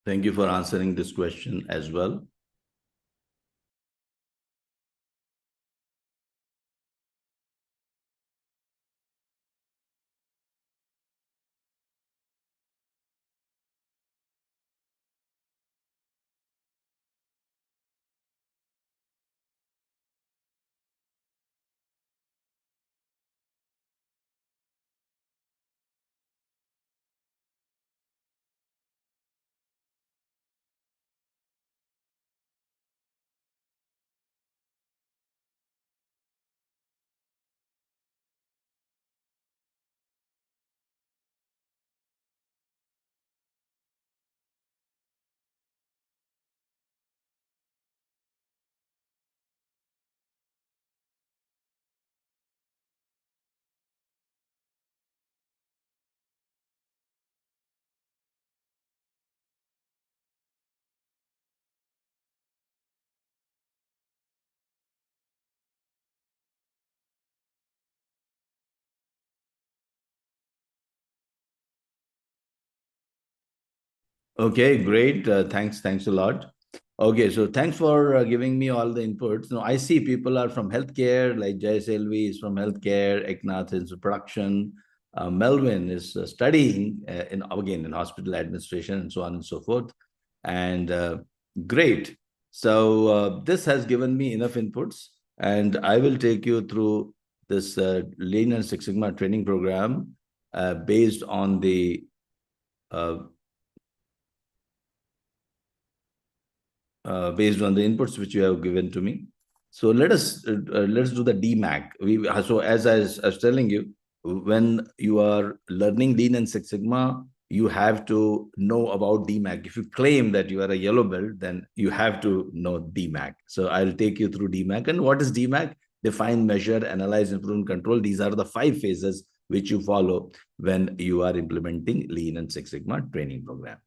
Thank you for answering this question as well. Okay, great. Thanks a lot. Okay, so thanks for giving me all the inputs. Now, I see people are from healthcare, like Jay Selvi is from healthcare, Eknath is production, Melvin is studying in hospital administration and so on and so forth. And great. So this has given me enough inputs, and I will take you through this Lean and Six Sigma training program based on the inputs which you have given to me. So let's do the DMAC. So as I was telling you, when you are learning Lean and Six Sigma, you have to know about DMAC. If you claim that you are a yellow belt, then you have to know DMAC. So I'll take you through DMAC. And what is DMAC? Define, measure, analyze, improve, and control. These are the 5 phases which you follow when you are implementing Lean and Six Sigma training program.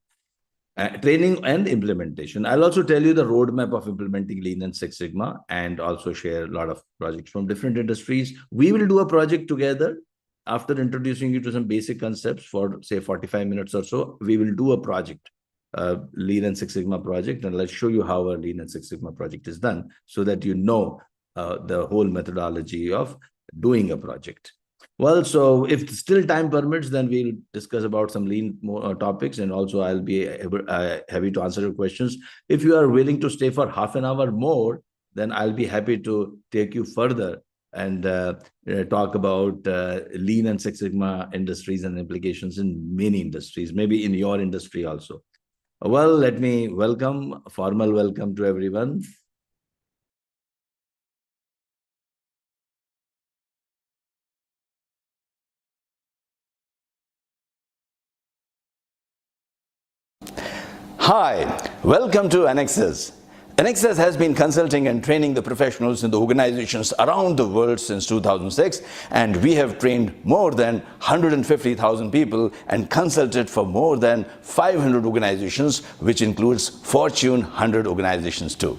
Training and implementation. I'll also tell you the roadmap of implementing Lean and Six Sigma, and also share a lot of projects from different industries. We will do a project together after introducing you to some basic concepts for, say, 45 minutes or so. We will do a project, Lean and Six Sigma project, and let's show you how a Lean and Six Sigma project is done, so that you know the whole methodology of doing a project. Well, so if still time permits, then we'll discuss about some lean topics, and also I'll be happy to answer your questions. If you are willing to stay for half an hour more, then I'll be happy to take you further and talk about Lean and Six Sigma industries and implications in many industries, maybe in your industry also. Well, let me formal welcome to everyone. Hi, welcome to Anexas. Anexas has been consulting and training the professionals in the organizations around the world since 2006, and we have trained more than 150,000 people and consulted for more than 500 organizations, which includes Fortune 100 organizations too.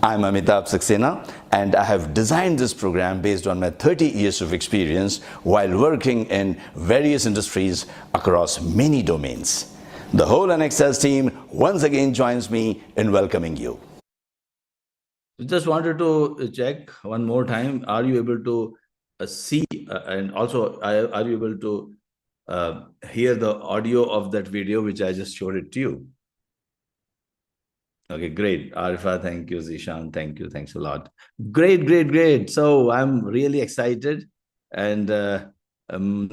I'm Amitabh Saxena, and I have designed this program based on my 30 years of experience while working in various industries across many domains. The whole Anexas team once again joins me in welcoming you. Just wanted to check one more time. Are you able to see and also are you able to hear the audio of that video which I just showed it to you? Okay, great. Arifa, thank you. Zishan, thank you. Thanks a lot. Great. So I'm really excited. And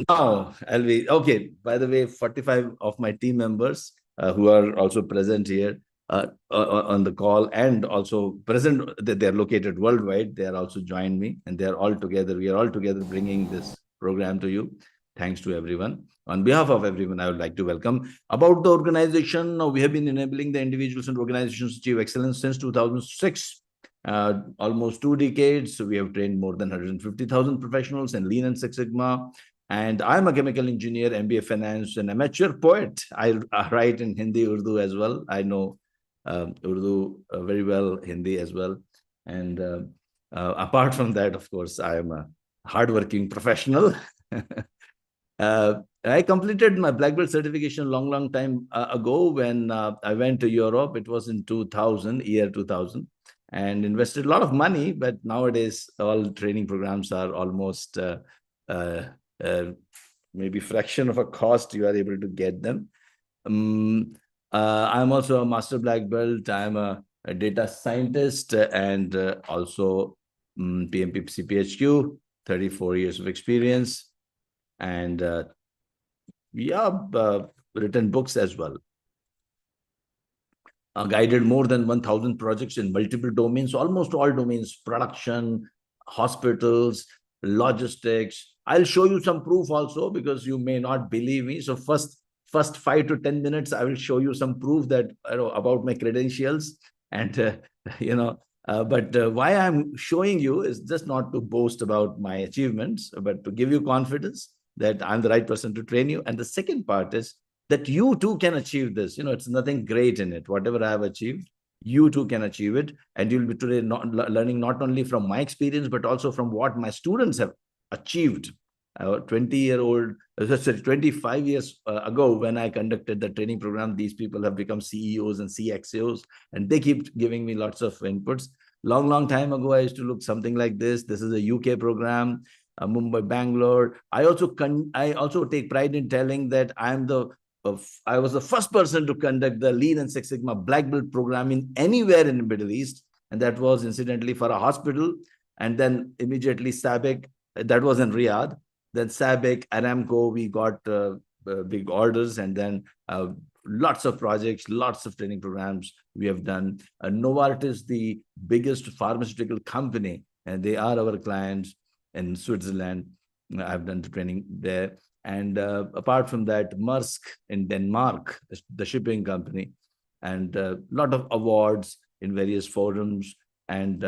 now I'll be, okay, by the way, 45 of my team members who are also present here on the call, and also present, they're located worldwide. They are also joined me, and they're all together. We are all together bringing this program to you. Thanks to everyone. On behalf of everyone, I would like to welcome. About the organization, we have been enabling the individuals and organizations to achieve excellence since 2006. Almost 2 decades. So we have trained more than 150,000 professionals in Lean and Six Sigma. And I'm a chemical engineer, MBA finance, and amateur poet. I write in Hindi, Urdu as well. I know Urdu very well, Hindi as well. And apart from that, of course, I am a hardworking professional. I completed my black belt certification long time ago when I went to Europe. It was in 2000, year 2000, and invested a lot of money. But nowadays, all training programs are almost uh, uh, maybe fraction of a cost. You are able to get them. Um, I'm also a master black belt. I'm a data scientist and also PMP CPHQ, 34 years of experience. And yeah, written books as well. Guided more than 1,000 projects in multiple domains, almost all domains, production, hospitals, logistics. I'll show you some proof also because you may not believe me. So first 5 to 10 minutes, I will show you some proof that about my credentials. And but why I'm showing you is just not to boast about my achievements, but to give you confidence that I'm the right person to train you. And the second part is that you too can achieve this. It's nothing great in it. Whatever I have achieved, you too can achieve it. And you'll be today learning not only from my experience, but also from what my students have achieved. 20-year-old, sorry, 25 years ago, when I conducted the training program, these people have become CEOs and CXOs, and they keep giving me lots of inputs. Long time ago, I used to look something like this. This is a UK program, Mumbai, Bangalore. I also take pride in telling that I was the first person to conduct the Lean and Six Sigma Black Belt program in anywhere in the Middle East. And that was incidentally for a hospital. And then immediately SABIC, that was in Riyadh. Then SABIC, Aramco, we got big orders, and then lots of projects, lots of training programs we have done. Novartis, the biggest pharmaceutical company, and they are our clients in Switzerland. I've done the training there. And apart from that, Maersk in Denmark, the shipping company, and a lot of awards in various forums and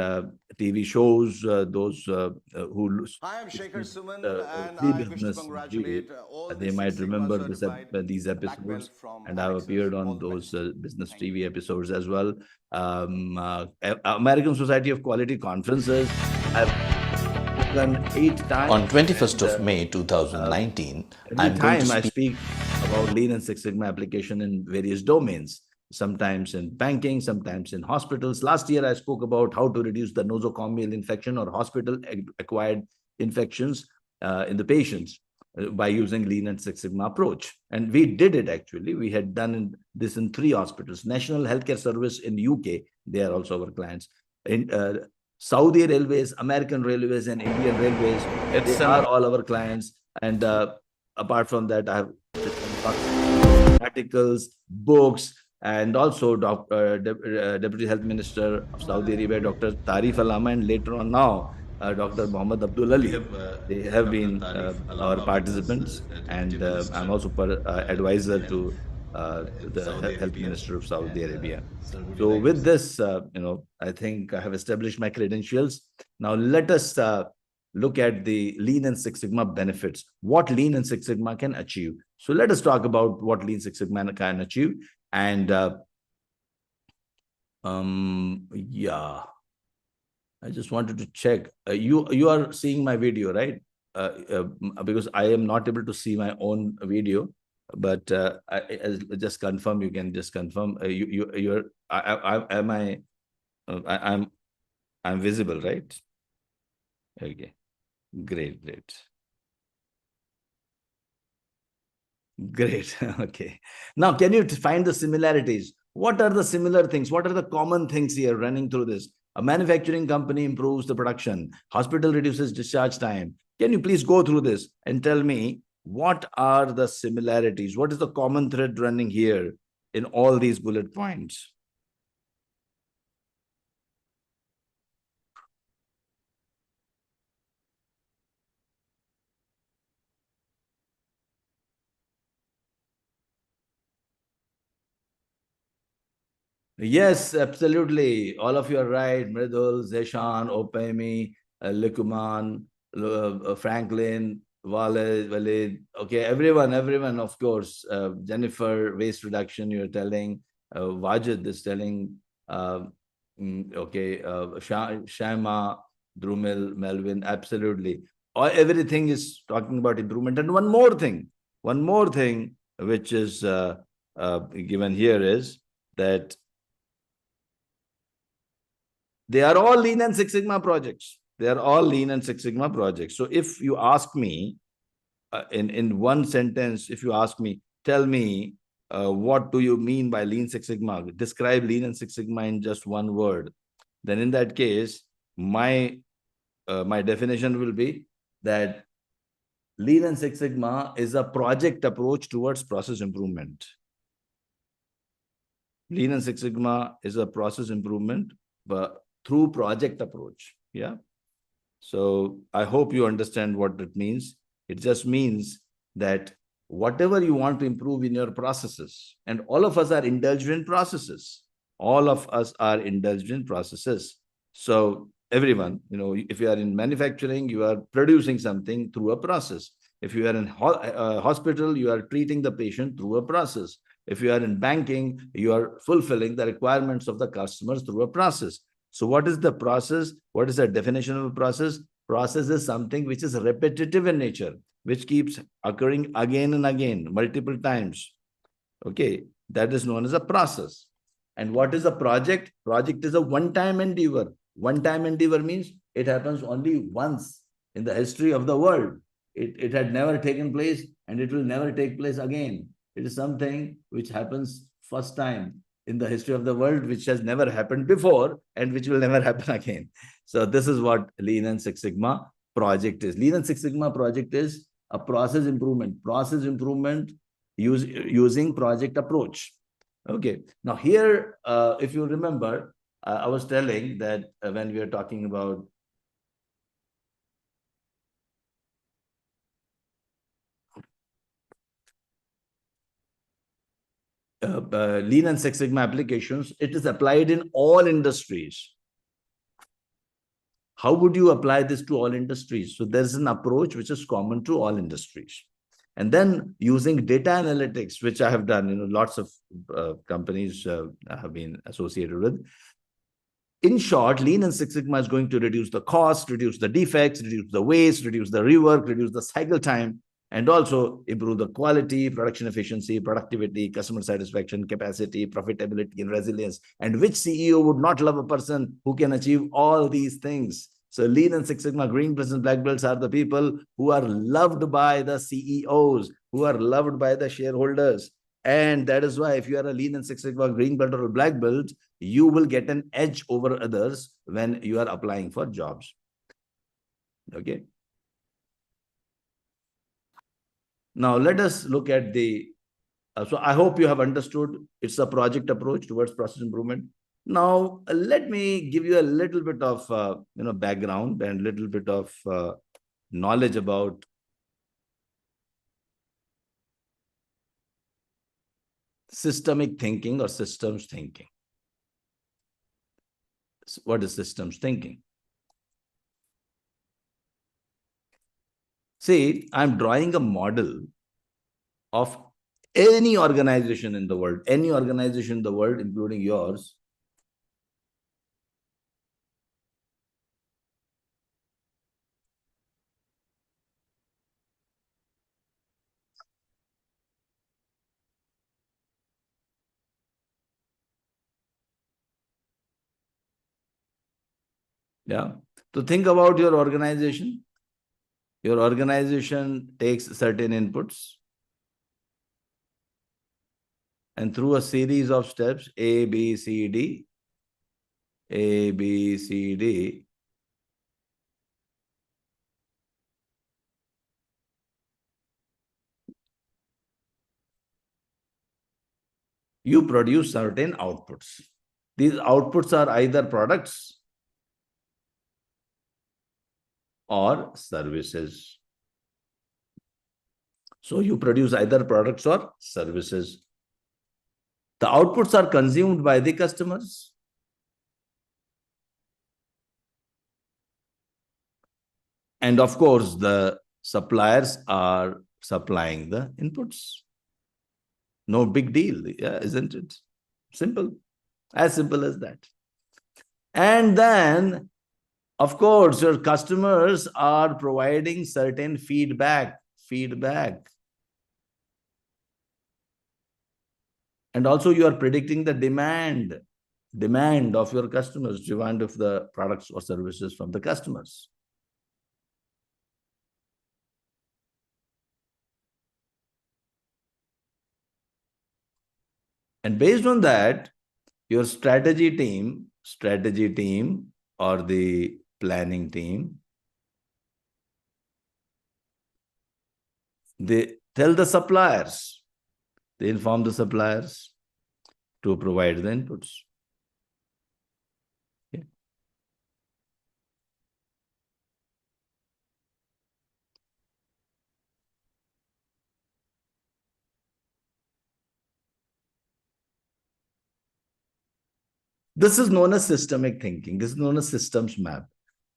TV shows. Those who Hi, I'm Shekhar Suman, and see I wish to business TV, congratulate all the they Six might remember Sigma certified these black episodes, belt from and I have Anexas. appeared All on the those best. business Thank you. TV episodes as well. American Society of Quality conferences. I've spoken 8 times, On 21st and of May uh, 2019, every I'm going to time I speak speak about Lean and Six Sigma application in various domains, sometimes in banking, sometimes in hospitals. Last year, I spoke about how to reduce the nosocomial infection or hospital-acquired infections in the patients by using Lean and Six Sigma approach. And we did it actually. We had done this in 3 hospitals. National Healthcare Service in UK, they are also our clients. In Saudi Railways, American Railways, and Indian Railways, they are all our clients. And apart from that, I have written lots of articles, books, and also Deputy Health Minister of Saudi Arabia, Dr. Tarif Alama, and later on now, Dr. Muhammad Abdul Ali. They have been our participants, and I'm also advisor to the Health Minister of Saudi Arabia. So with this, I think I have established my credentials. Now let us look at the Lean and Six Sigma benefits, what Lean and Six Sigma can achieve. So let us talk about what Lean Six Sigma can achieve. And yeah, I just wanted to check. You are seeing my video, right? Because I am not able to see my own video, but just confirm. You can just confirm. You're. Am I? I'm visible, right? Okay. Great. Great. Okay. Now, can you find the similarities? What are the similar things? What are the common things here running through this? A manufacturing company improves the production. Hospital reduces discharge time. Can you please go through this and tell me what are the similarities? What is the common thread running here in all these bullet points? Yes, absolutely. All of you are right. Mridul, Zeshan, Opemi, Likuman, Franklin, Walid. Okay, everyone, of course. Jennifer, waste reduction, you're telling. Wajid is telling. Okay, Shama, Drumil, Melvin, absolutely. everything is talking about improvement. And one more thing, which is given here is that they are all Lean and Six Sigma projects. They are all Lean and Six Sigma projects. So if you ask me in one sentence, if you ask me, tell me, what do you mean by Lean Six Sigma? Describe Lean and Six Sigma in just one word. Then in that case, my definition will be that Lean and Six Sigma is a project approach towards process improvement. Lean and Six Sigma is a process improvement, but through project approach. Yeah. So I hope you understand what it means. It just means that whatever you want to improve in your processes, and all of us are indulged in processes. All of us are indulged in processes. So everyone, if you are in manufacturing, you are producing something through a process. If you are in hospital, you are treating the patient through a process. If you are in banking, you are fulfilling the requirements of the customers through a process. So what is the process? What is the definition of a process? Process is something which is repetitive in nature, which keeps occurring again and again, multiple times. Okay, that is known as a process. And what is a project? Project is a one-time endeavor. One-time endeavor means it happens only once in the history of the world. It had never taken place and it will never take place again. It is something which happens first time in the history of the world, which has never happened before and which will never happen again. So this is what Lean and Six Sigma project is. Lean and Six Sigma project is a process improvement using project approach. Okay. Now here, if you remember, I was telling that when we are talking about Lean and Six Sigma applications, it is applied in all industries. How would you apply this to all industries? So there's an approach which is common to all industries. And then using data analytics, which I have done, lots of companies have been associated with. In short, Lean and Six Sigma is going to reduce the cost, reduce the defects, reduce the waste, reduce the rework, reduce the cycle time, and also improve the quality, production efficiency, productivity, customer satisfaction, capacity, profitability, and resilience. And which CEO would not love a person who can achieve all these things? So Lean and Six Sigma Green Belts and Black Belts are the people who are loved by the CEOs, who are loved by the shareholders. And that is why if you are a Lean and Six Sigma Green Belt or a Black Belt, you will get an edge over others when you are applying for jobs. Okay. Now let us look at the, so I hope you have understood it's a project approach towards process improvement. Now, let me give you a little bit of, background and little bit of knowledge about systemic thinking or systems thinking. What is systems thinking? See, I'm drawing a model of any organization in the world, including yours. Yeah. So think about your organization. Your organization takes certain inputs, and through a series of steps, A, B, C, D, you produce certain outputs. These outputs are either products or services. So you produce either products or services. The outputs are consumed by the customers. And of course, the suppliers are supplying the inputs. No big deal, yeah, isn't it? Simple, as simple as that. And then Of course, your customers are providing certain feedback. And also you are predicting the demand of your customers, demand of the products or services from the customers. And based on that, your strategy team or the planning team, they tell the suppliers, they inform the suppliers to provide the inputs. Okay. This is known as systemic thinking. This is known as systems map.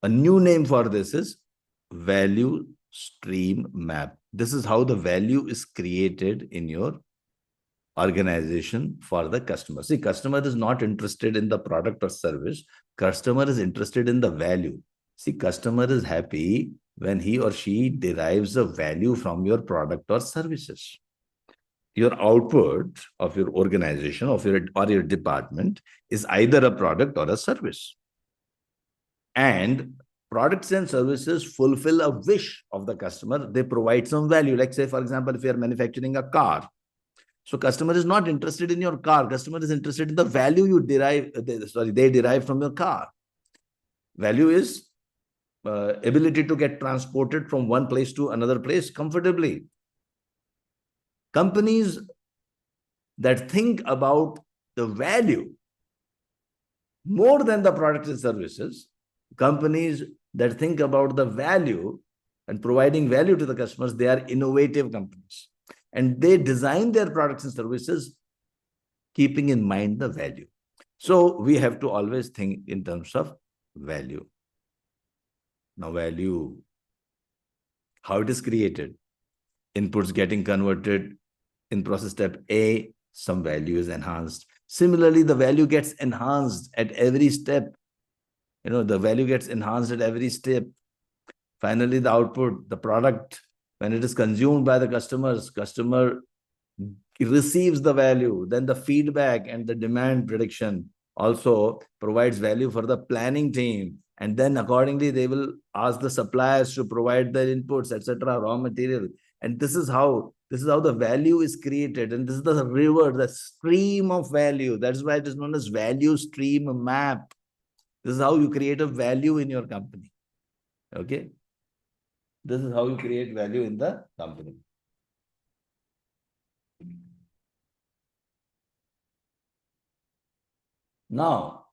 A new name for this is value stream map. This is how the value is created in your organization for the customer. See, customer is not interested in the product or service. Customer is interested in the value. See, customer is happy when he or she derives a value from your product or services. Your output of your organization, of your department is either a product or a service. And products and services fulfill a wish of the customer. They provide some value. Like say, for example, if you are manufacturing a car, so customer is not interested in your car. Customer is interested in the value you derive, they derive from your car. Value is ability to get transported from one place to another place comfortably. Companies that think about the value more than the products and services, companies that think about the value and providing value to the customers, they are innovative companies. And they design their products and services keeping in mind the value. So we have to always think in terms of value. Now, value, how it is created. Inputs getting converted in process step A, some value is enhanced. Similarly, the value gets enhanced at every step. The value gets enhanced at every step. Finally, the output, the product, when it is consumed by the customers, customer receives the value. Then the feedback and the demand prediction also provides value for the planning team. And then accordingly, they will ask the suppliers to provide their inputs, etc., raw material. And this is how the value is created. And this is the river, the stream of value. That's why it is known as value stream map. This is how you create a value in your company. Okay. This is how you create value in the company. Now,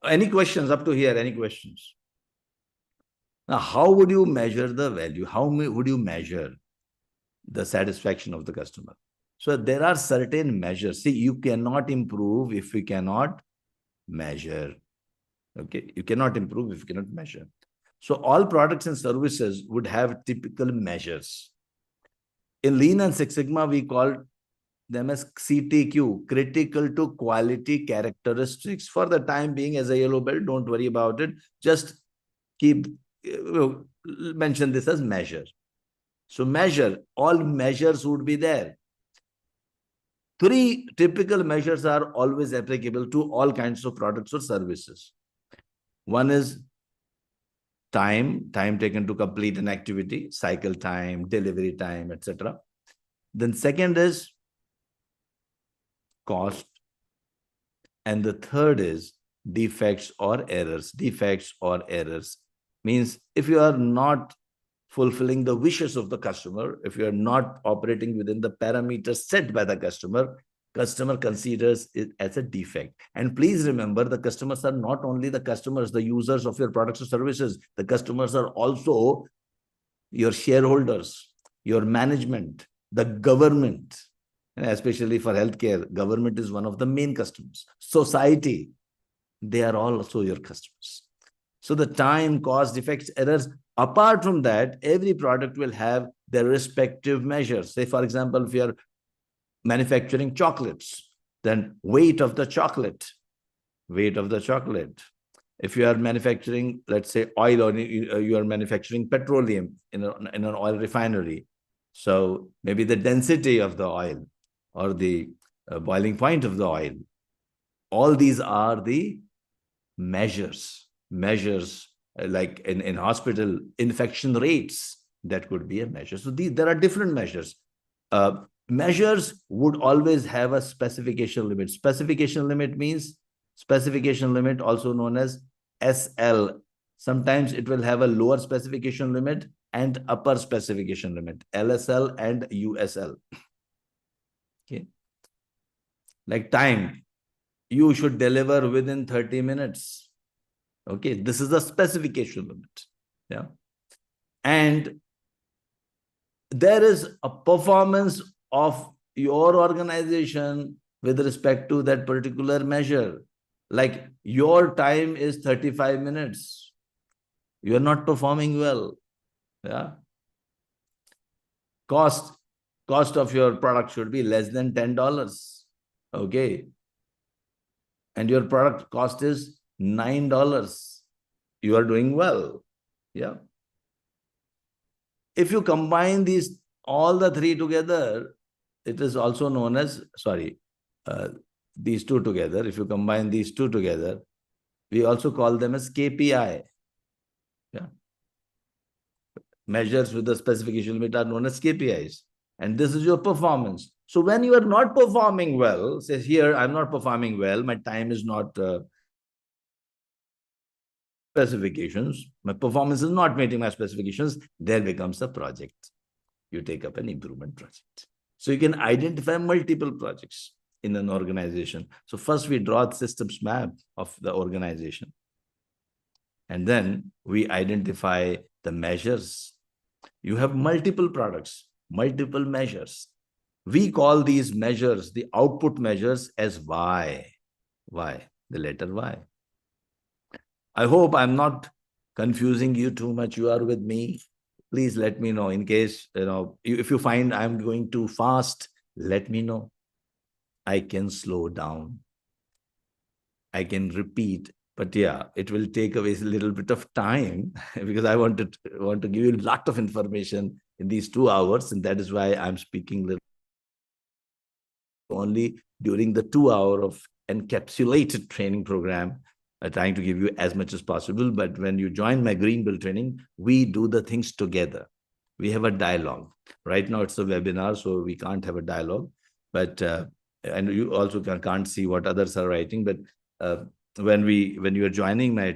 any questions up to here? Any questions? Now, how would you measure the value? How would you measure the satisfaction of the customer? So there are certain measures. See, you cannot improve if you cannot measure. Okay, you cannot improve if you cannot measure. So all products and services would have typical measures. In Lean and Six Sigma, we call them as CTQ, critical to quality characteristics. For the time being, as a yellow belt, don't worry about it. Just keep mention this as measure. So measure, all measures would be there. 3 typical measures are always applicable to all kinds of products or services. One is time taken to complete an activity, cycle time, delivery time, etc. Then second is cost. And the third is defects or errors. Defects or errors means if you are not fulfilling the wishes of the customer, if you are not operating within the parameters set by the customer considers it as a defect. And please remember, the customers are not only the customers, the users of your products or services. The customers are also your shareholders, your management, the government. And especially for healthcare, government is one of the main customers. Society, they are also your customers. So the time, cost, defects, errors. Apart from that, every product will have their respective measures. Say, for example, if you are manufacturing chocolates, then weight of the chocolate, weight of the chocolate. If you are manufacturing, let's say, oil, or you are manufacturing petroleum in an oil refinery, so maybe the density of the oil or the boiling point of the oil. All these are the measures. Like in hospital, infection rates, that could be a measure. So there are different measures. Measures would always have a specification limit. Specification limit means specification limit, also known as SL. Sometimes it will have a lower specification limit and upper specification limit, LSL and USL. Okay. Like time, you should deliver within 30 minutes. Okay, this is the specification limit. Yeah. And there is a performance of your organization with respect to that particular measure. Like your time is 35 minutes. You are not performing well. Yeah. Cost of your product should be less than $10. Okay. And your product cost is $9. You are doing well. Yeah. If you combine all the three together, it is also known as, these two together. If you combine these two together, we also call them as KPI. Yeah. Measures with the specification limit are known as KPIs. And this is your performance. So when you are not performing well, say here, I'm not performing well, my time is not specifications, my performance is not meeting my specifications, there becomes a project. You take up an improvement project. So you can identify multiple projects in an organization. So first we draw the systems map of the organization. And then we identify the measures. You have multiple products, multiple measures. We call these measures, the output measures, as Y. Y, the letter Y. I hope I'm not confusing you too much. You are with me. Please let me know in case, if you find I'm going too fast, let me know. I can slow down. I can repeat. But yeah, it will take away a little bit of time because I want to give you a lot of information in these 2 hours. And that is why I'm speaking little only during the 2 hour of encapsulated training program, trying to give you as much as possible. But when you join my green belt training, we do the things together. We have a dialogue. Right now it's a webinar, so we can't have a dialogue. But and you also can't see what others are writing. But when you are joining my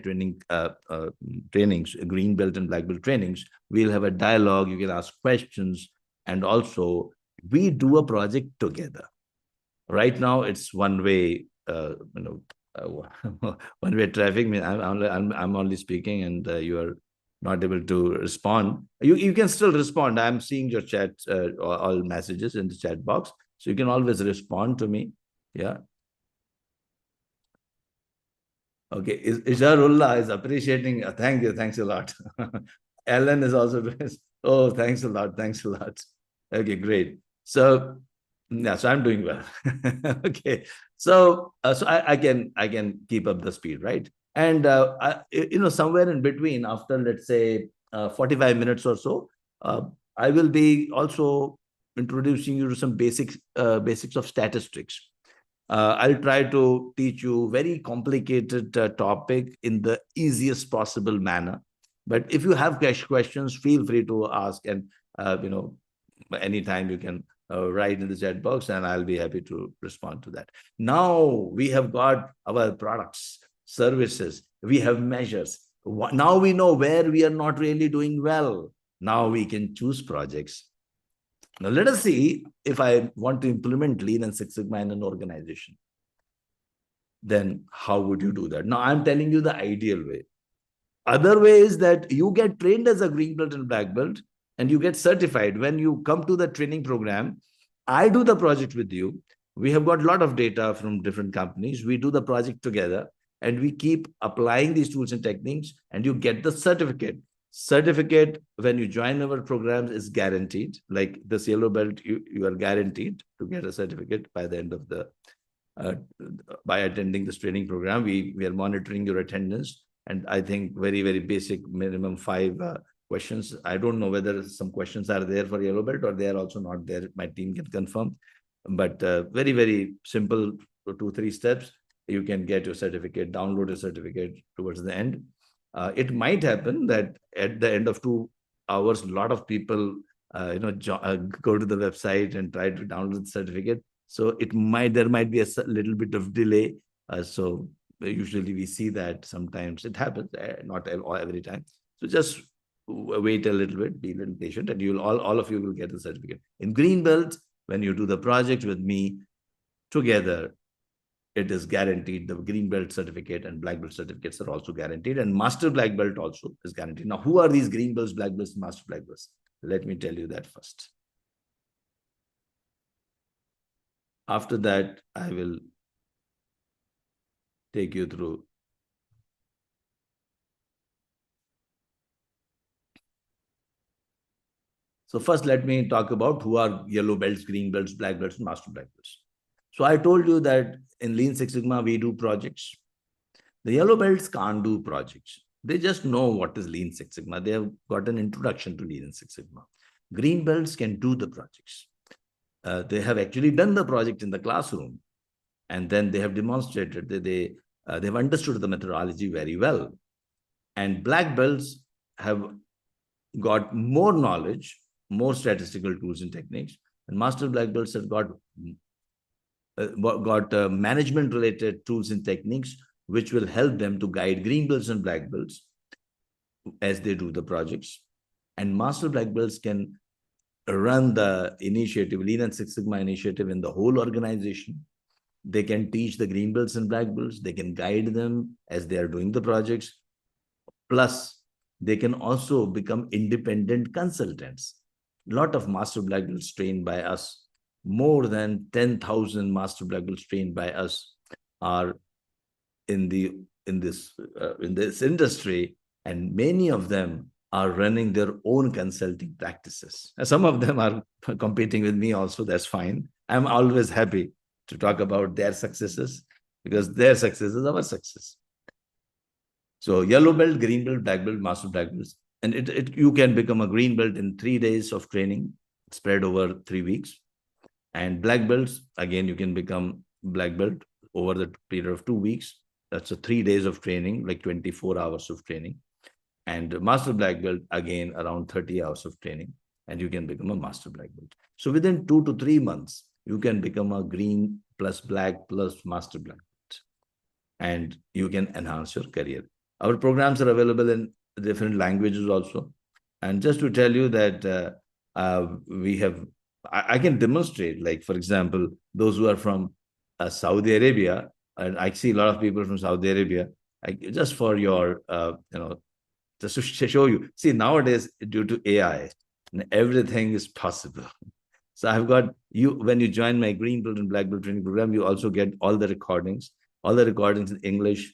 trainings, green belt and black belt trainings, we'll have a dialogue. You can ask questions, and also we do a project together. Right now it's one way, one way traffic. I'm only speaking, and you are not able to respond. You can still respond. I'm seeing your chat, all messages in the chat box, so you can always respond to me. Yeah. Okay, Isharullah is appreciating. Thank you. Thanks a lot. Ellen is also doing. Oh, thanks a lot. Thanks a lot. Okay, great. So, yeah, so I'm doing well. Okay, so I can keep up the speed, right? And somewhere in between, after let's say 45 minutes or so, I will be also introducing you to some basics of statistics. I'll try to teach you very complicated topic in the easiest possible manner. But if you have questions, feel free to ask, and anytime you can write in the chat box, and I'll be happy to respond to that. Now we have got our products, services, we have measures. Now we know where we are not really doing well. Now we can choose projects. Now let us see, if I want to implement Lean and Six Sigma in an organization, then how would you do that? Now I'm telling you the ideal way. Other way is that you get trained as a green belt and black belt, and you get certified. When you come to the training program, I do the project with you. We have got a lot of data from different companies. We do the project together, and we keep applying these tools and techniques, and you get the certificate. Certificate, when you join our programs, is guaranteed. Like this yellow belt, you are guaranteed to get a certificate by the end of the by attending this training program. We are monitoring your attendance, and I think very basic, minimum 5 questions. I don't know whether some questions are there for yellow belt or they are also not there. My team can confirm, but very simple 2-3 steps. You can get your certificate, download your certificate towards the end. It might happen that at the end of 2 hours, a lot of people go to the website and try to download the certificate. So there might be a little bit of delay. So usually we see that sometimes it happens, not every time. So just wait a little bit, be a little patient, and you'll all of you will get the certificate. In green belt, when you do the project with me together, it is guaranteed. The green belt certificate and black belt certificates are also guaranteed, and master black belt also is guaranteed. Now, who are these green belts, black belts, and master black belts? Let me tell you that first. After that, I will take you through. So first, let me talk about who are yellow belts, green belts, black belts, and master black belts. So I told you that in Lean Six Sigma, we do projects. The yellow belts can't do projects. They just know what is Lean Six Sigma. They have got an introduction to Lean Six Sigma. Green belts can do the projects. They have actually done the project in the classroom, and then they have demonstrated that they've understood the methodology very well. And black belts have got more knowledge, more statistical tools and techniques, and master black belts have got management-related tools and techniques which will help them to guide green belts and black belts as they do the projects. And master black belts can run the initiative, Lean and Six Sigma initiative, in the whole organization. They can teach the green belts and black belts. They can guide them as they are doing the projects. Plus, they can also become independent consultants. A lot of master black belts trained by us, more than 10,000 master black belts trained by us are in this industry, and many of them are running their own consulting practices. Some of them are competing with me also. That's fine. I'm always happy to talk about their successes because their success is our success. So yellow belt, green belt, black belt, master black belts. And you can become a green belt in 3 days of training spread over 3 weeks. And black belts, again, you can become black belt over the period of 2 weeks. That's 3 days of training, like 24 hours of training. And master black belt, again, around 30 hours of training, and you can become a master black belt. So within 2 to 3 months, you can become a green plus black plus master black belt, and you can enhance your career. Our programs are available in different languages also. And just to tell you that I can demonstrate, like, for example, those who are from Saudi Arabia, and I see a lot of people from Saudi Arabia, just for your, just to show you. See, nowadays, due to AI, everything is possible. So I've got you, when you join my green belt and black belt training program, you also get all the recordings in English,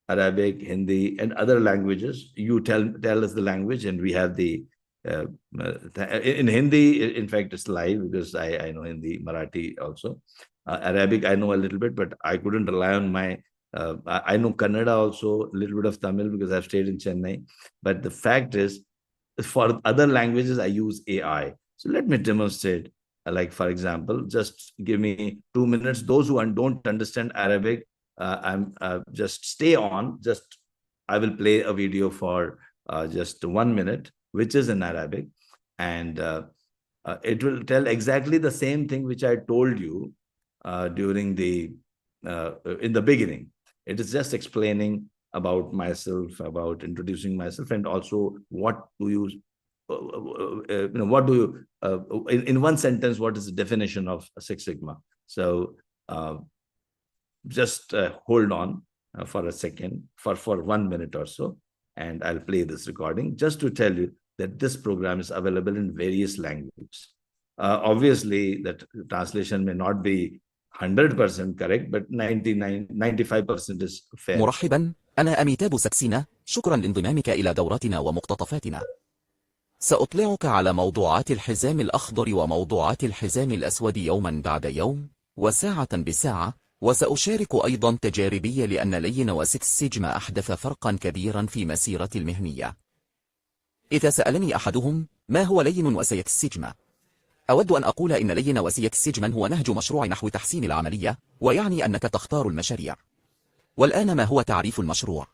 Arabic, Hindi, and other languages. You tell us the language, and we have the, in Hindi, in fact, it's live because I know Hindi, Marathi also. Arabic, I know a little bit, but I couldn't rely on my, I know Kannada also, a little bit of Tamil because I've stayed in Chennai. But the fact is, for other languages, I use AI. So let me demonstrate. Like, for example, just give me 2 minutes. Those who don't understand Arabic, just stay on. I will play a video for just 1 minute, which is in Arabic. And it will tell exactly the same thing which I told you during in the beginning. It is just explaining about myself, about introducing myself, and also what do you, in one sentence, what is the definition of Six Sigma? So just hold on for a second, for 1 minute or so, and I'll play this recording just to tell you that this program is available in various languages. Obviously, that translation may not be 100% correct, but 95% is fair. مرحبا، أنا أميتاب سكسينة. شكرا لانضمامك إلى دورتنا ومقتطفاتنا. سأطلعك على موضوعات الحزام الأخضر وموضوعات الحزام الأسود يوما بعد يوم وساعة بساعة، وسأشارك أيضا تجاربي لأن لين وسكس سيجما أحدث فرقا كبيرا في مسيرتي المهنية. إذا سألني أحدهم ما هو لين وسيكس سيجما؟ أود أن أقول إن لين وسيكس سيجما هو نهج مشروع نحو تحسين العملية، ويعني أنك تختار المشاريع. والآن ما هو تعريف المشروع؟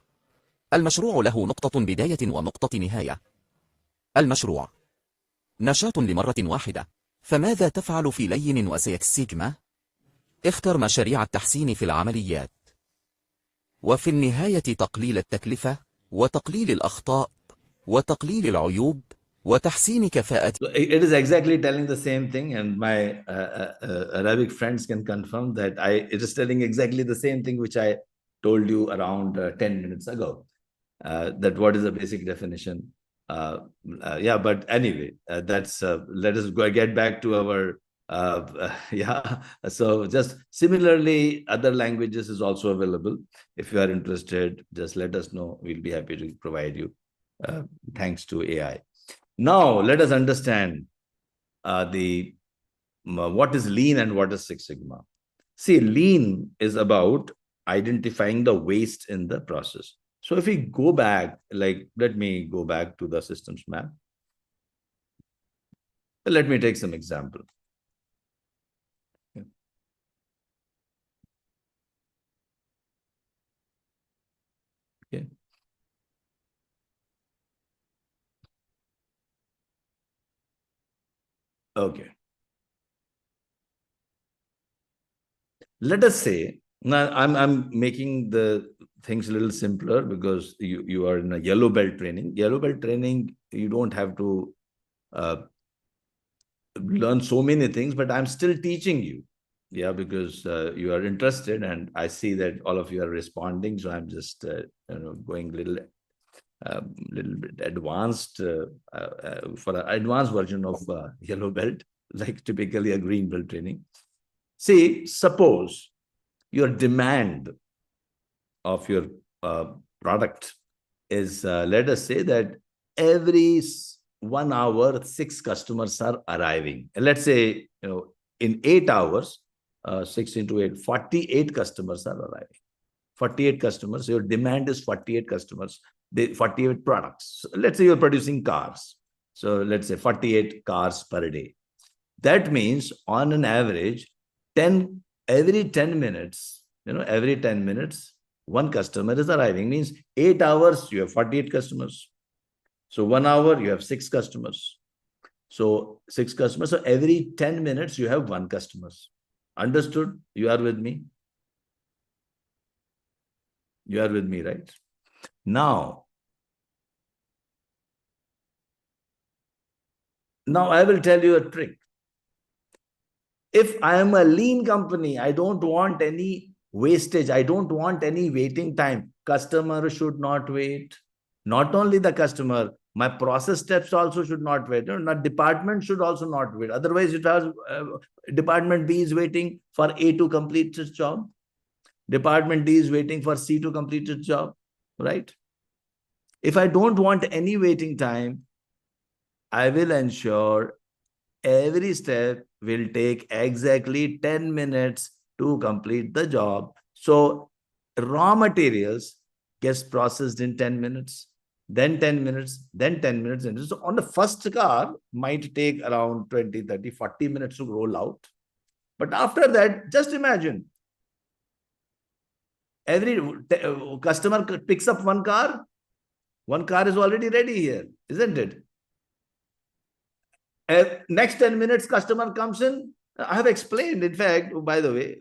المشروع له نقطة بداية ونقطة نهاية. المشروع نشاط لمرة واحدة. فماذا تفعل في لين وسيكس سيجما؟ اختر مشاريع التحسين في العمليات، وفي النهاية تقليل التكلفة وتقليل الأخطاء وتقليل العيوب وتحسين كفاءة. It is exactly telling the same thing, and my Arabic friends can confirm that it is telling exactly the same thing which I told you around 10 minutes ago. That what is the basic definition? Yeah, but anyway, that's let us get back to our yeah. So just similarly, other languages is also available. If you are interested, just let us know. We'll be happy to provide you. Thanks to AI. Now let us understand what is lean and what is Six Sigma. See, lean is about identifying the waste in the process. So if we go back, like, let me go back to the systems map. Let me take some example. Okay. Okay. Let us say, now I'm making the things a little simpler because you are in a yellow belt training. Yellow belt training, you don't have to learn so many things, but I'm still teaching you. Yeah, because you are interested, and I see that all of you are responding. So I'm just going little bit advanced for an advanced version of yellow belt, like typically a green belt training. See, suppose your demand of your product is, let us say that every 1 hour, 6 customers are arriving. And let's say, in 8 hours, 6 into 8, 48 customers are arriving. 48 customers, your demand is 48 customers, 48 products. So let's say you're producing cars. So let's say 48 cars per day. That means on an average, every 10 minutes, every 10 minutes, one customer is arriving. Means 8 hours, you have 48 customers. So 1 hour, you have 6 customers. So 6 customers. So every 10 minutes, you have 1 customer. Understood? You are with me? You are with me, right? Now I will tell you a trick. If I am a lean company, I don't want any wastage. I don't want any waiting time. Customer should not wait. Not only the customer, my process steps also should not wait. Not department should also not wait. Otherwise, it has department B is waiting for A to complete its job. Department D is waiting for C to complete its job, right? If I don't want any waiting time, I will ensure every step will take exactly 10 minutes to complete the job. So raw materials gets processed in 10 minutes, then 10 minutes, then 10 minutes. And so on the first car, might take around 20, 30, 40 minutes to roll out. But after that, just imagine, every customer picks up one car is already ready here, isn't it? Next 10 minutes, customer comes in. I have explained, in fact, by the way,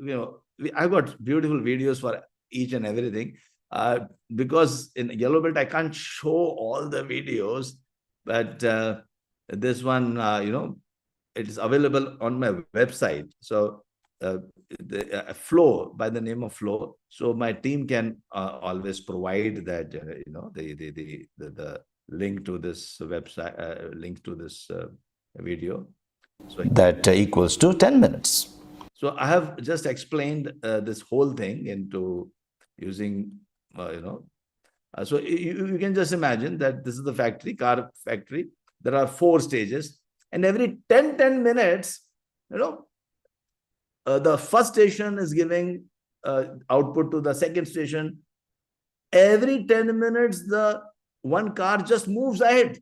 I've got beautiful videos for each and everything. Because in Yellow Belt, I can't show all the videos, but this one, it is available on my website. So the Flow, by the name of Flow. So my team can always provide that, the link to this website, link to this video. So that equals to 10 minutes. So I have just explained this whole thing into using, so you can just imagine that this is the factory, car factory. There are 4 stages, and every 10 minutes, the first station is giving output to the second station. Every 10 minutes, the one car just moves ahead.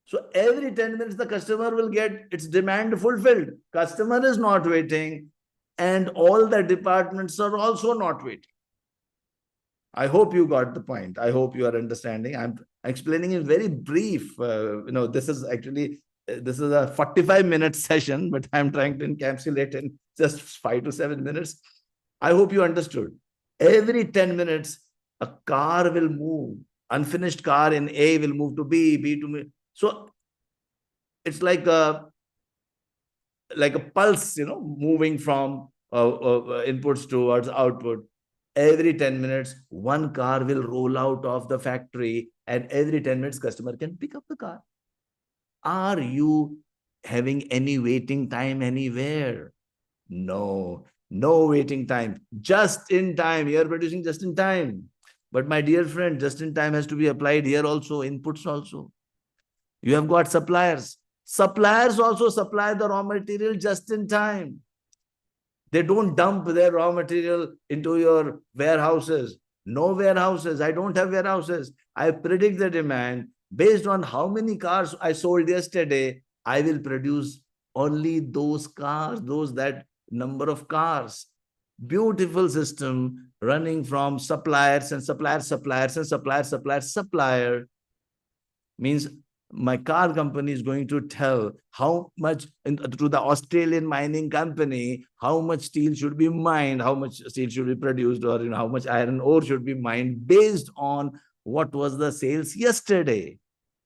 So every 10 minutes, the customer will get its demand fulfilled. Customer is not waiting, and all the departments are also not waiting. I hope you got the point. I hope you are understanding. I'm explaining in very brief. This is actually this is a 45-minute session, but I'm trying to encapsulate in just 5 to 7 minutes. I hope you understood. Every 10 minutes, a car will move. Unfinished car in A will move to B, B to B. So it's like a pulse, moving from inputs towards output. Every 10 minutes, one car will roll out of the factory, and every 10 minutes, customer can pick up the car. Are you having any waiting time anywhere? No, no waiting time. Just in time. You are producing just in time. But my dear friend, just in time has to be applied here also, inputs also. You have got suppliers. Suppliers also supply the raw material just in time. They don't dump their raw material into your warehouses. No warehouses. I don't have warehouses. I predict the demand. Based on how many cars I sold yesterday, I will produce only those cars, that number of cars. Beautiful system running from suppliers and suppliers and supplier. Means my car company is going to tell how much to the Australian mining company, how much steel should be mined, how much steel should be produced, or how much iron ore should be mined based on what was the sales yesterday.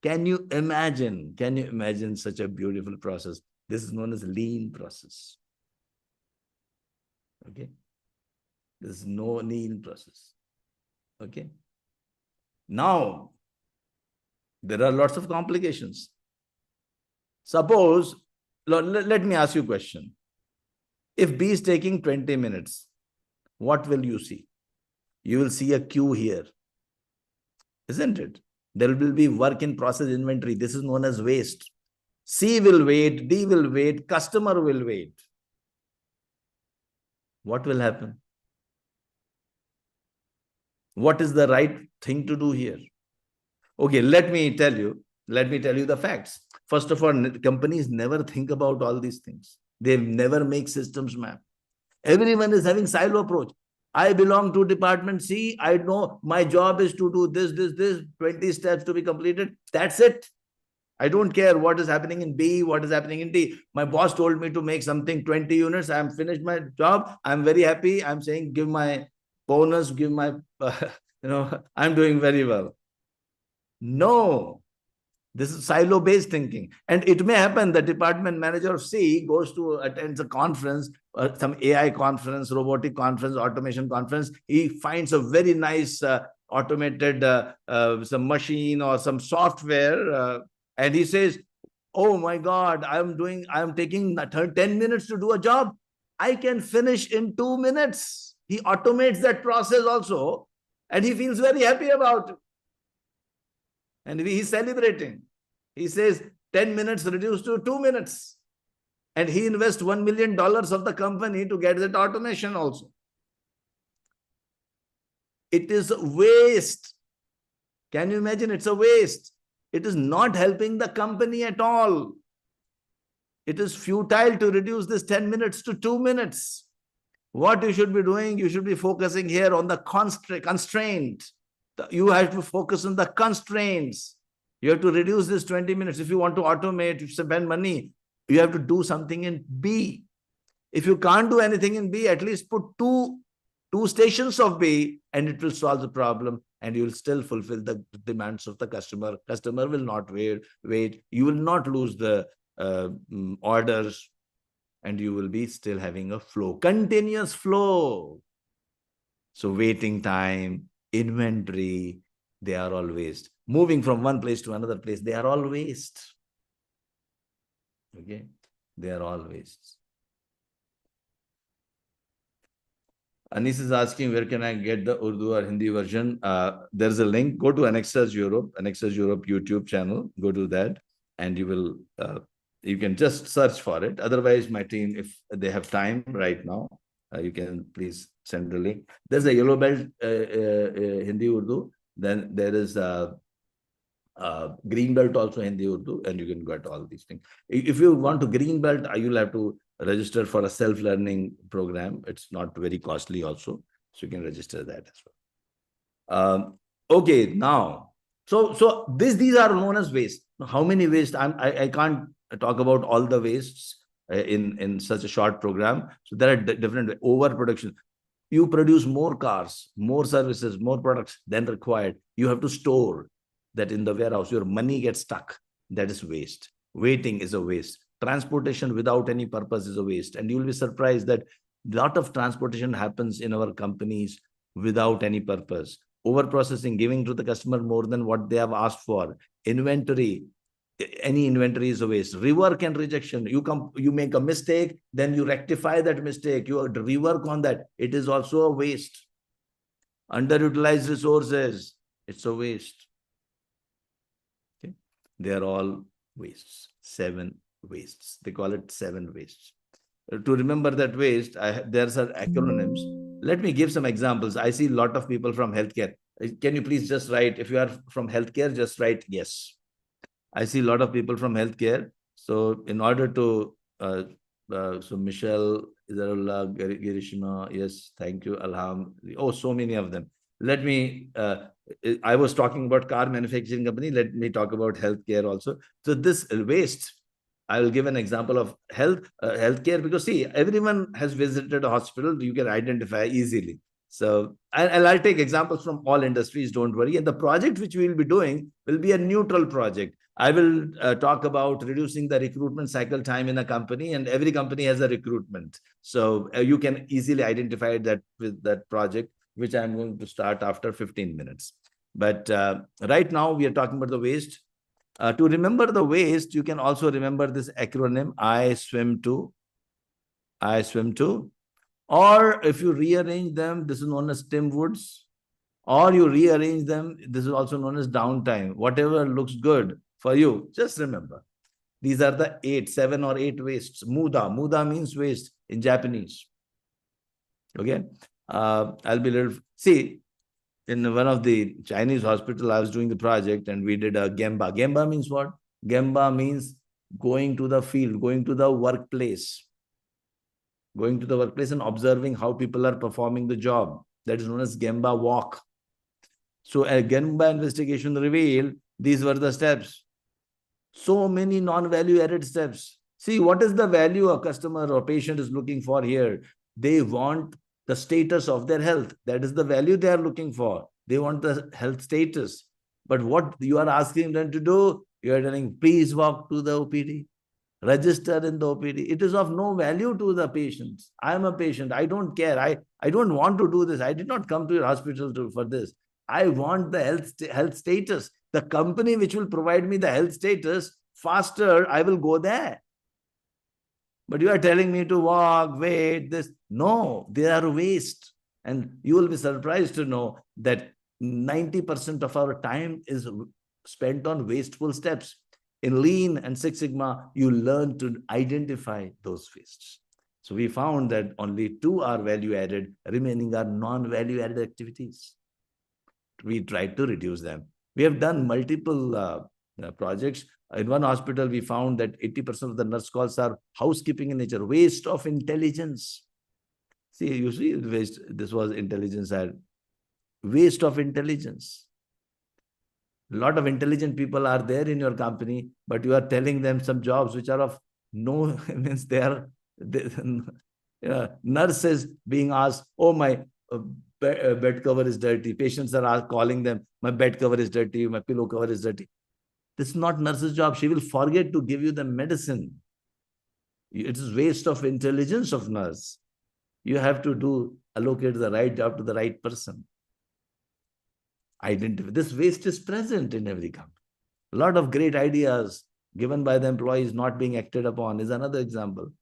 Can you imagine? Can you imagine such a beautiful process? This is known as lean process. Okay. There's no lean process. Okay. Now, there are lots of complications. Suppose, let me ask you a question. If B is taking 20 minutes, what will you see? You will see a queue here, isn't it? There will be work in process inventory. This is known as waste. C will wait, D will wait, customer will wait. What will happen? What is the right thing to do here? Okay, let me tell you the facts. First of all, companies never think about all these things. They never make systems map. Everyone is having silo approach. I belong to department C. I know my job is to do this, 20 steps to be completed. That's it. I don't care what is happening in B, what is happening in D. My boss told me to make something 20 units. I'm finished my job. I'm very happy. I'm saying, give my bonus, give my, I'm doing very well. No, this is silo-based thinking. And it may happen the department manager of C goes to attend a conference, some AI conference, robotic conference, automation conference. He finds a very nice automated some machine or some software, and he says, oh my God, I'm taking 10 minutes to do a job. I can finish in 2 minutes. He automates that process also, and he feels very happy about it. And he's celebrating. He says 10 minutes reduced to 2 minutes. And he invests $1 million of the company to get that automation also. It is waste. Can you imagine? It's a waste. It is not helping the company at all. It is futile to reduce this 10 minutes to 2 minutes. What you should be doing, you should be focusing here on the constraint. You have to focus on the constraints. You have to reduce this 20 minutes. If you want to automate, you spend money, you have to do something in B. If you can't do anything in B, at least put two stations of B, and it will solve the problem, and you will still fulfill the demands of the customer. Customer will not wait. You will not lose the orders, and you will be still having a flow, continuous flow. So waiting time, inventory, they are all waste. Moving from one place to another place, they are all waste. Okay, they are all waste. Anis is asking, where can I get the Urdu or Hindi version? There's a link. Go to Anexas Europe YouTube channel. Go to that, and you will you can just search for it. Otherwise, my team, if they have time right now, You can please send the link. There's a yellow belt Hindi Urdu. Then there is a green belt also Hindi Urdu, and you can get all these things. If you want to green belt, you'll have to register for a self-learning program. It's not very costly also, so you can register that as well. Okay, now, so these are known as waste. How many waste? I can't talk about all the wastes in such a short program. So there are different overproduction. You produce more cars, more services, more products than required. You have to store that in the warehouse. Your money gets stuck. That is waste. Waiting is a waste. Transportation without any purpose is a waste. And you will be surprised that a lot of transportation happens in our companies without any purpose. Overprocessing, giving to the customer more than what they have asked for. Inventory, any inventory is a waste. Rework and rejection. You make a mistake, then you rectify that mistake. You rework on that. It is also a waste. Underutilized resources, it's a waste. Okay, they are all wastes. 7 wastes. They call it 7 wastes. To remember that waste, there's are acronyms. Let me give some examples. I see a lot of people from healthcare. Can you please just write, if you are from healthcare, just write yes. I see a lot of people from healthcare. So in order to, so Michelle, Izarullah, Girishma, yes, thank you, Alham. Oh, so many of them. Let me, I was talking about car manufacturing company. Let me talk about healthcare also. So this waste, I will give an example of healthcare, because see, everyone has visited a hospital. You can identify easily. So I'll take examples from all industries, don't worry. And the project which we will be doing will be a neutral project. I will talk about reducing the recruitment cycle time in a company, and every company has a recruitment. So you can easily identify that with that project, which I'm going to start after 15 minutes. But right now we are talking about the waste. To remember the waste, you can also remember this acronym, I swim to. I swim to. Or if you rearrange them, this is known as Tim Woods. Or you rearrange them, this is also known as downtime. Whatever looks good for you, just remember. These are the 7 or 8 wastes. Muda. Muda means waste in Japanese. Okay. I'll be little. See, in one of the Chinese hospital, I was doing the project and we did a Gemba. Gemba means what? Gemba means going to the field, going to the workplace. Going to the workplace and observing how people are performing the job. That is known as Gemba walk. So a Gemba investigation revealed these were the steps. So many non-value added steps. See, what is the value a customer or patient is looking for here? They want the status of their health. That is the value they are looking for. They want the health status. But what you are asking them to do, you are telling, please walk to the OPD, register in the OPD. It is of no value to the patients. I am a patient. I don't care. I don't want to do this. I did not come to your hospital for this. I want the health status. The company which will provide me the health status, faster, I will go there. But you are telling me to walk, wait, this. No, they are waste. And you will be surprised to know that 90% of our time is spent on wasteful steps. In Lean and Six Sigma, you learn to identify those wastes. So we found that only 2 are value added, remaining are non-value added activities. We tried to reduce them. We have done multiple projects. In one hospital, we found that 80% of the nurse calls are housekeeping in nature, waste of intelligence. See, you see, waste, this was intelligence, waste of intelligence. A lot of intelligent people are there in your company, but you are telling them some jobs which are of no, means nurses being asked, oh, my bed cover is dirty. Patients are calling them, my bed cover is dirty, my pillow cover is dirty. This is not nurse's job. She will forget to give you the medicine. It is waste of intelligence of nurse. You have to allocate the right job to the right person. Identify. This waste is present in every company. A lot of great ideas given by the employees not being acted upon is another example.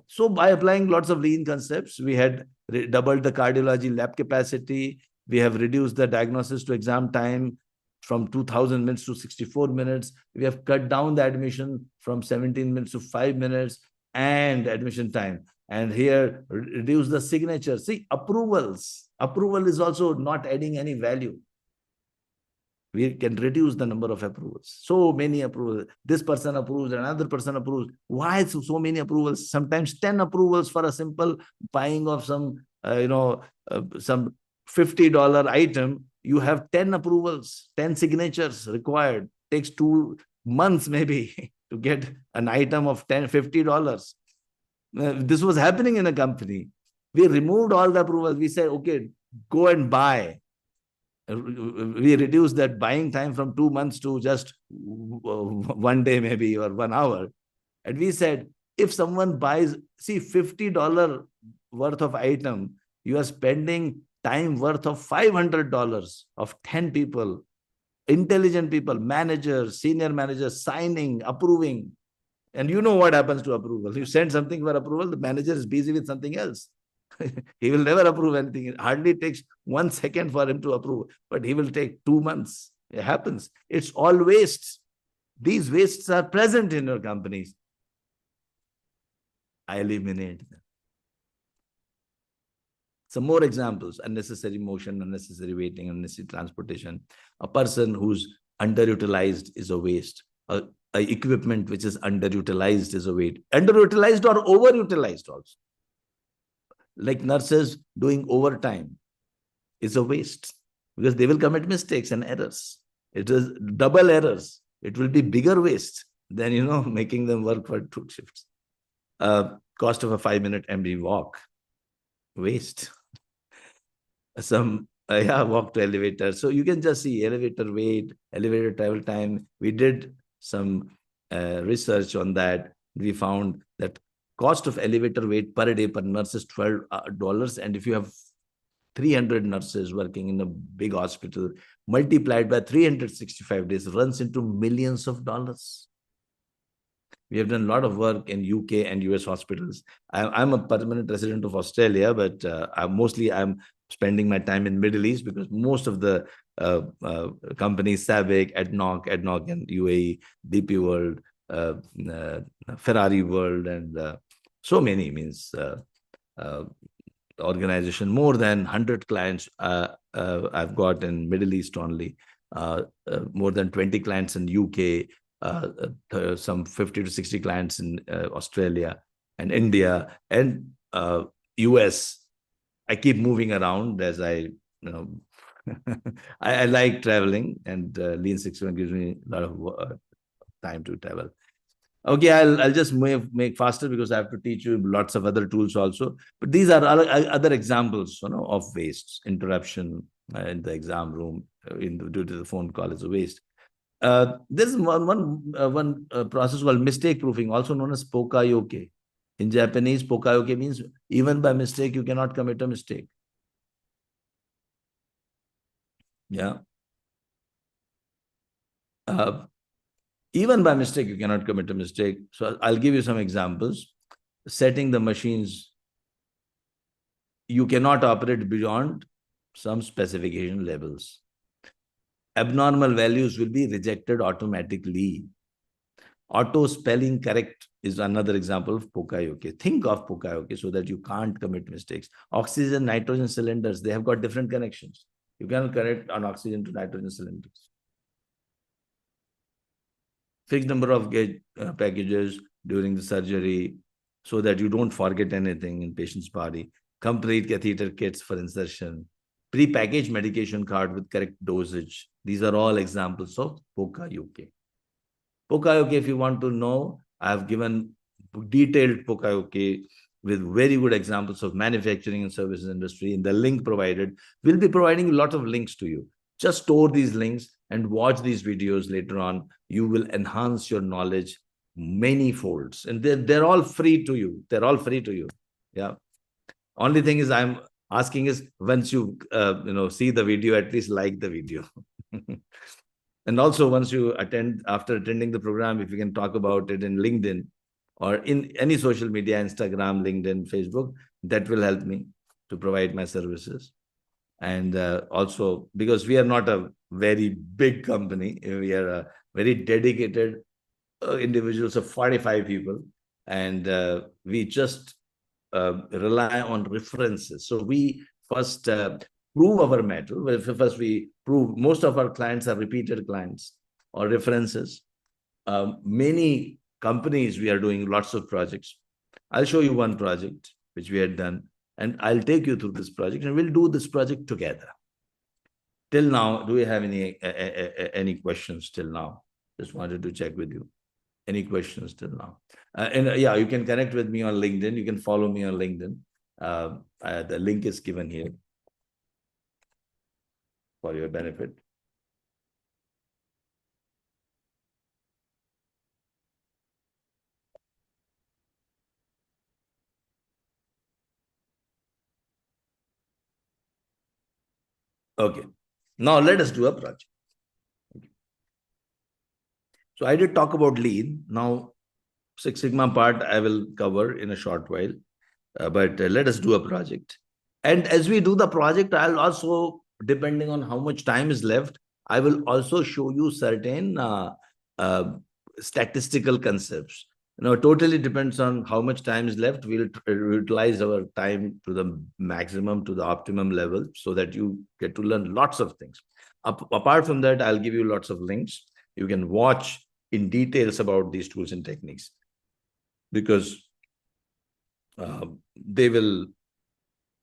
So by applying lots of lean concepts, we had doubled the cardiology lab capacity. We have reduced the diagnosis to exam time from 2000 minutes to 64 minutes. We have cut down the admission from 17 minutes to 5 minutes and admission time. And here, reduce the signature. See, approvals. Approval is also not adding any value. We can reduce the number of approvals. So many approvals. This person approves, another person approves. Why so many approvals? Sometimes 10 approvals for a simple buying of some, some $50 item. You have 10 approvals, 10 signatures required. Takes 2 months maybe to get an item of $50. This was happening in a company. We removed all the approvals. We said, okay, go and buy. We reduced that buying time from 2 months to just 1 day maybe, or 1 hour. And we said, if someone buys, see, $50 worth of item, you are spending time worth of $500 of 10 people, intelligent people, managers, senior managers, signing, approving. And you know what happens to approval. You send something for approval, the manager is busy with something else. He will never approve anything. It hardly takes 1 second for him to approve, but he will take 2 months. It happens. It's all wastes. These wastes are present in your companies. I eliminate them. Some more examples: unnecessary motion, unnecessary waiting, unnecessary transportation. A person who's underutilized is a waste. A equipment which is underutilized is a waste. Underutilized or overutilized also. Like nurses doing overtime is a waste, because they will commit mistakes and errors. It is double errors. It will be bigger waste than, making them work for 2 shifts. Cost of a 5-minute MD walk, waste. Walk to elevator. So you can just see elevator wait, elevator travel time. We did some research on that. We found that cost of elevator wait per day per nurse is $12. And if you have 300 nurses working in a big hospital, multiplied by 365 days, runs into millions of dollars. We have done a lot of work in UK and US hospitals. I'm a permanent resident of Australia, but I'm spending my time in Middle East, because most of the companies, SABIC, ADNOC in UAE, DP World, Ferrari World, and so many, organization, more than 100 clients I've got in Middle East only, more than 20 clients in UK, some 50 to 60 clients in Australia and India and US. I keep moving around as I like traveling, and Lean Six Sigma gives me a lot of time to travel. Okay, I'll just make faster, because I have to teach you lots of other tools also. But these are other examples, of wastes. Interruption in the exam room due to the phone call is a waste. There's one process called mistake proofing, also known as pokayoke. In Japanese, pokayoke means even by mistake you cannot commit a mistake. Yeah. Even by mistake, you cannot commit a mistake. So I'll give you some examples. Setting the machines, you cannot operate beyond some specification levels. Abnormal values will be rejected automatically. Auto spelling correct is another example of pokayoke. Think of pokayoke so that you can't commit mistakes. Oxygen, nitrogen cylinders, they have got different connections. You cannot connect an oxygen to nitrogen cylinders. Fixed number of packages during the surgery so that you don't forget anything in patient's body. Complete catheter kits for insertion. Pre-packaged medication card with correct dosage. These are all examples of pokayoke. Pokayoke, if you want to know, I have given detailed pokayoke with very good examples of manufacturing and services industry in the link provided. We'll be providing a lot of links to you. Just store these links and watch these videos later on. You will enhance your knowledge many folds. And they're all free to you. They're all free to you. Yeah. Only thing is I'm asking is, once you see the video, at least like the video. And also, once you after attending the program, if you can talk about it in LinkedIn or in any social media, Instagram, LinkedIn, Facebook, that will help me to provide my services. And also, because we are not a very big company, we are a very dedicated individuals of 45 people. And we just rely on references. So we first prove our metal. First, we prove most of our clients are repeated clients or references. Many companies, we are doing lots of projects. I'll show you one project which we had done, and I'll take you through this project, and we'll do this project together. Till now, do we have any questions till now? Just wanted to check with you. Any questions till now? Yeah, you can connect with me on LinkedIn. You can follow me on LinkedIn. The link is given here for your benefit. Okay. Now let us do a project. So I did talk about lean. Now Six Sigma part I will cover in a short while, but let us do a project. And as we do the project, I'll also, depending on how much time is left, I will also show you certain statistical concepts. Totally depends on how much time is left. We'll utilize our time to the maximum, to the optimum level, so that you get to learn lots of things. Apart from that, I'll give you lots of links. You can watch in details about these tools and techniques, because they will,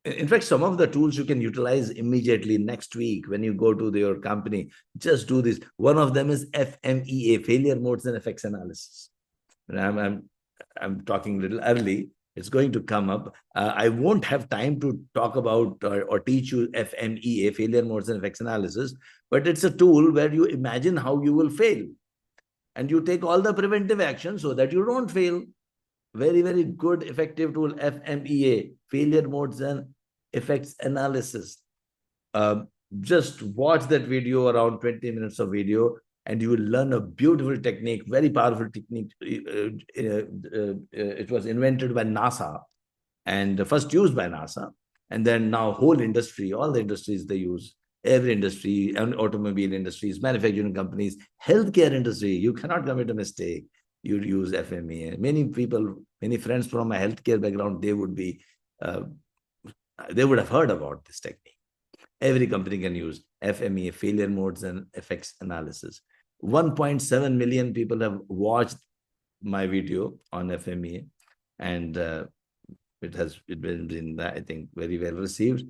in fact, some of the tools you can utilize immediately next week when you go to your company. Just do this. One of them is FMEA, failure modes and effects analysis. And I'm talking a little early. It's going to come up. I won't have time to talk about or teach you FMEA, failure modes and effects analysis, but it's a tool where you imagine how you will fail, and you take all the preventive action so that you don't fail. Very, very good, effective tool, FMEA, failure modes and effects analysis. Just watch that video, around 20 minutes of video, and you will learn a beautiful technique, very powerful technique. It was invented by NASA and first used by NASA. And then now whole industry, all the industries they use, every industry, and automobile industries, manufacturing companies, healthcare industry, you cannot commit a mistake. You use FMEA. Many people, many friends from a healthcare background, they would have heard about this technique. Every company can use FMEA, failure modes and effects analysis. 1.7 million people have watched my video on FMEA, and it has been, I think, very well received.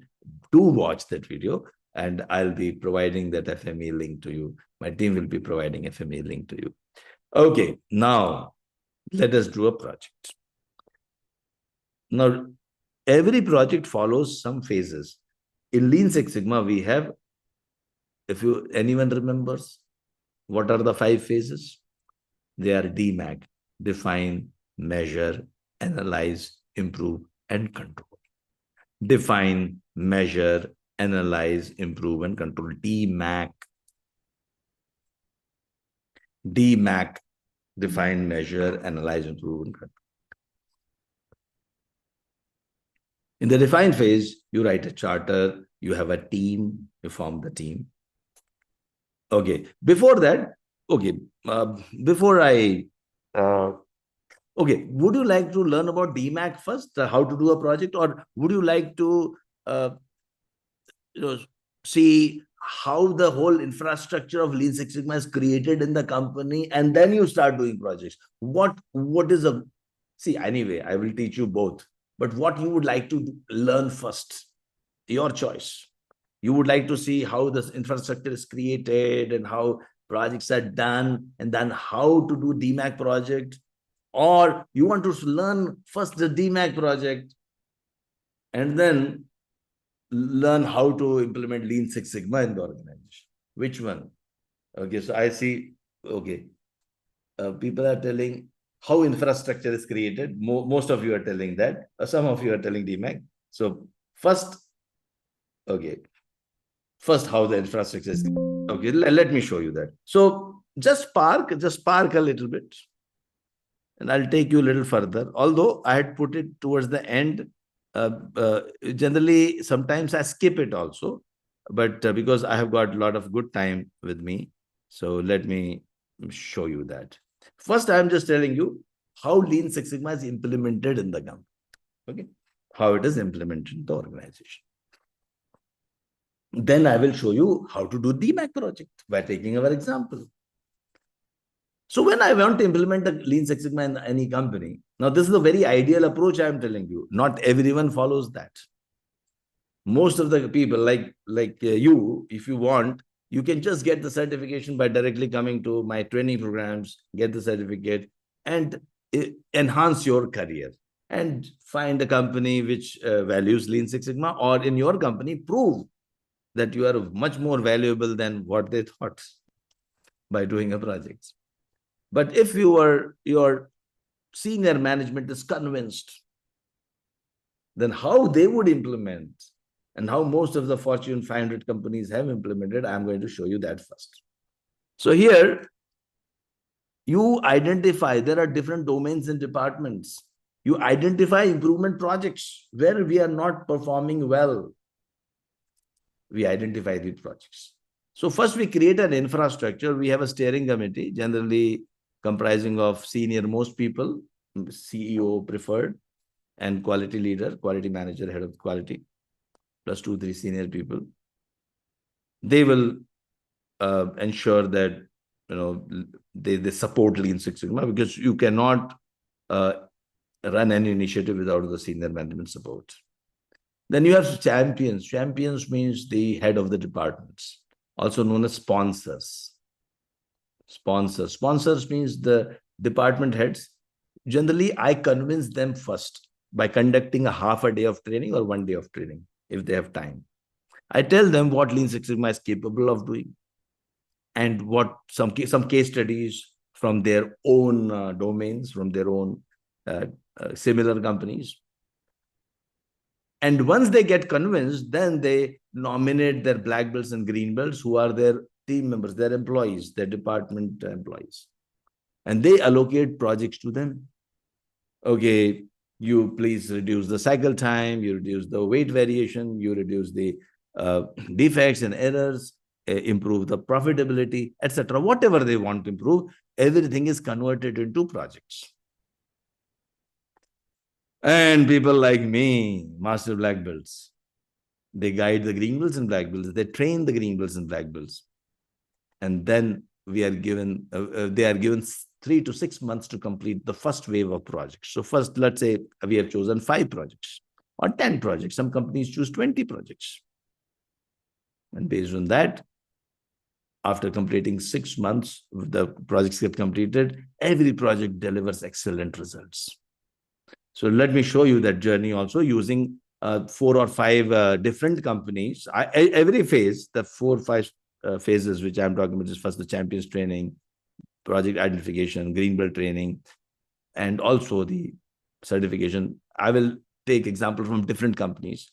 Do watch that video, and I'll be providing that FMEA link to you. My team will be providing FMEA link to you. Okay, now let us do a project. Now, every project follows some phases. In Lean Six Sigma, we have, if anyone remembers, what are the 5 phases? They are DMAC, define, measure, analyze, improve, and control. Define, measure, analyze, improve, and control. DMAC. DMAC, define, measure, analyze, improve, and control. In the define phase, you write a charter, you have a team, you form the team. Okay, before that, okay, okay, would you like to learn about DMAC first, how to do a project, or would you like to see how the whole infrastructure of Lean Six Sigma is created in the company, and then you start doing projects? What is a, see, anyway, I will teach you both, but what you would like to learn first, your choice. You would like to see how this infrastructure is created and how projects are done, and then how to do DMAC project, or you want to learn first the DMAC project and then learn how to implement Lean Six Sigma in the organization? Which one? Okay, so I see, okay, people are telling how infrastructure is created. Most of you are telling that. Some of you are telling DMAC. So first, okay, first how the infrastructure is. Okay, let me show you that. So just park a little bit, and I'll take you a little further. Although I had put it towards the end, generally sometimes I skip it also, but because I have got a lot of good time with me, so let me show you that. First, I'm just telling you how Lean Six Sigma is implemented in the company. Okay, how it is implemented in the organization. Then I will show you how to do DMAC project by taking our example. So when I want to implement a Lean Six Sigma in any company, now this is a very ideal approach I am telling you. Not everyone follows that. Most of the people like you, if you want, you can just get the certification by directly coming to my training programs, get the certificate and enhance your career and find a company which values Lean Six Sigma, or in your company, prove that you are much more valuable than what they thought by doing a project. But if your senior management is convinced, then how they would implement and how most of the Fortune 500 companies have implemented, I'm going to show you that first. So here, you identify, there are different domains and departments. You identify improvement projects where we are not performing well. We identify these projects. So first we create an infrastructure. We have a steering committee, generally comprising of senior most people, CEO preferred, and quality leader, quality manager, head of quality, plus 2-3 senior people. They will ensure that they support Lean Six Sigma, because you cannot run any initiative without the senior management support. Then you have champions. Champions means the head of the departments, also known as sponsors. Sponsors means the department heads. Generally, I convince them first by conducting a half a day of training or 1 day of training, if they have time. I tell them what Lean Six Sigma is capable of doing and what some case studies from their own domains, from their own similar companies. And once they get convinced, then they nominate their black belts and green belts, who are their team members, their employees, their department employees. And they allocate projects to them. Okay, you please reduce the cycle time, you reduce the weight variation, you reduce the defects and errors, improve the profitability, etc. Whatever they want to improve, everything is converted into projects. And people like me, master black belts, they guide the green belts and black belts. They train the green belts and black belts. And then we are given, they are given 3 to 6 months to complete the first wave of projects. So first, let's say we have chosen 5 projects or 10 projects. Some companies choose 20 projects. And based on that, after completing 6 months, the projects get completed. Every project delivers excellent results. So let me show you that journey also using 4 or 5 different companies. Every phase, the 4 or 5 phases which I'm talking about is first the champions training, project identification, green belt training, and also the certification. I will take example from different companies.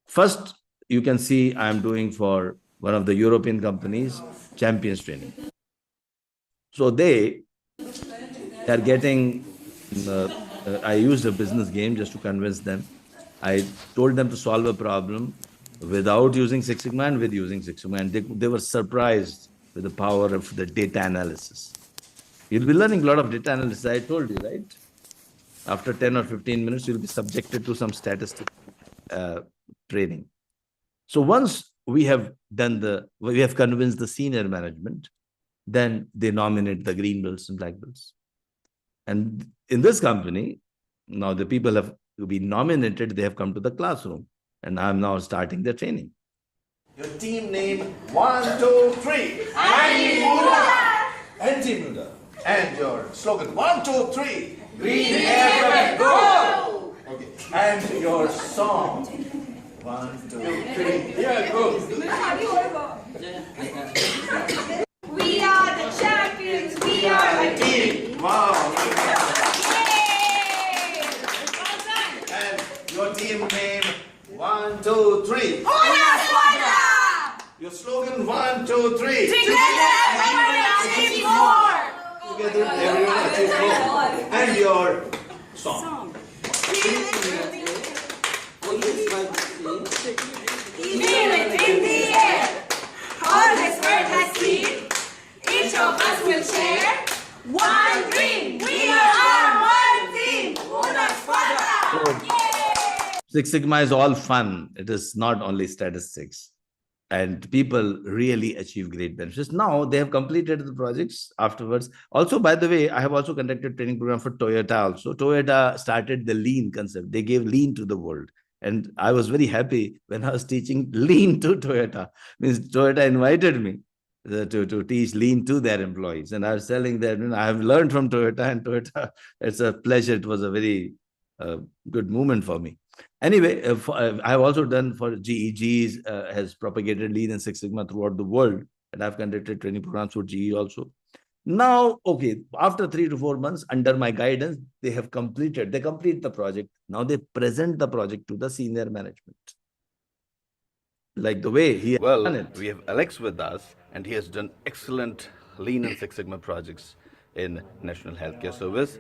First, you can see I'm doing for one of the European companies, champions training. So they are getting, I used a business game just to convince them. I told them to solve a problem without using Six Sigma and with using Six Sigma. And they were surprised with the power of the data analysis. You'll be learning a lot of data analysis, I told you, right? After 10 or 15 minutes, you'll be subjected to some statistic training. So once we have convinced the senior management, then they nominate the green belts and black belts. And in this company, now the people have been nominated, they have come to the classroom, and I'm now starting the training. Your team name, 1, 2, 3. Anti-Muda. And your slogan, 1, 2, 3. Green air, go! Okay. And your song, 1, 2, 3. Here it goes. We are the champions. We are the team. Wow. Yay! And your team name, 1, 2, 3. Hola, Your slogan, 1, 2, 3. together everyone achieves more. Together, everyone achieves more. And your song. Feel it in the air. All this world has seen. Each of us will share one dream. We are one team. Una escuadra. Six Sigma is all fun. It is not only statistics. And people really achieve great benefits. Now they have completed the projects afterwards. Also, by the way, I have also conducted training program for Toyota also. Toyota started the lean concept. They gave lean to the world. And I was very happy when I was teaching lean to Toyota. Means Toyota invited me to teach lean to their employees. And I was telling them, I have learned from Toyota, and Toyota, it's a pleasure. It was a very good moment for me. Anyway, I have also done for GE. GE has propagated Lean and Six Sigma throughout the world, and I've conducted training programs for GE also. Now, okay, after 3 to 4 months, under my guidance, they complete the project. Now they present the project to the senior management. Like the way he has done it. We have Alex with us, and he has done excellent Lean and Six Sigma projects in National Healthcare Service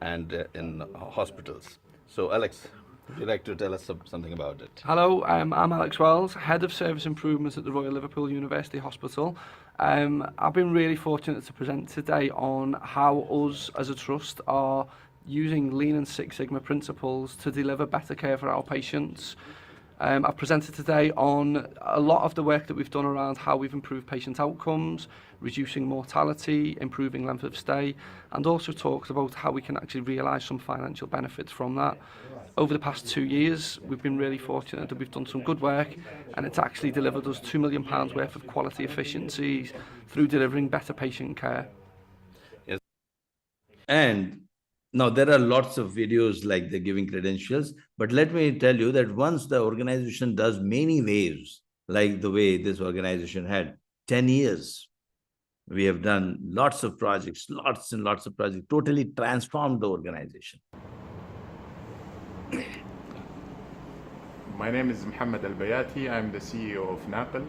and in hospitals. So, Alex, would you like to tell us something about it? Hello, I'm Alex Wells, Head of Service Improvement at the Royal Liverpool University Hospital. I've been really fortunate to present today on how us as a trust are using Lean and Six Sigma principles to deliver better care for our patients. I've presented today on a lot of the work that we've done around how we've improved patient outcomes, reducing mortality, improving length of stay, and also talked about how we can actually realise some financial benefits from that. Over the past 2 years, we've been really fortunate that we've done some good work, and it's actually delivered us £2 million worth of quality efficiencies through delivering better patient care. Yes. And now, there are lots of videos like they're giving credentials, but let me tell you that once the organization does many waves, like the way this organization had 10 years, we have done lots of projects, lots and lots of projects, totally transformed the organization. My name is Mohammed Al-Bayati. I'm the CEO of NAPL.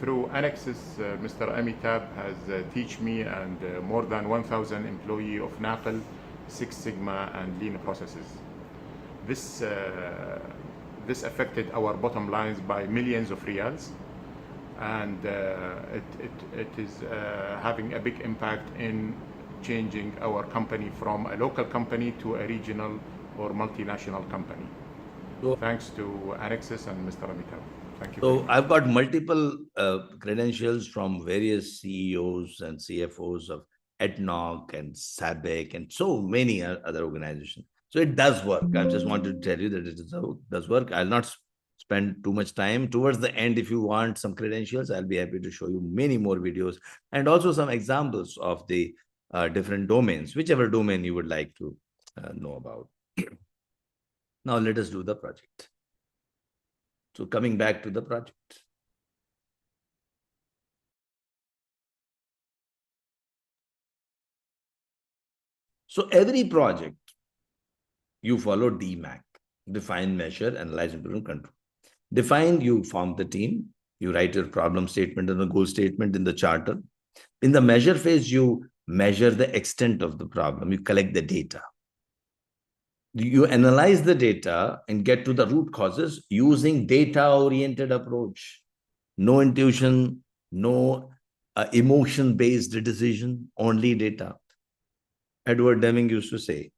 Through Anexas, Mr. Amitabh has taught me and more than 1,000 employees of NAPL, Six Sigma and Lean processes. This affected our bottom lines by millions of riyals, and it is having a big impact in changing our company from a local company to a regional or multinational company. Thanks to Anexas and Mr. Amitabh. Thank you. So I've got multiple credentials from various CEOs and CFOs of EDNOC and SABEC and so many other organizations. So it does work. I just wanted to tell you that it does work. I'll not spend too much time. Towards the end, if you want some credentials, I'll be happy to show you many more videos and also some examples of the different domains, whichever domain you would like to know about. Now let us do the project. So coming back to the project. So every project, you follow DMAC, define, measure, analyze, improve, and control. Define, you form the team, you write your problem statement and the goal statement in the charter. In the measure phase, you measure the extent of the problem, you collect the data. You analyze the data and get to the root causes using data-oriented approach. No intuition, no emotion-based decision, only data. Edward Deming used to say,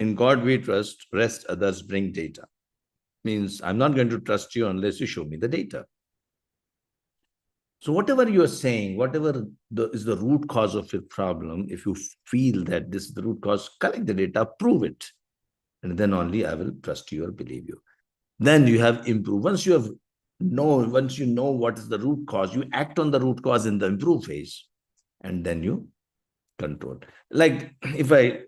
in God we trust, rest others bring data. Means I'm not going to trust you unless you show me the data. So whatever you are saying, whatever is the root cause of your problem, if you feel that this is the root cause, collect the data, prove it. And then only I will trust you or believe you. Then you have improved. Once you know what is the root cause, you act on the root cause in the improve phase, and then you control. Like if I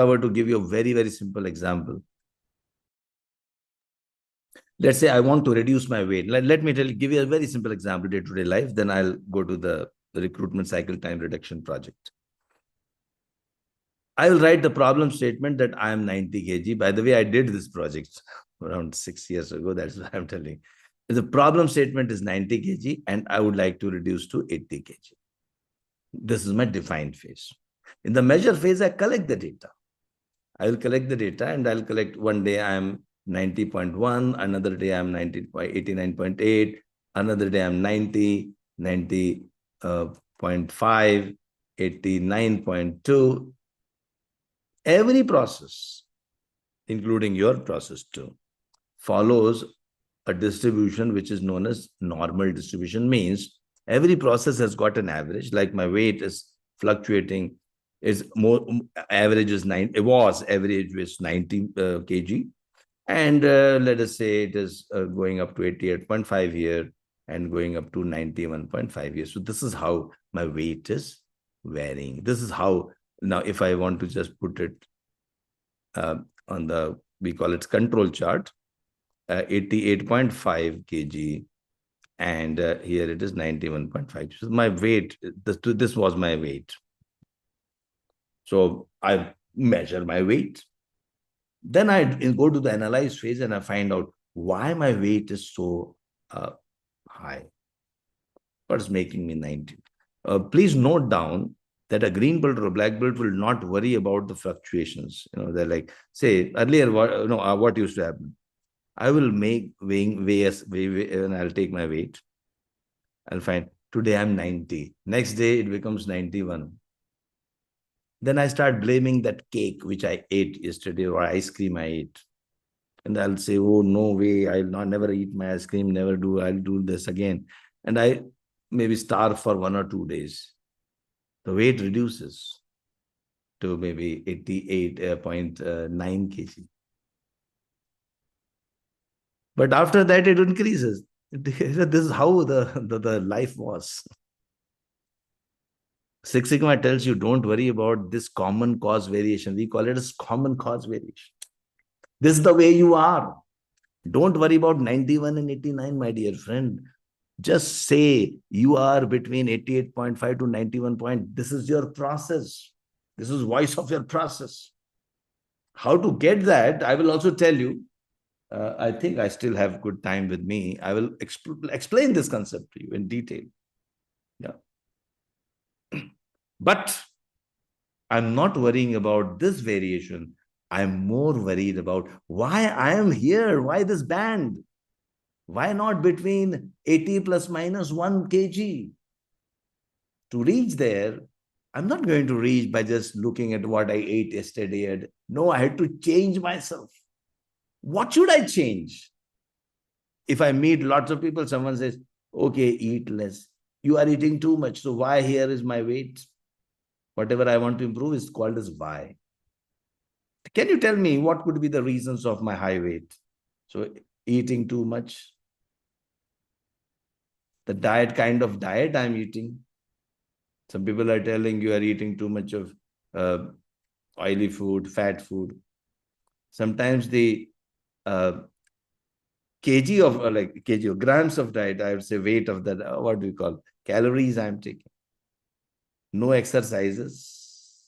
were to give you a very, very simple example. Let's say I want to reduce my weight. Let me give you a very simple example, day-to-day life. Then I'll go to the recruitment cycle time reduction project. I will write the problem statement that I am 90 kg. By the way, I did this project around 6 years ago. That's what I'm telling. The problem statement is 90 kg and I would like to reduce to 80 kg. This is my defined phase. In the measure phase, I collect the data. I will collect the data and I'll collect one day I am 90.1, another day I'm 89.8, another day I'm 90, 90.5, 89.2. Every process including your process too, follows a distribution which is known as normal distribution. Means every process has got an average. Like my weight is fluctuating, is more average is 9, it was average was 90 kg, and let us say it is going up to 88.5 here and going up to 91.5 here. So this is how my weight is varying. This is how, now if I want to just put it on the, we call it control chart, 88.5 kg, and here it is 91.5. So my weight, this was my weight. So I measure my weight. Then I go to the analyze phase and I find out why my weight is so high. What's making me 90? Please note down that a green belt or a black belt will not worry about the fluctuations. They're like, say earlier, what used to happen? I will make weigh, and I'll take my weight. I'll find today I'm 90. Next day it becomes 91. Then I start blaming that cake which I ate yesterday or ice cream I ate. And I'll say, oh, no way, I'll never eat my ice cream, never do, I'll do this again. And I maybe starve for 1 or 2 days. The weight reduces to maybe 88.9 kg. But after that, it increases. This is how the life was. Six Sigma tells you, don't worry about this common cause variation. We call it as common cause variation. This is the way you are. Don't worry about 91 and 89, my dear friend. Just say you are between 88.5 to 91 point. This is your process. This is voice of your process. How to get that, I will also tell you. I think I still have good time with me. I will explain this concept to you in detail. Yeah. But I'm not worrying about this variation. I'm more worried about why I am here. Why this band? Why not between 80 plus minus 1 kg? To reach there, I'm not going to reach by just looking at what I ate yesterday. No, I had to change myself. What should I change? If I meet lots of people, someone says, okay, eat less. You are eating too much. So why here is my weight? Whatever I want to improve is called as why. Can you tell me what could be the reasons of my high weight? So eating too much. The kind of diet I'm eating. Some people are telling you are eating too much of oily food, fat food. Sometimes the kg of grams of diet, I would say weight of that, what do you call, calories I'm taking. No exercises,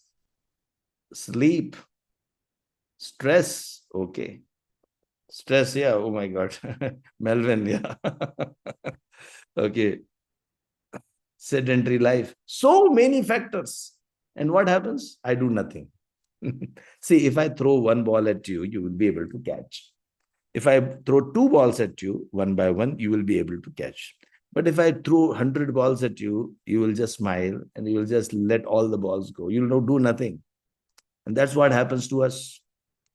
sleep, stress, okay. Stress, yeah, oh my God. Melvin, yeah. Okay. Sedentary life. So many factors. And what happens? I do nothing. See, if I throw one ball at you, you will be able to catch. If I throw 2 balls at you, one by one, you will be able to catch. But if I throw 100 balls at you, you will just smile and you will just let all the balls go. You will do nothing. And that's what happens to us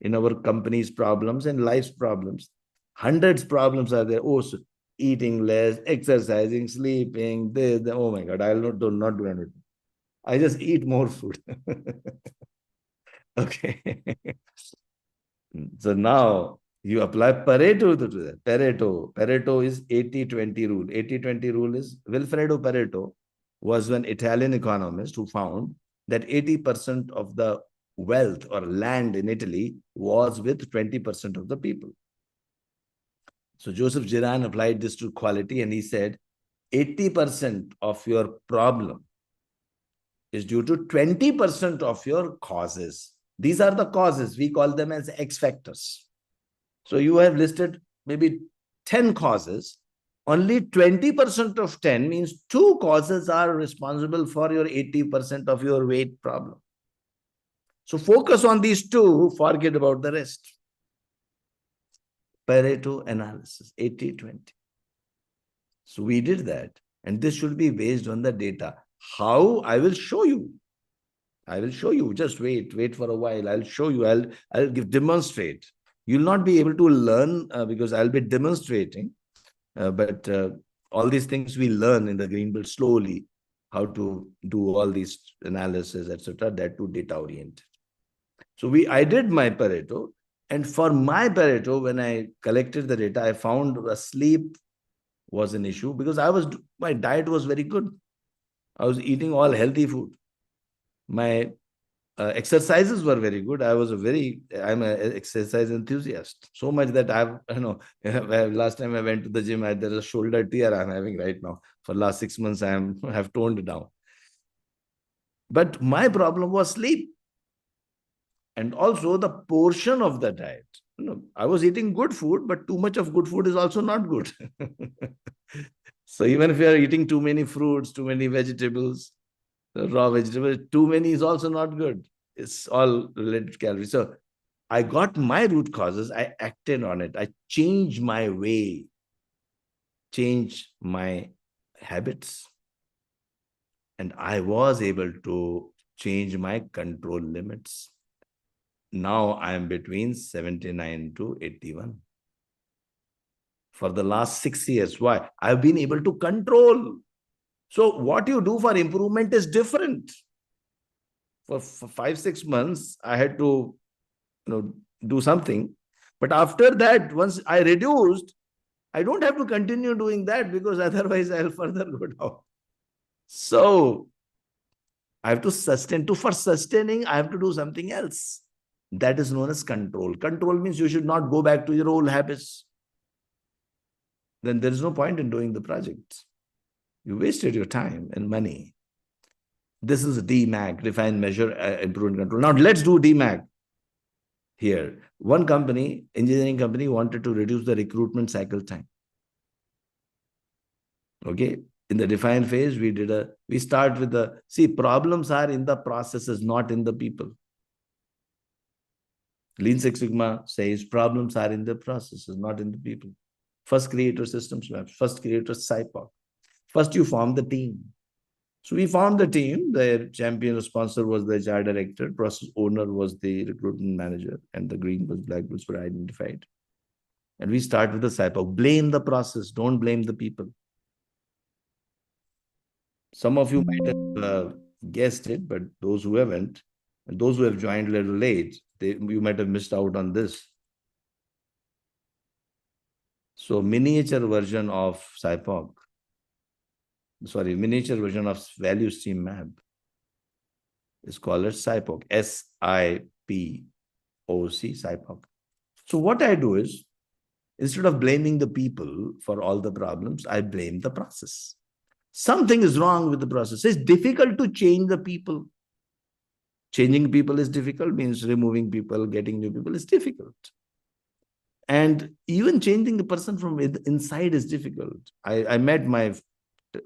in our company's problems and life's problems. Hundreds problems are there. Oh, so eating less, exercising, sleeping, this, oh my God, I'll not do anything. I just eat more food. Okay. So now you apply Pareto to that. Pareto is 80-20 rule. 80-20 rule is Wilfredo Pareto was an Italian economist who found that 80% of the wealth or land in Italy was with 20% of the people. So Joseph Giran applied this to quality and he said, 80% of your problem is due to 20% of your causes. These are the causes. We call them as X factors. So you have listed maybe 10 causes. Only 20% of 10 means 2 causes are responsible for your 80% of your weight problem. So focus on these 2, forget about the rest. Pareto analysis, 80-20. So we did that. And this should be based on the data. How? I will show you. I will show you. Just wait for a while. I'll show you. I'll demonstrate. You'll not be able to learn because I'll be demonstrating. But all these things we learn in the green belt slowly, how to do all these analysis, etc. That to data oriented. So I did my Pareto, and for my Pareto, when I collected the data, I found sleep was an issue because my diet was very good. I was eating all healthy food. My exercises were very good. I'm an exercise enthusiast. So much that last time I went to the gym, there's a shoulder tear I'm having right now. For last 6 months, have toned it down. But my problem was sleep. And also the portion of the diet. I was eating good food, but too much of good food is also not good. So even if you are eating too many fruits, too many vegetables, raw vegetables, too many is also not good. It's all related to calories. So I got my root causes. I acted on it. I changed my way, changed my habits. And I was able to change my control limits. Now I am between 79 to 81. For the last 6 years. Why? I've been able to control. So what you do for improvement is different. For 5-6 months, I had to do something. But after that, once I reduced, I don't have to continue doing that because otherwise I'll further go down. So I have to sustain. For sustaining, I have to do something else. That is known as control. Control means you should not go back to your old habits. Then there is no point in doing the project. You wasted your time and money. This is DMAG, define, measure, improve, and control. Now let's do DMAG here. One company, engineering company, wanted to reduce the recruitment cycle time. Okay. In the define phase, we start with problems are in the processes, not in the people. Lean Six Sigma says problems are in the processes, not in the people. First creator systems labs, first creator CPHQ. First you form the team. So we formed the team. The champion sponsor was the HR director, process owner was the recruitment manager, and the green was black belts were identified. And we start with the CPHQ. Blame the process, don't blame the people. Some of you might have guessed it, but those who haven't, and those who have joined a little late, you might have missed out on this. So miniature version of CPHQ, miniature version of value stream map is called as CPHQ, S-I-P-O-C, CPHQ. So what I do is, instead of blaming the people for all the problems, I blame the process. Something is wrong with the process. It's difficult to change the people. Changing people is difficult, means removing people, getting new people is difficult. And even changing the person from inside is difficult. I met my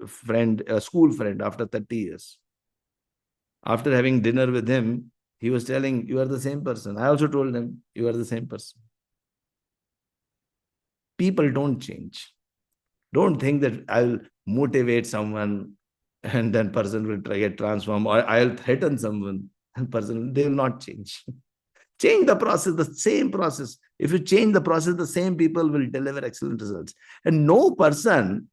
friend, a school friend, after 30 years. After having dinner with him, he was telling, you are the same person. I also told him, you are the same person. People don't change. Don't think that I'll motivate someone and then person will get transformed, or I'll threaten someone and person, they will not change. Change the process, the same process. If you change the process, the same people will deliver excellent results. And no person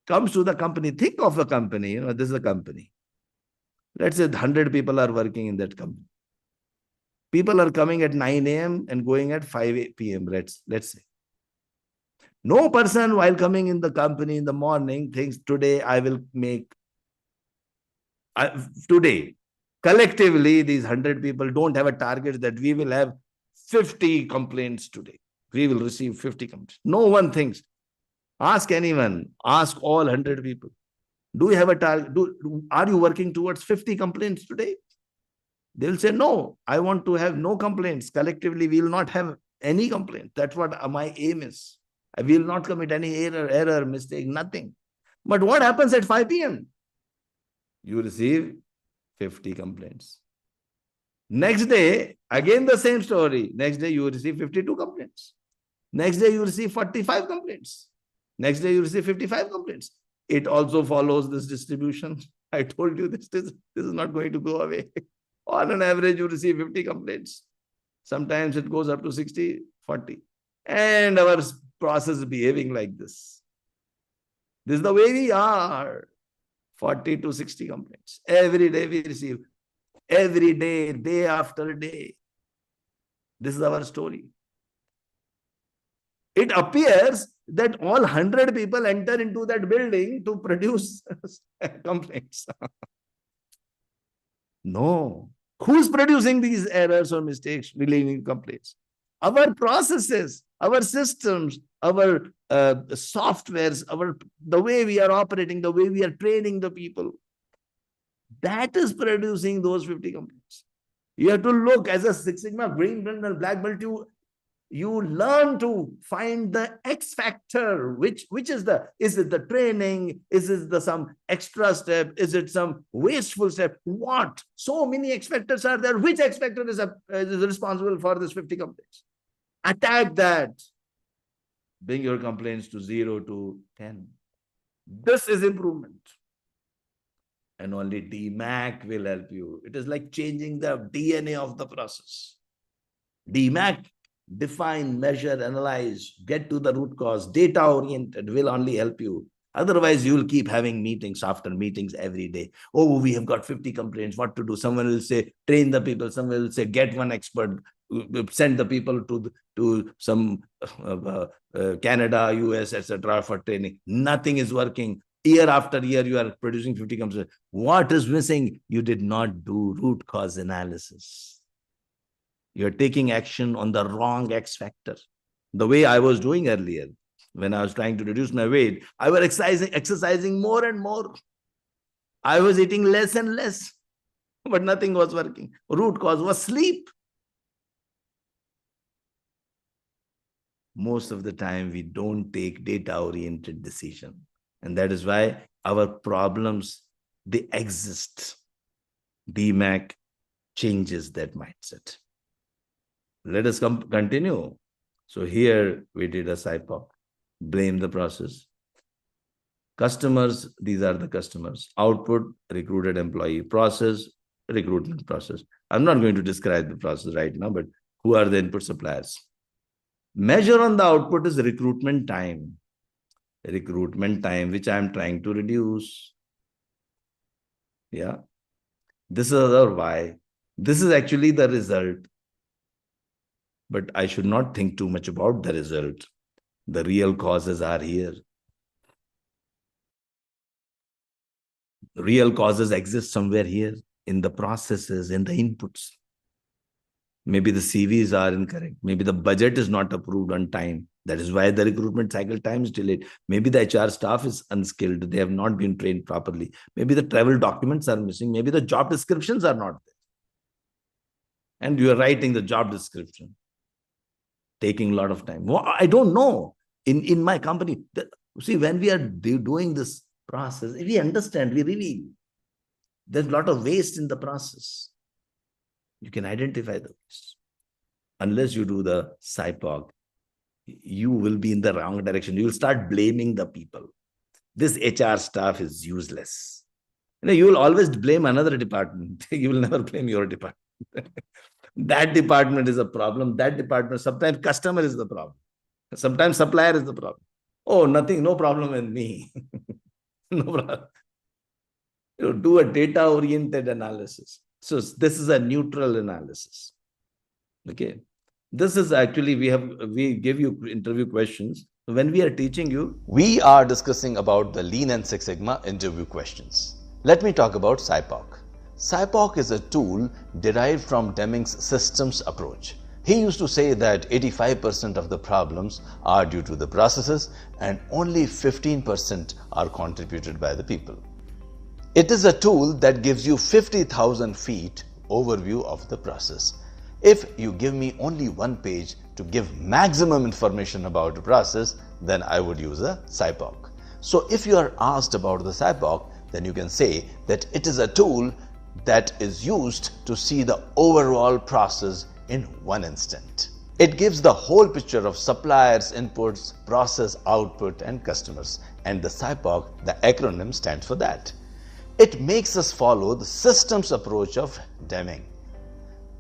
comes to the company. Think of a company, this is a company. Let's say 100 people are working in that company. People are coming at 9 a.m. and going at 5 p.m. Let's say. No person while coming in the company in the morning thinks today I will make, today, collectively, these 100 people don't have a target that we will have 50 complaints today. We will receive 50 complaints. No one thinks. Ask anyone. Ask all 100 people. Do you have a target? Are you working towards 50 complaints today? They'll say, no, I want to have no complaints. Collectively, we will not have any complaint. That's what my aim is. I will not commit any error, mistake, nothing. But what happens at 5 p.m.? You receive 50 complaints. Next day, again the same story. Next day, you receive 52 complaints. Next day, you receive 45 complaints. Next day, you receive 55 complaints. It also follows this distribution. I told you this is not going to go away. On an average, you receive 50 complaints. Sometimes it goes up to 60, 40. And our process is behaving like this. This is the way we are. 40 to 60 complaints. Every day we receive. Every day, day after day. This is our story. It appears that all 100 people enter into that building to produce complaints. No. Who's producing these errors or mistakes relating to complaints? Our processes, our systems, our softwares, the way we are operating, the way we are training the people. That is producing those 50 complaints. You have to look as a Six Sigma green belt and black belt. You learn to find the X factor, which is it the training? Is it some extra step? Is it some wasteful step? What? So many X factors are there. Which X factor is responsible for this 50 complaints? Attack that. Bring your complaints to 0 to 10. This is improvement. And only DMAC will help you. It is like changing the DNA of the process. DMAC, define, measure, analyze, get to the root cause, data-oriented will only help you. Otherwise, you will keep having meetings after meetings every day. Oh, we have got 50 complaints, what to do? Someone will say, train the people. Someone will say, get one expert, send the people to some Canada, US, etc. for training. Nothing is working. Year after year, you are producing 50 complaints. What is missing? You did not do root cause analysis. You're taking action on the wrong X factor. The way I was doing earlier, when I was trying to reduce my weight, I was exercising more and more. I was eating less and less, but nothing was working. Root cause was sleep. Most of the time, we don't take data-oriented decision. And that is why our problems, they exist. DMAC changes that mindset. Let us continue. So here we did a SIPOC. Blame the process. Customers, these are the customers. Output, recruited employee. Process, recruitment process. I'm not going to describe the process right now, but who are the input suppliers? Measure on the output is recruitment time. Recruitment time, which I'm trying to reduce. Yeah. This is our why. This is actually the result. But I should not think too much about the result. The real causes are here. Real causes exist somewhere here in the processes, in the inputs. Maybe the CVs are incorrect. Maybe the budget is not approved on time. That is why the recruitment cycle time is delayed. Maybe the HR staff is unskilled. They have not been trained properly. Maybe the travel documents are missing. Maybe the job descriptions are not there. And you are writing the job description, taking a lot of time. Well, I don't know. In my company, see, when we are doing this process, if we understand, there's a lot of waste in the process. You can identify the waste. Unless you do the SIPOC, you will be in the wrong direction. You will start blaming the people. This HR staff is useless. You will always blame another department. You will never blame your department. That department is a problem. That department, sometimes customer is the problem. Sometimes supplier is the problem. Oh, nothing, no problem with me. No problem. Do a data-oriented analysis. So this is a neutral analysis. Okay. This is actually, we give you interview questions. When we are teaching you, We are discussing about the Lean and Six Sigma interview questions. Let me talk about SIPOC. SIPOC is a tool derived from Deming's systems approach. He used to say that 85% of the problems are due to the processes and only 15% are contributed by the people. It is a tool that gives you 50,000 feet overview of the process. If you give me only one page to give maximum information about the process, then I would use a SIPOC. So if you are asked about the SIPOC, then you can say that it is a tool that is used to see the overall process in one instant. It gives the whole picture of suppliers, inputs, process, output, and customers. And the SIPOC, the acronym, stands for that. It makes us follow the systems approach of Deming.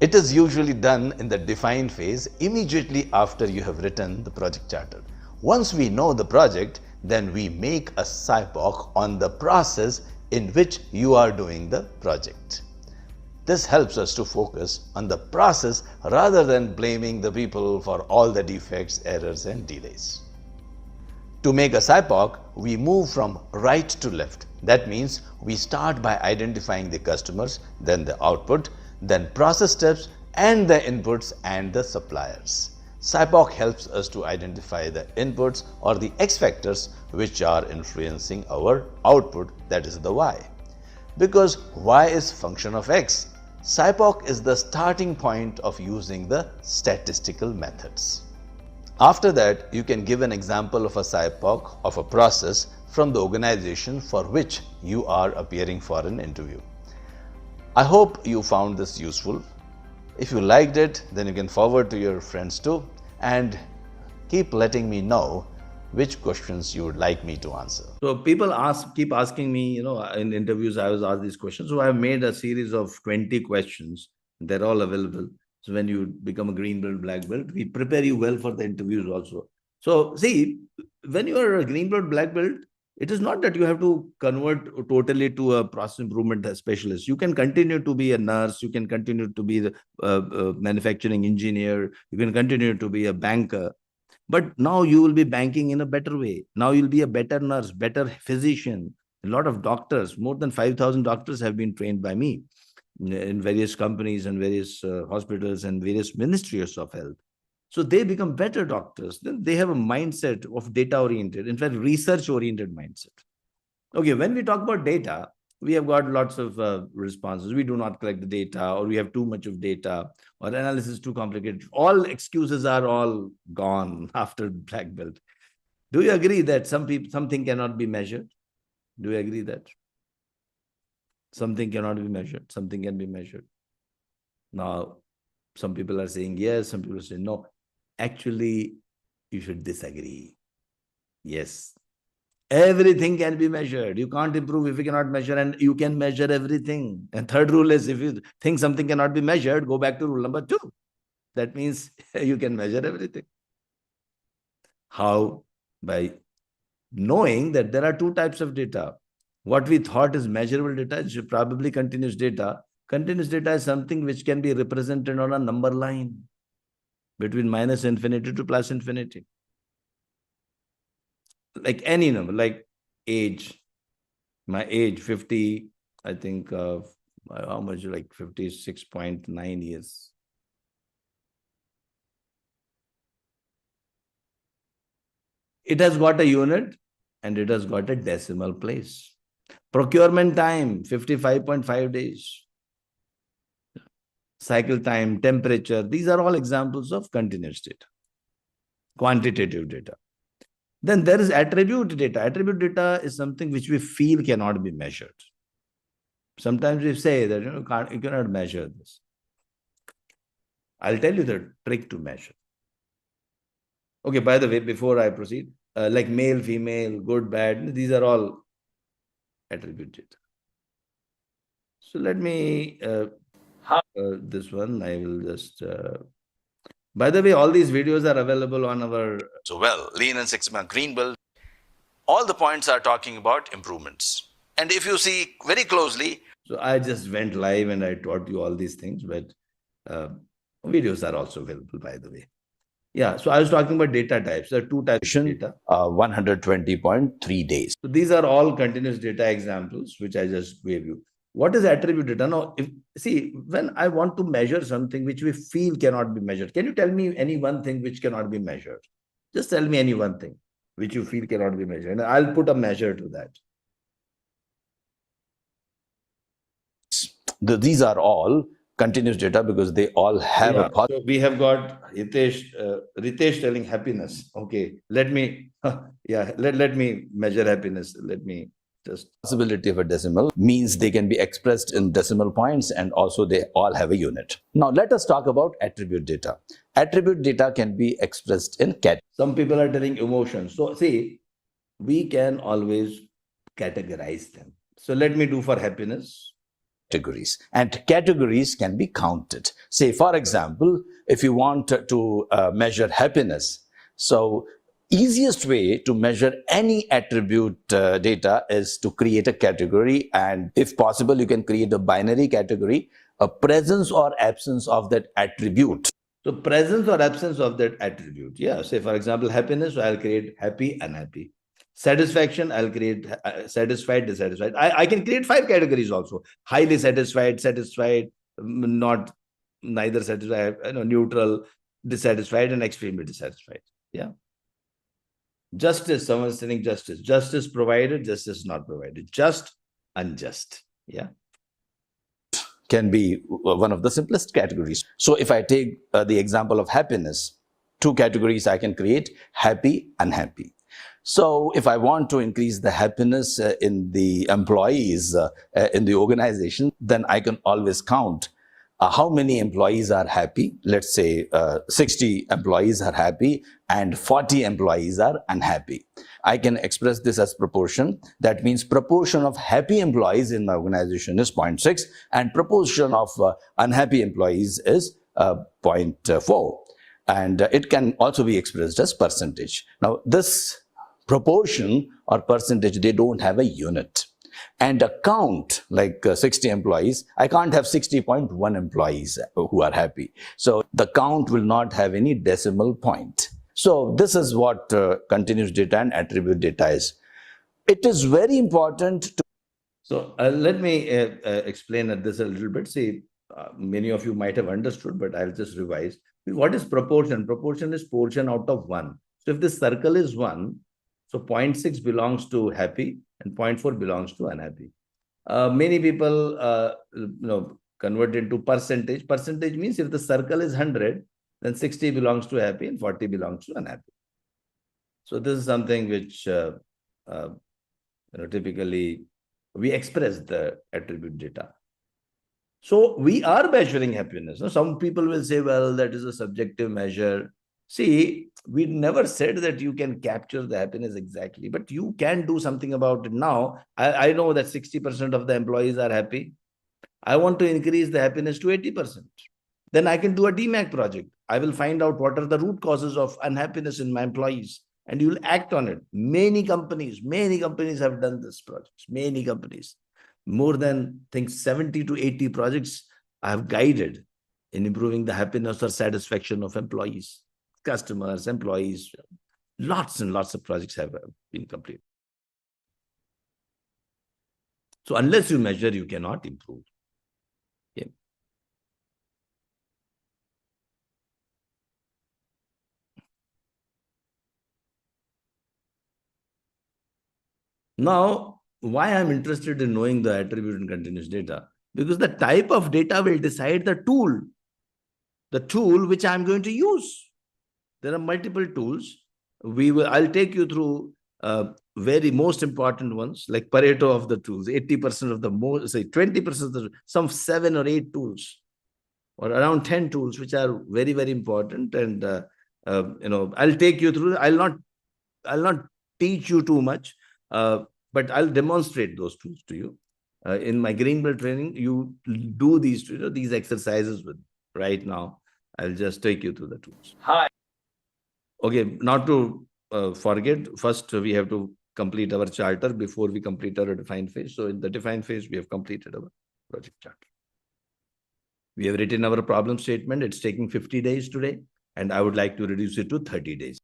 It is usually done in the define phase immediately after you have written the project charter. Once we know the project, then we make a SIPOC on the process in which you are doing the project. This helps us to focus on the process rather than blaming the people for all the defects, errors, and delays. To make a SIPOC, we move from right to left. That means we start by identifying the customers, then the output, then process steps, and the inputs and the suppliers. SIPOC helps us to identify the inputs or the X factors which are influencing our output, that is the Y. Because Y is function of X, SIPOC is the starting point of using the statistical methods. After that, you can give an example of a SIPOC of a process from the organization for which you are appearing for an interview. I hope you found this useful. If you liked it, then you can forward to your friends too, and keep letting me know which questions you would like me to answer. So people keep asking me, in interviews I was asked these questions. So I've made a series of 20 questions. They're all available. So when you become a green belt, black belt, we prepare you well for the interviews also. So see, when you are a green belt, black belt, it is not that you have to convert totally to a process improvement specialist. You can continue to be a nurse. You can continue to be the manufacturing engineer. You can continue to be a banker. But now you will be banking in a better way. Now you'll be a better nurse, better physician. A lot of doctors, more than 5,000 doctors have been trained by me in various companies and various hospitals and various ministries of health. So they become better doctors. Then they have a mindset of data-oriented, in fact, research-oriented mindset. Okay, when we talk about data, we have got lots of responses. We do not collect the data, or we have too much of data, or analysis is too complicated. All excuses are all gone after black belt. Do you agree that something cannot be measured? Do you agree that something cannot be measured? Something can be measured. Now, some people are saying yes, some people are saying no. Actually, you should disagree. Yes, everything can be measured. You can't improve if you cannot measure, and you can measure everything. And third rule is, if you think something cannot be measured, go back to rule number 2. That means you can measure everything. How? By knowing that there are 2 types of data. What we thought is measurable data is probably continuous data. Continuous data is something which can be represented on a number line between minus infinity to plus infinity. Like any number, like age. My age, 50, I think, how much, like 56.9 years. It has got a unit and it has got a decimal place. Procurement time, 55.5 days. Cycle time, temperature, these are all examples of continuous data, quantitative data. Then there is attribute data. Attribute data is something which we feel cannot be measured. Sometimes we say that you cannot measure this. I'll tell you the trick to measure. Okay, by the way, before I proceed, like male, female, good, bad, these are all attribute data. So let me, this one, I will just, by the way, all these videos are available on our, Lean and Six Sigma Green Belt. All the points are talking about improvements. And if you see very closely, so I just went live and I taught you all these things, but videos are also available, by the way. Yeah, so I was talking about data types. There are 2 types of data. 120.3 days. So these are all continuous data examples, which I just gave you. What is attribute data? Now, see, when I want to measure something which we feel cannot be measured, can you tell me any one thing which cannot be measured? Just tell me any one thing which you feel cannot be measured, and I'll put a measure to that. These are all continuous data because they all have a part. So we have got Ritesh telling happiness. Okay, let me, let me measure happiness. Let me just. Possibility of a decimal means they can be expressed in decimal points, and also they all have a unit. Now let us talk about attribute data. Attribute data can be expressed in categories. Some people are telling emotions. So see, we can always categorize them. So let me do for happiness. categories, and categories can be counted. Say, for example, if you want to measure happiness, so easiest way to measure any attribute data is to create a category, and if possible, you can create a binary category, a presence or absence of that attribute. So presence or absence of that attribute. Yeah, say for example, happiness, so I'll create happy, unhappy. Satisfaction, I'll create satisfied, dissatisfied. I can create 5 categories also. Highly satisfied, satisfied, not neither satisfied, neutral, dissatisfied, and extremely dissatisfied. Yeah. Justice, someone's saying justice. Justice provided, justice not provided. Just, unjust. Yeah. Can be one of the simplest categories. So if I take the example of happiness, 2 categories I can create: happy, unhappy. So if I want to increase the happiness in the employees in the organization, then I can always count how many employees are happy. Let's say 60 employees are happy and 40 employees are unhappy. I can express this as proportion. That means proportion of happy employees in my organization is 0.6 and proportion of unhappy employees is 0.4. And it can also be expressed as percentage. Now, this proportion or percentage, they don't have a unit. And a count, like 60 employees, I can't have 60.1 employees who are happy. So the count will not have any decimal point. So this is what continuous data and attribute data is. It is very important to... So let me explain this a little bit. See, many of you might have understood, but I'll just revise. What is proportion? Proportion is portion out of 1. So if this circle is 1, so 0.6 belongs to happy and 0.4 belongs to unhappy. Many people convert into percentage. Percentage means if the circle is 100, then 60 belongs to happy and 40 belongs to unhappy. So this is something which typically we express the attribute data. So we are measuring happiness. Now, some people will say, well, that is a subjective measure. See, we never said that you can capture the happiness exactly, but you can do something about it. Now, I know that 60% of the employees are happy. I want to increase the happiness to 80%. Then I can do a DMAC project. I will find out what are the root causes of unhappiness in my employees, and you will act on it. Many companies have done this project. Many companies. More than, I think, 70 to 80 projects I have guided in improving the happiness or satisfaction of employees, customers, employees. Lots and lots of projects have been completed. So unless you measure, you cannot improve. Okay. Now, why I'm interested in knowing the attribute and continuous data? Because the type of data will decide the tool which I'm going to use. There are multiple tools. I'll take you through very most important ones, like Pareto of the tools, 80% of the most, say 20% of the, some 7 or 8 tools, or around 10 tools, which are very, very important. And I'll take you through. I'll not teach you too much, but I'll demonstrate those tools to you. In my green belt training, you do these exercises with right now. I'll just take you through the tools. Hi. Okay, not to forget, first we have to complete our charter before we complete our defined phase. So in the defined phase, we have completed our project charter. We have written our problem statement. It's taking 50 days today, and I would like to reduce it to 30 days.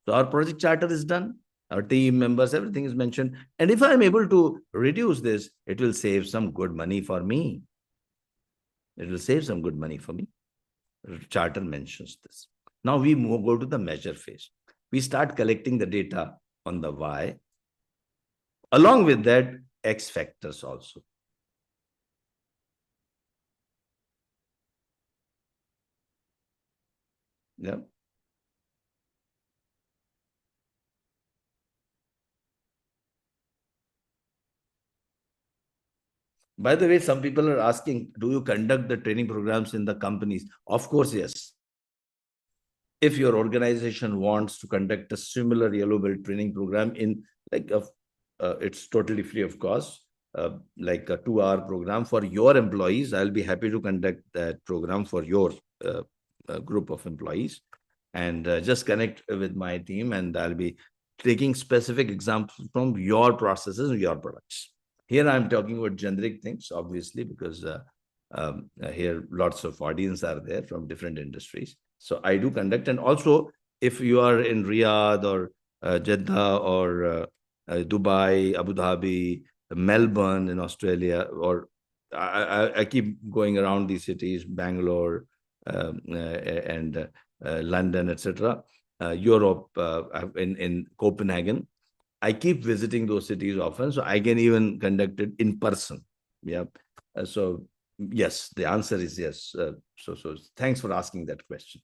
So our project charter is done. Our team members, everything is mentioned. And if I'm able to reduce this, it will save some good money for me. It will save some good money for me. Charter mentions this. Now we go to the measure phase. We start collecting the data on the Y. Along with that, X factors also. Yeah. By the way, some people are asking, do you conduct the training programs in the companies? Of course, yes. If your organization wants to conduct a similar yellow belt training program in it's totally free of cost. like a 2-hour program for your employees, I'll be happy to conduct that program for your group of employees, and just connect with my team, and I'll be taking specific examples from your processes and your products. Here I'm talking about generic things, obviously, because here lots of audience are there from different industries. So I do conduct, and also if you are in Riyadh or Jeddah or Dubai, Abu Dhabi, Melbourne in Australia, or I keep going around these cities, Bangalore and London, etc. Europe, in Copenhagen. I keep visiting those cities often, so I can even conduct it in person. Yeah. So yes, the answer is yes. So thanks for asking that question.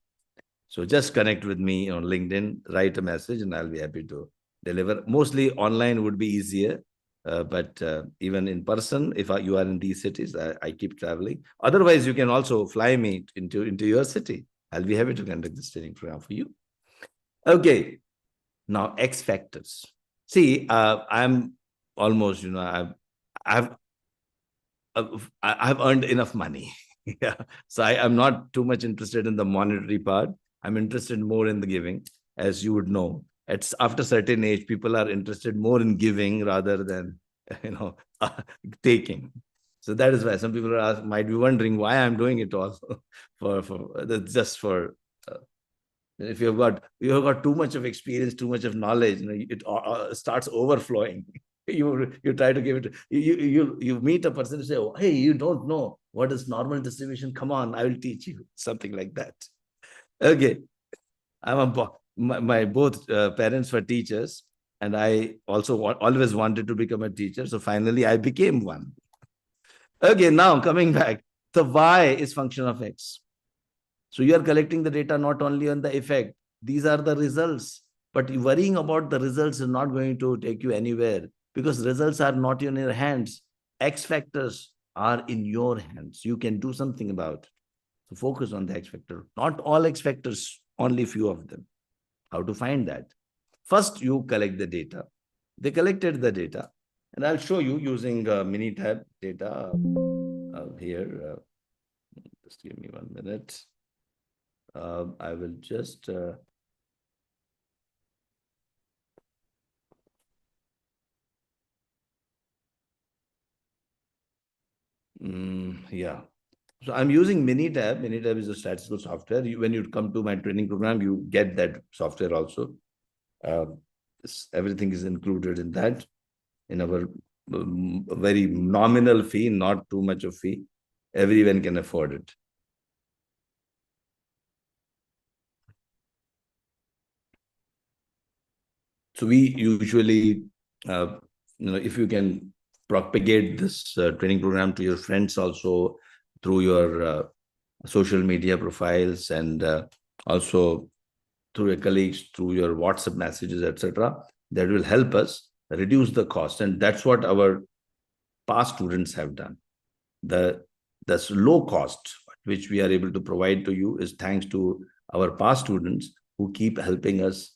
So just connect with me on LinkedIn, write a message, and I'll be happy to deliver. Mostly online would be easier, but even in person, if you are in these cities, I keep traveling. Otherwise, you can also fly me into your city. I'll be happy to conduct this training program for you. Okay, now X factors. See, I'm almost, I've I've earned enough money. Yeah, so I'm not too much interested in the monetary part. I'm interested more in the giving, as you would know. It's after a certain age, people are interested more in giving rather than you know taking. So that is why some people might be wondering why I'm doing it all for just for if you've got too much of experience, too much of knowledge, it starts overflowing. You try to give it. You meet a person and say, oh, hey, you don't know what is normal distribution. Come on, I will teach you, something like that. Okay, my both parents were teachers, and I also always wanted to become a teacher. So finally, I became one. Okay, now coming back, the Y is function of X. So you are collecting the data not only on the effect, these are the results, but worrying about the results is not going to take you anywhere, because results are not in your hands. X factors are in your hands. You can do something about it. So focus on the X factor. Not all X factors, only few of them. How to find that? First, you collect the data. They collected the data, and I'll show you using Minitab data here. Just give me 1 minute. I will just yeah. So I'm using Minitab. Minitab is a statistical software. When you come to my training program, you get that software also. Everything is included in that, in our very nominal fee, not too much of fee. Everyone can afford it. So we usually, if you can propagate this training program to your friends also through your social media profiles, and also through your colleagues, through your WhatsApp messages, etc., that will help us reduce the cost. And that's what our past students have done. The low cost which we are able to provide to you is thanks to our past students who keep helping us,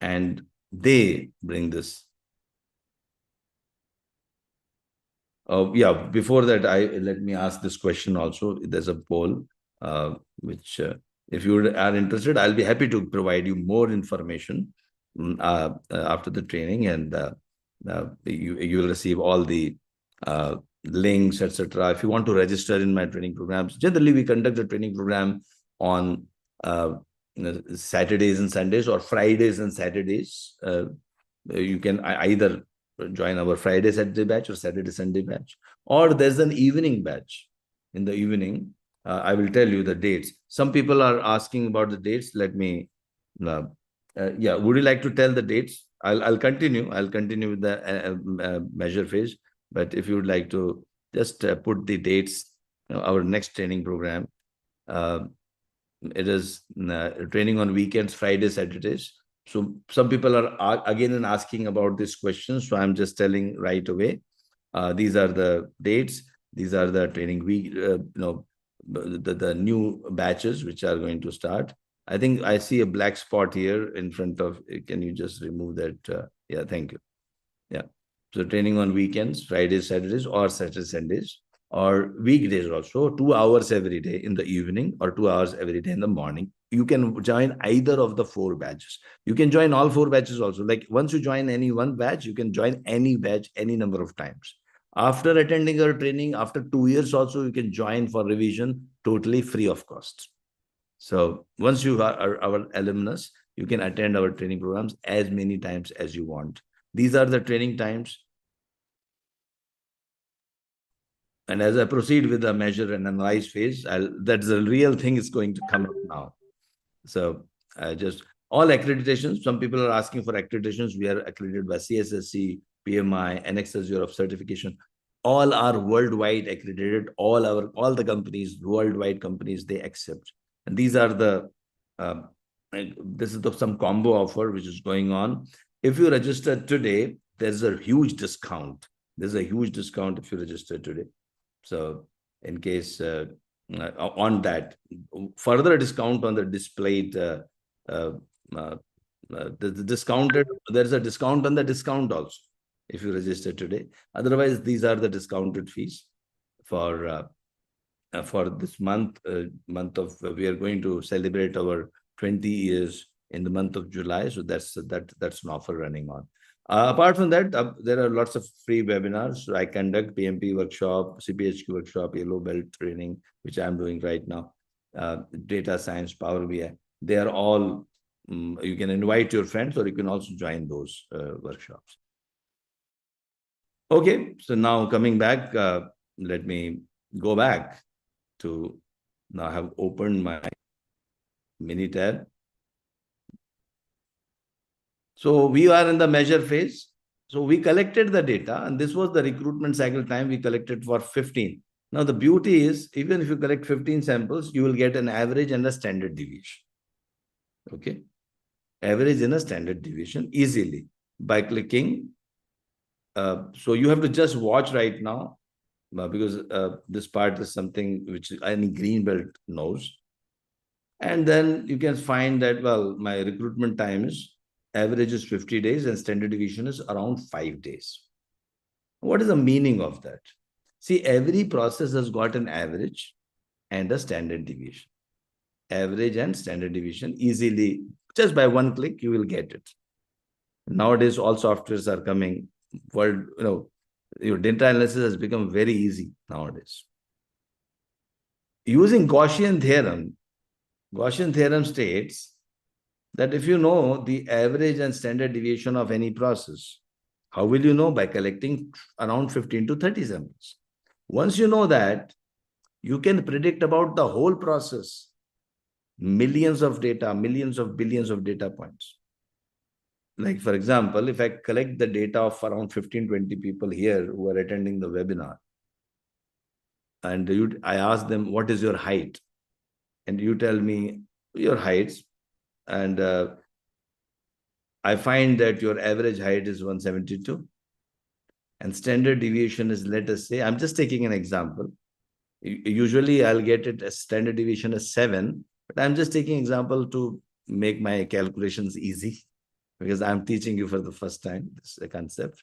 and they bring this. Yeah, before that, let me ask this question also. There's a poll, which if you are interested, I'll be happy to provide you more information after the training, and you will receive all the links, etc. If you want to register in my training programs, generally we conduct the training program on Saturdays and Sundays, or Fridays and Saturdays. You can either join our Friday Saturday batch or Saturday Sunday batch, or there's an evening batch. In the evening, I will tell you the dates. Some people are asking about the dates. Let me yeah, would you like to tell the dates? I'll continue with the measure phase, but if you would like to just put the dates, our next training program, it is training on weekends, Fridays, Saturdays. So some people are again asking about this question, so I'm just telling right away. These are the dates. These are the training week. The new batches which are going to start. I think I see a black spot here in front of. Can you just remove that? Yeah, thank you. Yeah. So training on weekends, Fridays, Saturdays, or Saturdays, Sundays, or weekdays also, 2 hours every day in the evening or 2 hours every day in the morning. You can join either of the 4 batches. You can join all 4 batches also. Like once you join any one batch, you can join any batch any number of times. After attending our training, after 2 years also, you can join for revision totally free of cost. So once you are our alumnus, you can attend our training programs as many times as you want. These are the training times. And as I proceed with the measure and analyze phase, that's the real thing is going to come up now. So just all accreditations, some people are asking for accreditations. We are accredited by CSSC, PMI, Anexas Europe certification. All are worldwide accredited. All the companies, worldwide companies, they accept. And these are the, this is some combo offer which is going on. If you register today, there's a huge discount. There's a huge discount if you register today. So in case on that, further discount on the displayed, the discounted, there's a discount on the discount also if you register today. Otherwise, these are the discounted fees for this month. We are going to celebrate our 20 years in the month of July. So that's an offer running on. Apart from that, there are lots of free webinars. I conduct PMP workshop, CPHQ workshop, Yellow Belt training, which I'm doing right now. Data science, Power BI. They are all, you can invite your friends or you can also join those workshops. Okay, so now coming back, let me go back to, now I have opened my Minitab. So we are in the measure phase. So we collected the data, and this was the recruitment cycle time we collected for 15. Now the beauty is, even if you collect 15 samples, you will get an average and a standard deviation. Okay, average and a standard deviation easily by clicking. So you have to just watch right now, because this part is something which any green belt knows. And then you can find that, well, my recruitment time is, average is 50 days and standard deviation is around 5 days. What is the meaning of that? See, every process has got an average and a standard deviation. Average and standard deviation easily, just by one click, you will get it. Nowadays, all softwares are coming. Your data analysis has become very easy nowadays. Using Gaussian theorem states that if you know the average and standard deviation of any process, how will you know? By collecting around 15 to 30 samples. Once you know that, you can predict about the whole process, millions of data, millions of billions of data points. Like, for example, if I collect the data of around 15, 20 people here who are attending the webinar, and I ask them, what is your height? And you tell me your heights, and I find that your average height is 172 and standard deviation is, let us say, I'm just taking an example. Usually I'll get it as standard deviation as 7, but I'm just taking example to make my calculations easy, because I'm teaching you for the first time this concept.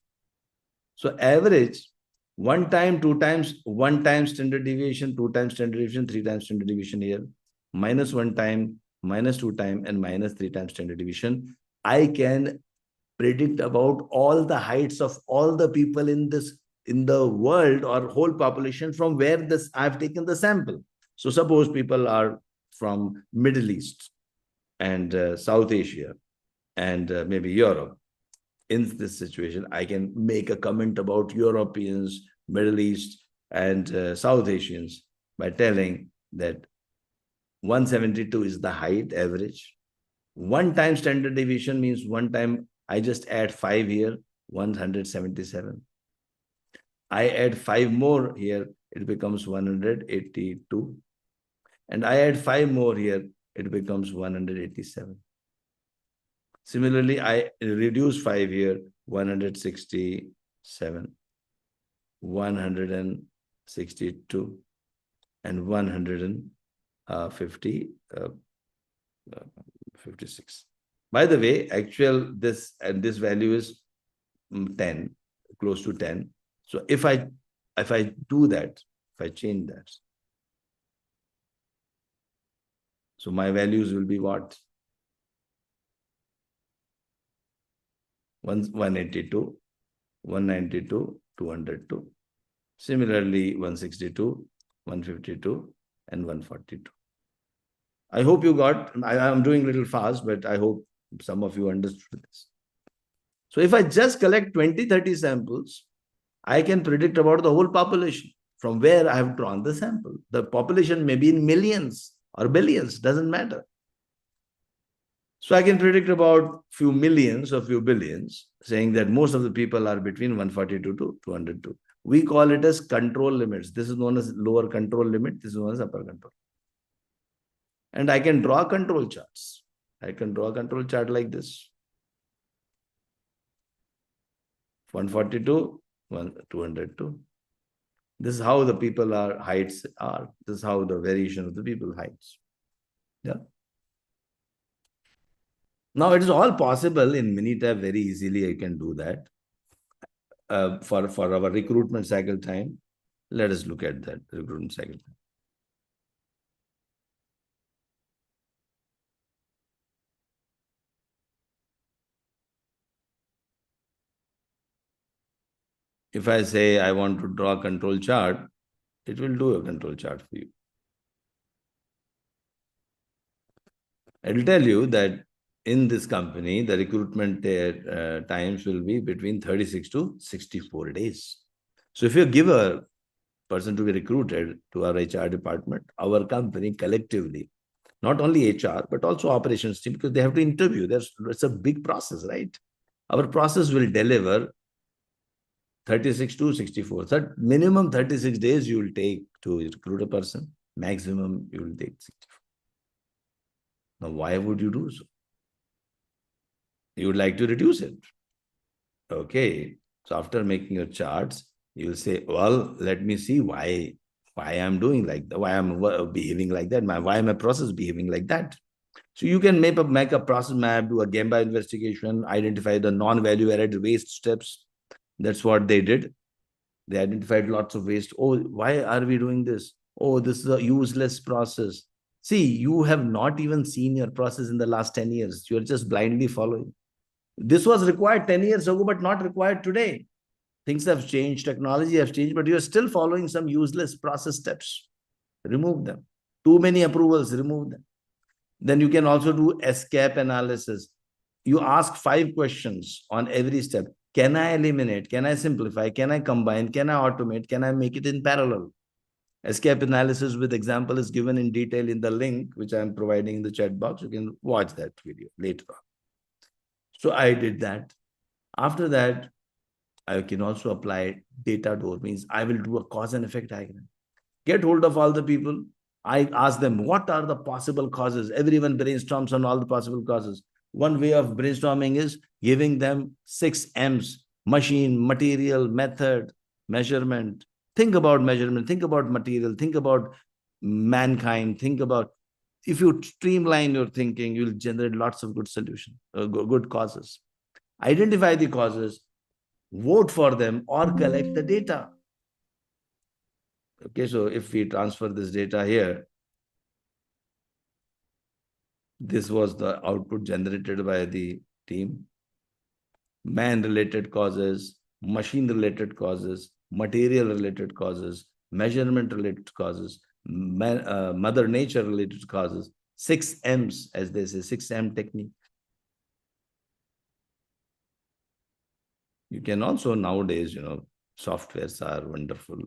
So average, 1 time, 2 times, 1 time standard deviation, 2 times standard deviation, 3 times standard deviation here, minus 1 time, minus 2 time, and minus 3 times standard deviation. I can predict about all the heights of all the people in the world or whole population from where I've taken the sample. So suppose people are from Middle East and South Asia and maybe Europe. In this situation, I can make a comment about Europeans, Middle East, and South Asians by telling that 172 is the height average. 1 time standard deviation means 1 time, I just add 5 here, 177. I add 5 more here, it becomes 182. And I add 5 more here, it becomes 187. Similarly, I reduce 5 here, 167, 162, and 156. By the way, actual this value is 10. close to 10. So if I do that, if I change that, so my values will be what? 182, 192, 202. Similarly, 162, 152, and 142. I hope you got, I'm doing a little fast, but I hope some of you understood this. So if I just collect 20, 30 samples, I can predict about the whole population from where I have drawn the sample. The population may be in millions or billions, doesn't matter. So I can predict about few millions or few billions, saying that most of the people are between 142 to 202. We call it as control limits. This is known as lower control limit. This is known as upper control. And I can draw control charts. I can draw a control chart like this. 142, 202. This is how the people heights are. This is how the variation of the people heights. Yeah. Now it is all possible in Minitab. Very easily I can do that. For our recruitment cycle time, let us look at that recruitment cycle time. If I say I want to draw a control chart, it will do a control chart for you. I will tell you that in this company, the recruitment times will be between 36 to 64 days. So if you give a person to be recruited to our HR department, our company collectively, not only HR, but also operations team, because they have to interview. It's a big process, right? Our process will deliver 36 to 64. So minimum 36 days you will take to recruit a person. Maximum you will take 64. Now, why would you do so? You would like to reduce it. Okay. So after making your charts, you will say, well, let me see why I'm doing like that, why I'm behaving like that, why my process behaving like that. So you can make a process map, do a Gemba investigation, identify the non-value added waste steps. That's what they did. They identified lots of waste. Oh, why are we doing this? Oh, this is a useless process. See, you have not even seen your process in the last 10 years. You're just blindly following. This was required 10 years ago, but not required today. Things have changed, technology has changed, but you're still following some useless process steps. Remove them. Too many approvals, remove them. Then you can also do escape analysis. You ask 5 questions on every step. Can I eliminate? Can I simplify? Can I combine? Can I automate? Can I make it in parallel? Escape analysis with example is given in detail in the link, which I'm providing in the chat box. You can watch that video later on. So I did that. After that, I can also apply data door, means I will do a cause and effect diagram. Get hold of all the people. I ask them, what are the possible causes? Everyone brainstorms on all the possible causes. One way of brainstorming is giving them 6 M's: machine, material, method, measurement. Think about measurement, think about material, think about mankind, think about, if you streamline your thinking, you'll generate lots of good solutions, good causes. Identify the causes, vote for them, or collect the data. Okay, so if we transfer this data here, this was the output generated by the team. Man-related causes, machine-related causes, material-related causes, measurement-related causes, Mother Nature-related causes, 6 M's, as they say, 6M technique. You can also nowadays, softwares are wonderful.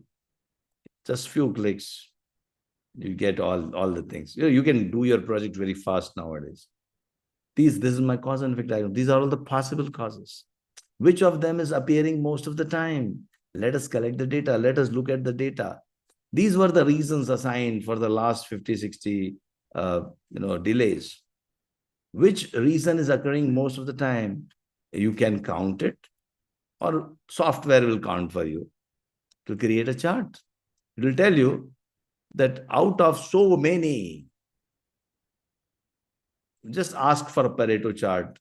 Just few clicks, you get all the things. You can do your project very fast nowadays. This is my cause and effect diagram. These are all the possible causes. Which of them is appearing most of the time? Let us collect the data. Let us look at the data. These were the reasons assigned for the last 50, 60 delays. Which reason is occurring most of the time? You can count it, or software will count for you to create a chart. It will tell you that out of so many, just ask for a Pareto chart.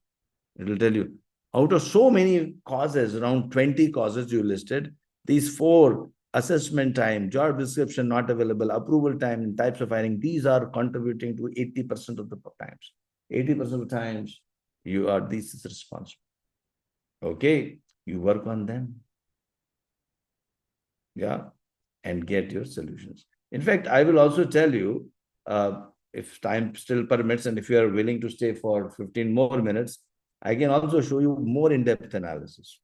It will tell you Out of so many causes, around 20 causes you listed, these 4, assessment time, job description not available, approval time, and types of hiring, these are contributing to 80% of the times. 80% of the times, this is responsible. Okay, you work on them. Yeah, and get your solutions. In fact, I will also tell you, if time still permits, and if you are willing to stay for 15 more minutes, I can also show you more in-depth analysis.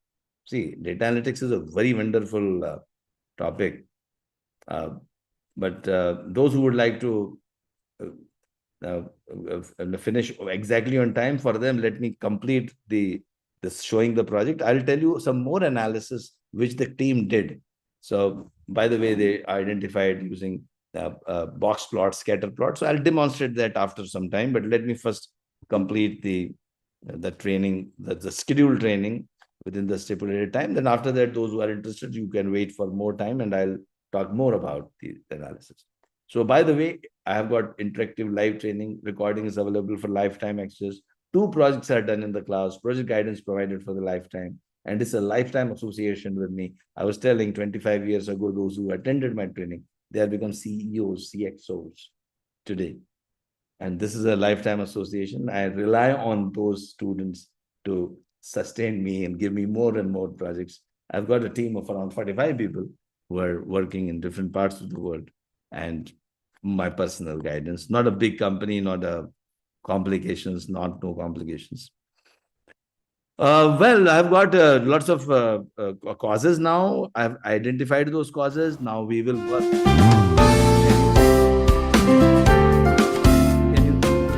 See, data analytics is a very wonderful topic. But those who would like to finish exactly on time, for them, let me complete this showing the project. I'll tell you some more analysis which the team did. So, by the way, they identified using box plot, scatter plot. So I'll demonstrate that after some time. But let me first complete the training, the scheduled training within the stipulated time. Then after that, those who are interested, you can wait for more time, and I'll talk more about the analysis. So, by the way, I have got interactive live training. Recording is available for lifetime access. 2 projects are done in the class. Project guidance provided for the lifetime. And it's a lifetime association with me. I was telling 25 years ago, those who attended my training, they have become CEOs, CXOs today. And this is a lifetime association. I rely on those students to sustain me and give me more and more projects. I've got a team of around 45 people who are working in different parts of the world, and my personal guidance. Not a big company, not no complications. Well, I've got lots of causes now. I've identified those causes. Now we will work.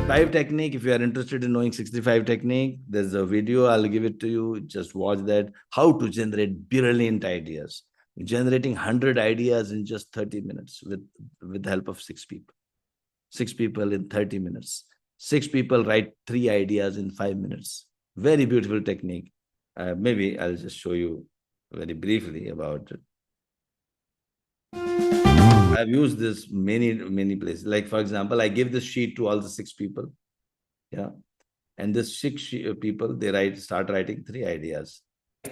Five technique. If you are interested in knowing 65 technique, there's a video. I'll give it to you. Just watch that. How to generate brilliant ideas. Generating 100 ideas in just 30 minutes with the help of 6 people. 6 people in 30 minutes. 6 people write 3 ideas in 5 minutes. Very beautiful technique. Maybe I'll just show you very briefly about it. I've used this many places. Like, for example, I give this sheet to all the 6 people. Yeah. And this 6 people, they start writing 3 ideas.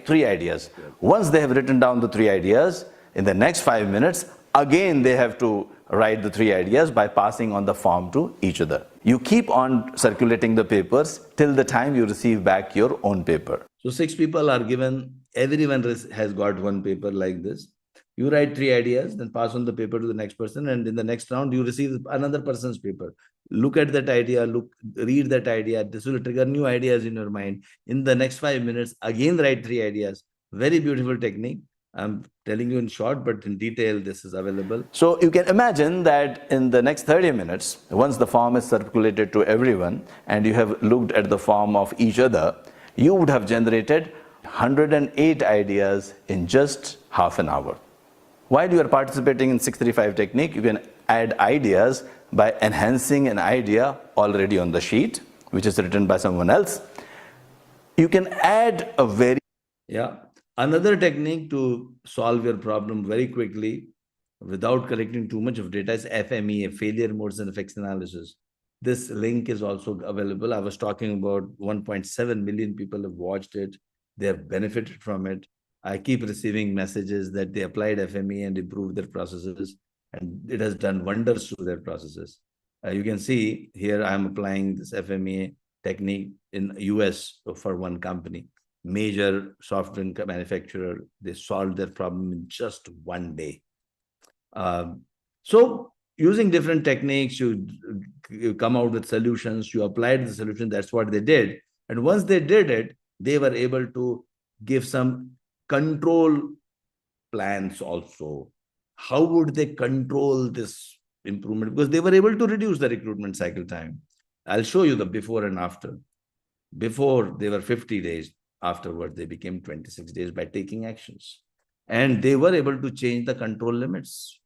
3 ideas. Once they have written down the 3 ideas, in the next 5 minutes, again they have to write the 3 ideas by passing on the form to each other. You keep on circulating the papers till the time you receive back your own paper. So 6 people are given, everyone has got one paper like this. You write 3 ideas, then pass on the paper to the next person, and in the next round, you receive another person's paper. Look at that idea, read that idea. This will trigger new ideas in your mind. In the next 5 minutes, again write 3 ideas. Very beautiful technique. I'm telling you in short, but in detail, this is available. So you can imagine that in the next 30 minutes, once the form is circulated to everyone, and you have looked at the form of each other, you would have generated 108 ideas in just half an hour. While you are participating in 635 technique, you can add ideas by enhancing an idea already on the sheet, which is written by someone else. You can add a another technique to solve your problem very quickly without collecting too much of data is FMEA, failure modes and effects analysis. This link is also available. I was talking about 1.7 million people have watched it. They have benefited from it. I keep receiving messages that they applied FME and improved their processes, and it has done wonders to their processes. You can see here I'm applying this FME technique in US for one company, major software manufacturer. They solved their problem in just 1 day. So using different techniques, you come out with solutions, you applied the solution. That's what they did. And once they did it, they were able to give some control plans also. How would they control this improvement? Because they were able to reduce the recruitment cycle time. I'll show you the before and after. Before, they were 50 days. Afterward, they became 26 days by taking actions. And they were able to change the control limits.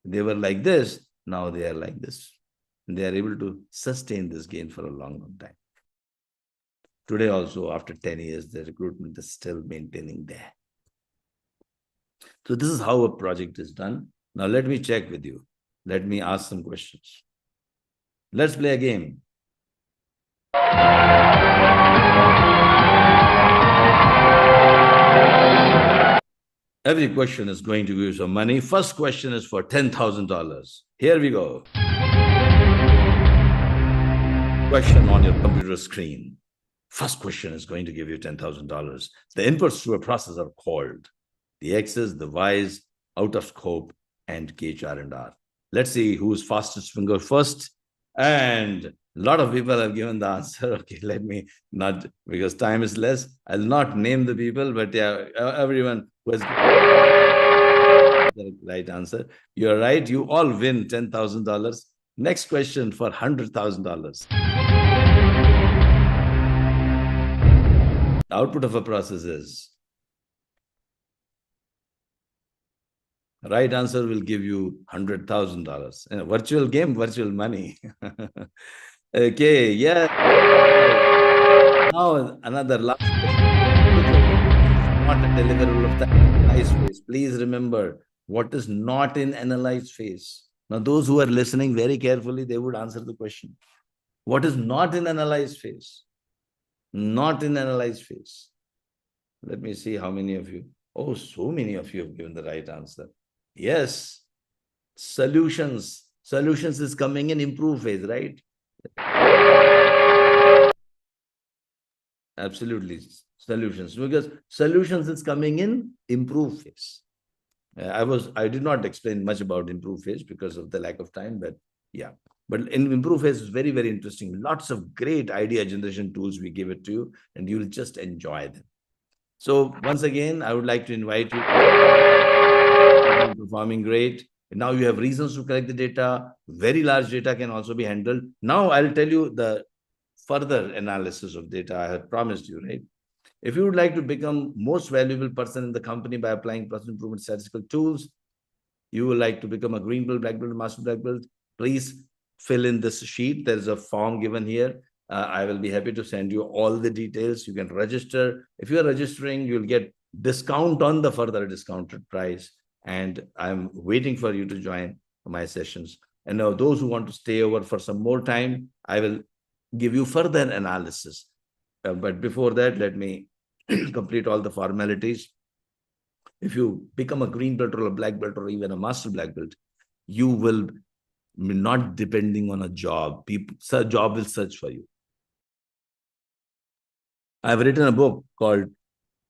They were like this. Now they are like this. And they are able to sustain this gain for a long, long time. Today also, after 10 years, the recruitment is still maintaining there. So this is how a project is done. Now let me check with you. Let me ask some questions. Let's play a game. Every question is going to give you some money. First question is for $10,000. Here we go. Question on your computer screen. First question is going to give you $10,000. The inputs to a process are called the X's, the Y's, out of scope, and gauge R&R. Let's see who's fastest finger first. And a lot of people have given the answer. Okay, let me not, because time is less. I'll not name the people, but yeah, everyone who has the right answer. You're right. You all win $10,000. Next question for $100,000. The output of a process is, right answer will give you $100,000. In a virtual game, virtual money. Okay, yeah. Now another last question. Not a deliverable of the analyzed phase. Please remember what is not in analyzed phase. Now, those who are listening very carefully, they would answer the question. What is not in analyzed phase? Not in analyzed phase. Let me see how many of you. Oh, so many of you have given the right answer. Yes. Solutions. Solutions is coming in improve phase, right? Absolutely. Solutions. Because solutions is coming in improve phase. I did not explain much about improve phase because of the lack of time, but yeah. But in improve phase is very, very interesting. Lots of great idea generation tools we give it to you, and you'll just enjoy them. So once again, I would like to invite you. Performing great. Now you have reasons to collect the data. Very large data can also be handled. Now I'll tell you the further analysis of data I had promised you, right? If you would like to become most valuable person in the company by applying process improvement statistical tools, you would like to become a green belt, black belt, master black belt, please fill in this sheet. There is a form given here. I will be happy to send you all the details. You can register. If you are registering, you'll get discount on the further discounted price. And I'm waiting for you to join my sessions. And now those who want to stay over for some more time, I will give you further analysis. But before that, let me complete all the formalities. If you become a green belt or a black belt or even a master black belt, you will not depending on a job. Job will search for you. I've written a book called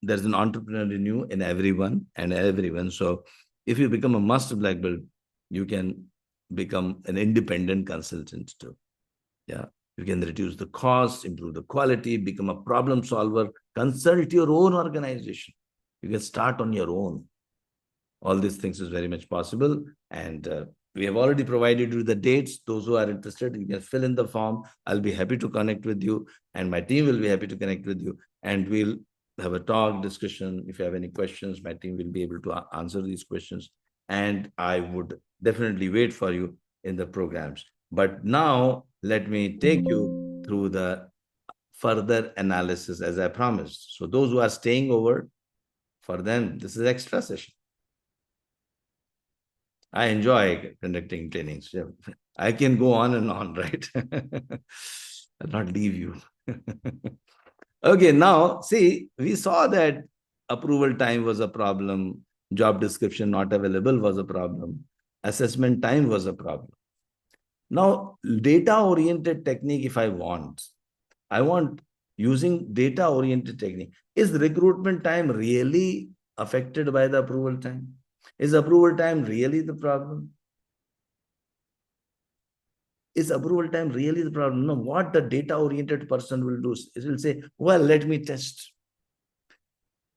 There's an Entrepreneur in You in Everyone and Everyone. So if you become a master black belt, you can become an independent consultant too. Yeah. You can reduce the cost, improve the quality, become a problem solver, consult your own organization. You can start on your own. All these things is very much possible. And we have already provided you the dates. Those who are interested, you can fill in the form. I'll be happy to connect with you. And my team will be happy to connect with you. And we'll have a talk, discussion. If you have any questions, my team will be able to answer these questions. And I would definitely wait for you in the programs. But now, let me take you through the further analysis as I promised. So those who are staying over, for them, this is extra session. I enjoy conducting trainings. I can go on and on, right? I'll not leave you. Okay, now, see, we saw that approval time was a problem, job description not available was a problem, assessment time was a problem. Now, data-oriented technique, if I want using data-oriented technique. Is recruitment time really affected by the approval time? Is approval time really the problem? Is approval time really the problem? No, what the data-oriented person will do is will say, well, let me test.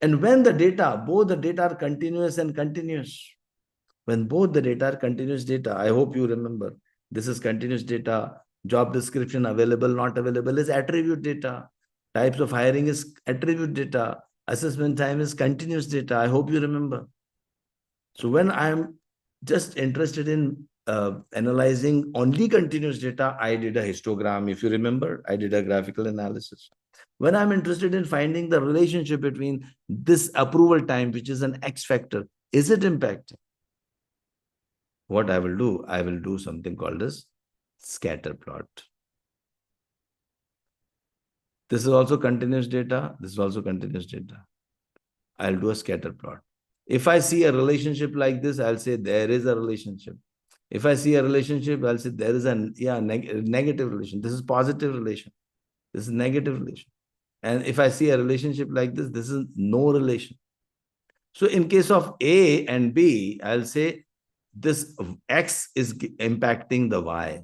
And when the data, both the data are continuous and continuous, when both the data are continuous data, I hope you remember, this is continuous data, job description available, not available is attribute data, types of hiring is attribute data, assessment time is continuous data. I hope you remember. So when I'm just interested in analyzing only continuous data, I did a histogram. If you remember, I did a graphical analysis. When I'm interested in finding the relationship between this approval time, which is an X factor, is it impacting? What I will do something called as scatter plot. This is also continuous data. This is also continuous data. I'll do a scatter plot. If I see a relationship like this, I'll say there is a relationship. If I see a relationship, I'll say there is a negative relation. This is positive relation. This is negative relation. And if I see a relationship like this is no relation. So in case of A and B, I'll say this X is impacting the Y.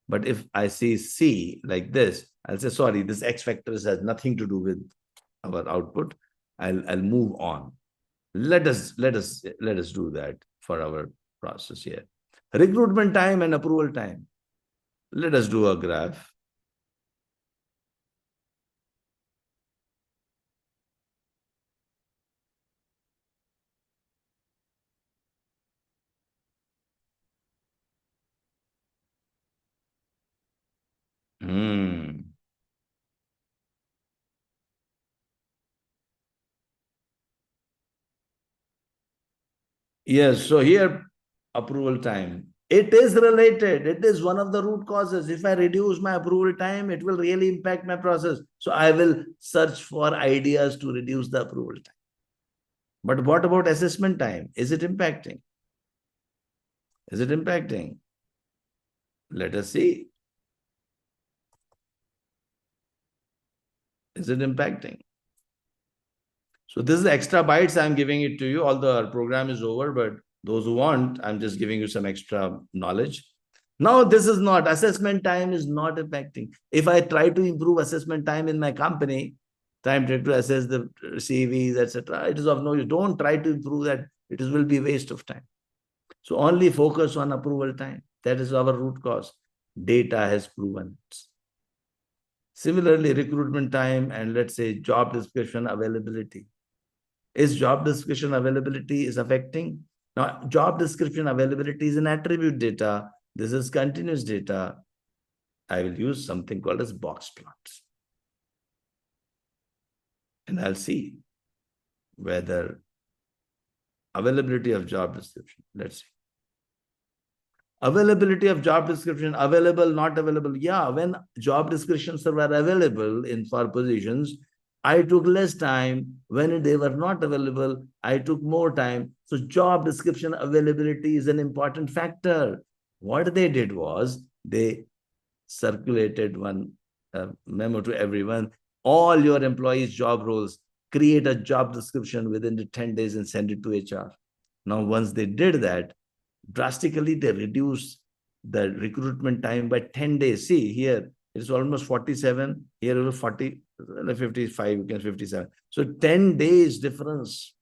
But if I see C like this, I'll say, sorry, this X factor has nothing to do with our output. I'll move on. Let us do that for our process here. Recruitment time and approval time. Let us do a graph. Yes, so here approval time. It is related. It is one of the root causes. If I reduce my approval time, it will really impact my process. So I will search for ideas to reduce the approval time. But what about assessment time? Is it impacting? Is it impacting? Let us see. Is it impacting? So this is extra bytes I'm giving it to you, although our program is over, but those who want, I'm just giving you some extra knowledge. Now, this is not, assessment time is not impacting. If I try to improve assessment time in my company, time to assess the CVs, etc., it is of no use. Don't try to improve that. It will be waste of time. So only focus on approval time. That is our root cause. Data has proven it. Similarly, recruitment time and let's say job description availability. Is job description availability is affecting? Now, job description availability is an attribute data. This is continuous data. I will use something called as box plots. And I'll see whether availability of job description. Let's see. Availability of job description, available, not available. Yeah, when job descriptions were available for positions, I took less time. When they were not available, I took more time. So job description availability is an important factor. What they did was they circulated one memo to everyone. All your employees' job roles, create a job description within the 10 days and send it to HR. Now, once they did that, drastically they reduced the recruitment time by 10 days. See, here it's almost 47, here it was 40, 55, you can 57. So 10 days difference.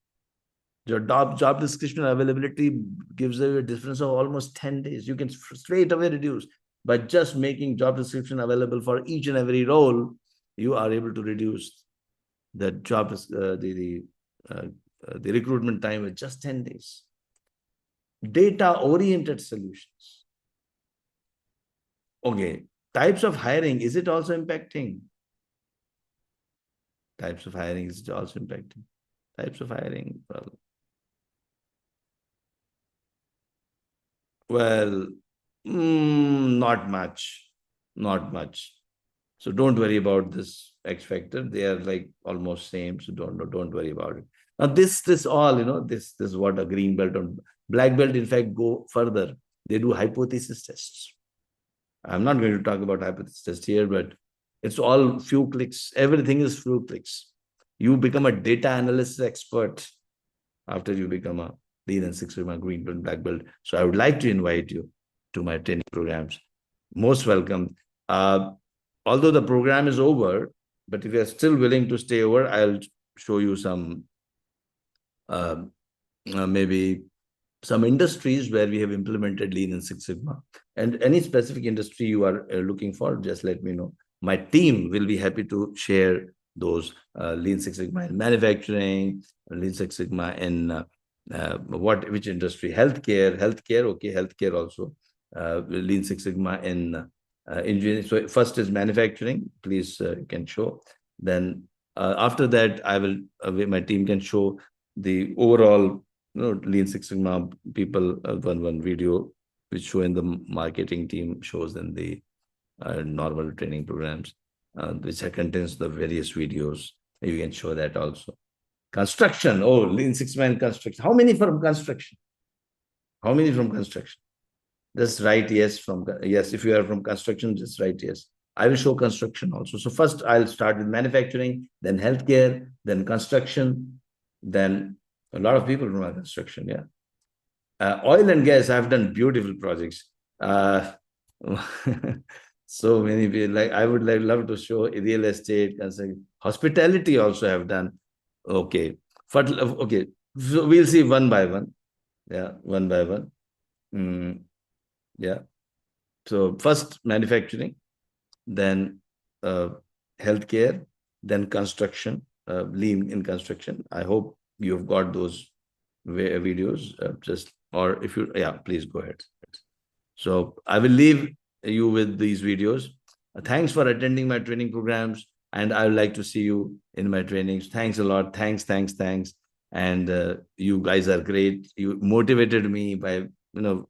Your job description availability gives a difference of almost 10 days. You can straight away reduce. By just making job description available for each and every role, you are able to reduce the job, the recruitment time with just 10 days. Data-oriented solutions. Okay, types of hiring, is it also impacting? Types of hiring, is it also impacting? Types of hiring, well, not much, not much. So don't worry about this X factor. They are like almost same. So don't worry about it. Now this all, this is what a green belt and black belt, in fact, go further. They do hypothesis tests. I'm not going to talk about hypothesis test here, but it's all few clicks. Everything is few clicks. You become a data analysis expert after you become a Lean and Six Sigma green belt, black belt. So I would like to invite you to my training programs. Most welcome. Although the program is over, but if you are still willing to stay over, I'll show you some maybe some industries where we have implemented Lean and Six Sigma. And any specific industry you are looking for, just let me know. My team will be happy to share those Lean Six Sigma in manufacturing, Lean Six Sigma in which industry? Healthcare, okay, healthcare also. Lean Six Sigma in engineering. So first is manufacturing, please you can show. Then after that, I will, my team can show the overall Lean Six Sigma people, one video which show in the marketing team shows in the normal training programs, which contains the various videos. You can show that also. Construction. Oh, Lean Six Sigma in construction. How many from construction? How many from construction? Just write yes from yes. If you are from construction, just write yes. I will show construction also. So first I'll start with manufacturing, then healthcare, then construction, then a lot of people from our construction. Yeah. Oil and gas, I've done beautiful projects. So many people, like I would love to show real estate, hospitality also have done. Okay. Okay. So we'll see one by one. Yeah, one by one. Yeah. So first manufacturing, then healthcare, then construction, lean in construction. I hope you've got those videos. Or if you, yeah, please go ahead. So I will leave you with these videos. Thanks for attending my training programs, and I would like to see you in my trainings. Thanks a lot. Thanks. And you guys are great. You motivated me by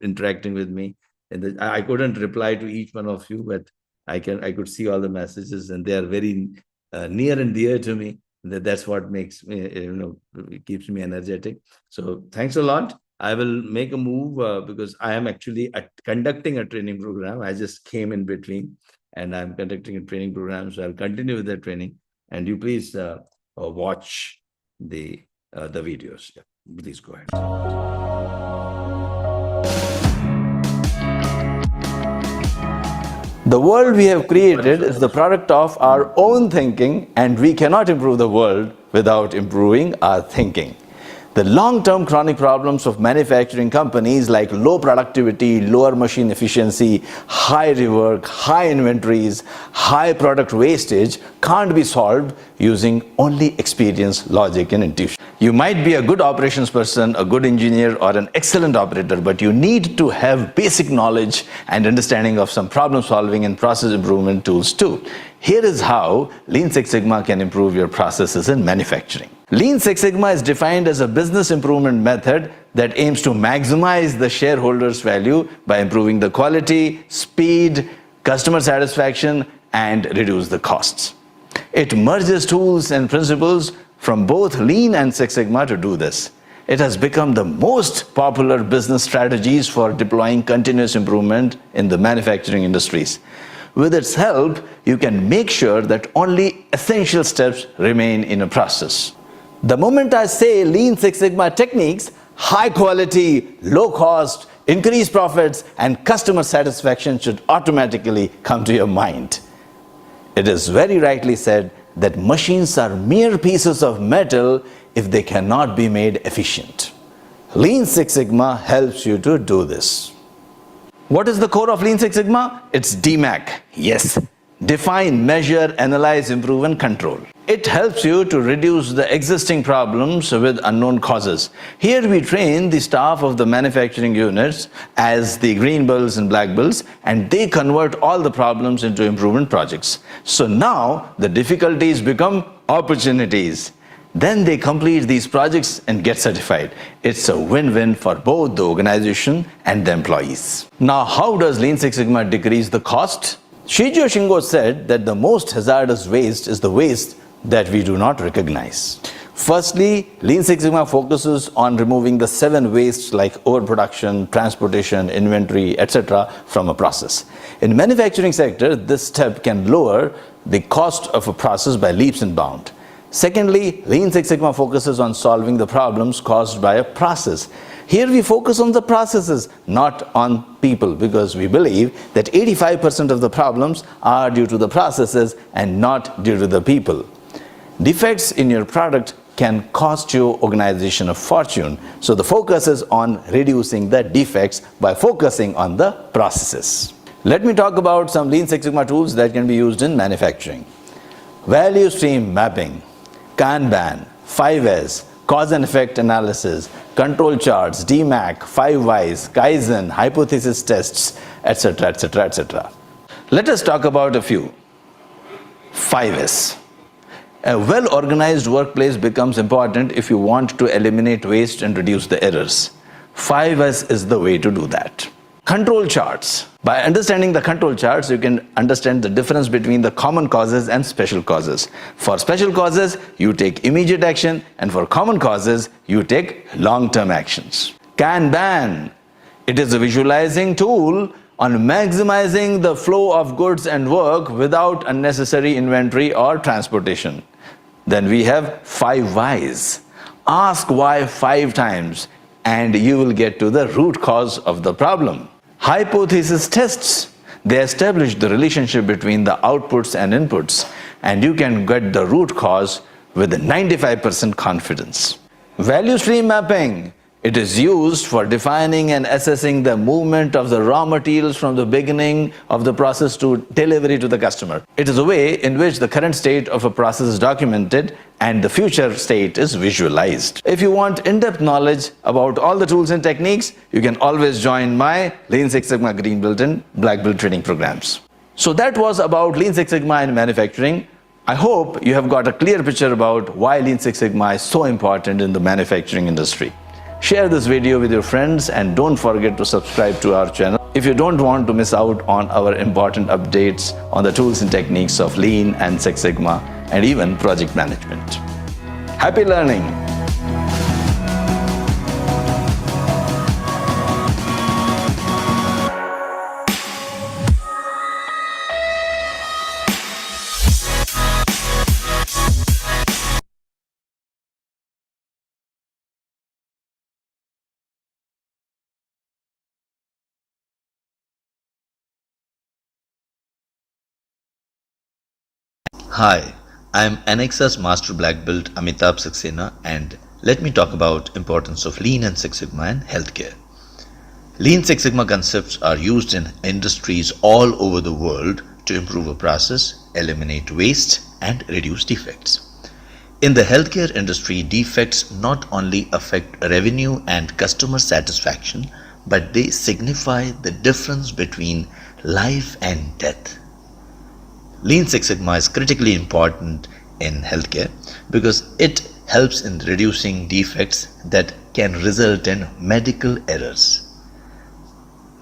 interacting with me. And I couldn't reply to each one of you, but I could see all the messages, and they are very near and dear to me. That's what makes me, it keeps me energetic. So thanks a lot. I will make a move because I am actually conducting a training program. I just came in between, and I'm conducting a training program. So I'll continue with that training, and you please watch the videos. Yeah, please go ahead. The world we have created is the product of our own thinking, and we cannot improve the world without improving our thinking. The long-term chronic problems of manufacturing companies like low productivity, lower machine efficiency, high rework, high inventories, high product wastage can't be solved using only experience, logic, and intuition. You might be a good operations person, a good engineer, or an excellent operator, but you need to have basic knowledge and understanding of some problem solving and process improvement tools too. Here is how Lean Six Sigma can improve your processes in manufacturing. Lean Six Sigma is defined as a business improvement method that aims to maximize the shareholders' value by improving the quality, speed, customer satisfaction, and reduce the costs. It merges tools and principles from both Lean and Six Sigma to do this. It has become the most popular business strategies for deploying continuous improvement in the manufacturing industries. With its help, you can make sure that only essential steps remain in a process. The moment I say Lean Six Sigma techniques, high quality, low cost, increased profits, and customer satisfaction should automatically come to your mind. It is very rightly said that machines are mere pieces of metal if they cannot be made efficient. Lean Six Sigma helps you to do this. What is the core of Lean Six Sigma? It's DMAC. Yes. Define, measure, analyze, improve, and control. It helps you to reduce the existing problems with unknown causes. Here we train the staff of the manufacturing units as the green belts and black belts, and they convert all the problems into improvement projects. So now the difficulties become opportunities. Then they complete these projects and get certified. It's a win-win for both the organization and the employees. Now, how does Lean Six Sigma decrease the cost? Shijo Shingo said that the most hazardous waste is the waste that we do not recognize. Firstly, Lean Six Sigma focuses on removing the 7 wastes like overproduction, transportation, inventory, etc. from a process. In manufacturing sector, this step can lower the cost of a process by leaps and bounds. Secondly, Lean Six Sigma focuses on solving the problems caused by a process. Here we focus on the processes, not on people, because we believe that 85% of the problems are due to the processes and not due to the people. Defects in your product can cost your organization a fortune, so the focus is on reducing the defects by focusing on the processes. Let me talk about some Lean Six Sigma tools that can be used in manufacturing. Value stream mapping, Kanban, 5S, cause and effect analysis, control charts, DMAC, 5 Whys, Kaizen, hypothesis tests, etc., etc., etc. Let us talk about a few. 5S. A well-organized workplace becomes important if you want to eliminate waste and reduce the errors. 5S is the way to do that. Control charts. By understanding the control charts, you can understand the difference between the common causes and special causes. For special causes, you take immediate action, and for common causes, you take long-term actions. Kanban. It is a visualizing tool on maximizing the flow of goods and work without unnecessary inventory or transportation. Then we have 5 whys. Ask why 5 times and you will get to the root cause of the problem. Hypothesis tests. They establish the relationship between the outputs and inputs, and you can get the root cause with 95% confidence. Value stream mapping. It is used for defining and assessing the movement of the raw materials from the beginning of the process to delivery to the customer. It is a way in which the current state of a process is documented and the future state is visualized. If you want in-depth knowledge about all the tools and techniques, you can always join my Lean Six Sigma Green Belt and Black Belt training programs. So that was about Lean Six Sigma in manufacturing. I hope you have got a clear picture about why Lean Six Sigma is so important in the manufacturing industry. Share this video with your friends and don't forget to subscribe to our channel if you don't want to miss out on our important updates on the tools and techniques of Lean and Six Sigma and even project management. Happy learning! Hi, I am Anexas Master Black Belt Amitabh Saxena, and let me talk about importance of Lean and Six Sigma in healthcare. Lean Six Sigma concepts are used in industries all over the world to improve a process, eliminate waste, and reduce defects. In the healthcare industry, defects not only affect revenue and customer satisfaction, but they signify the difference between life and death. Lean Six Sigma is critically important in healthcare because it helps in reducing defects that can result in medical errors.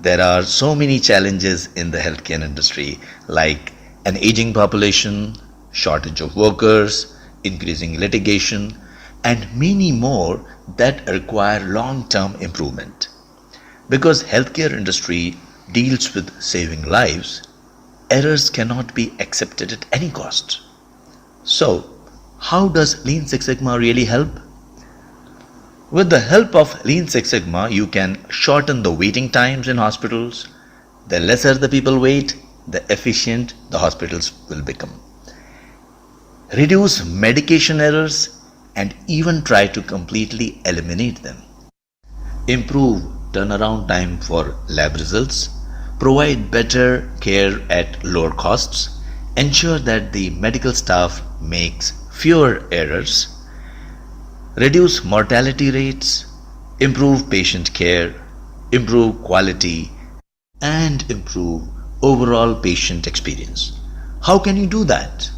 There are so many challenges in the healthcare industry, like an aging population, shortage of workers, increasing litigation, and many more that require long-term improvement. Because healthcare industry deals with saving lives, errors cannot be accepted at any cost. So, how does Lean Six Sigma really help? With the help of Lean Six Sigma, you can shorten the waiting times in hospitals. The lesser the people wait, the efficient the hospitals will become. Reduce medication errors and even try to completely eliminate them. Improve turnaround time for lab results. Provide better care at lower costs, ensure that the medical staff makes fewer errors, reduce mortality rates, improve patient care, improve quality, and improve overall patient experience. How can you do that?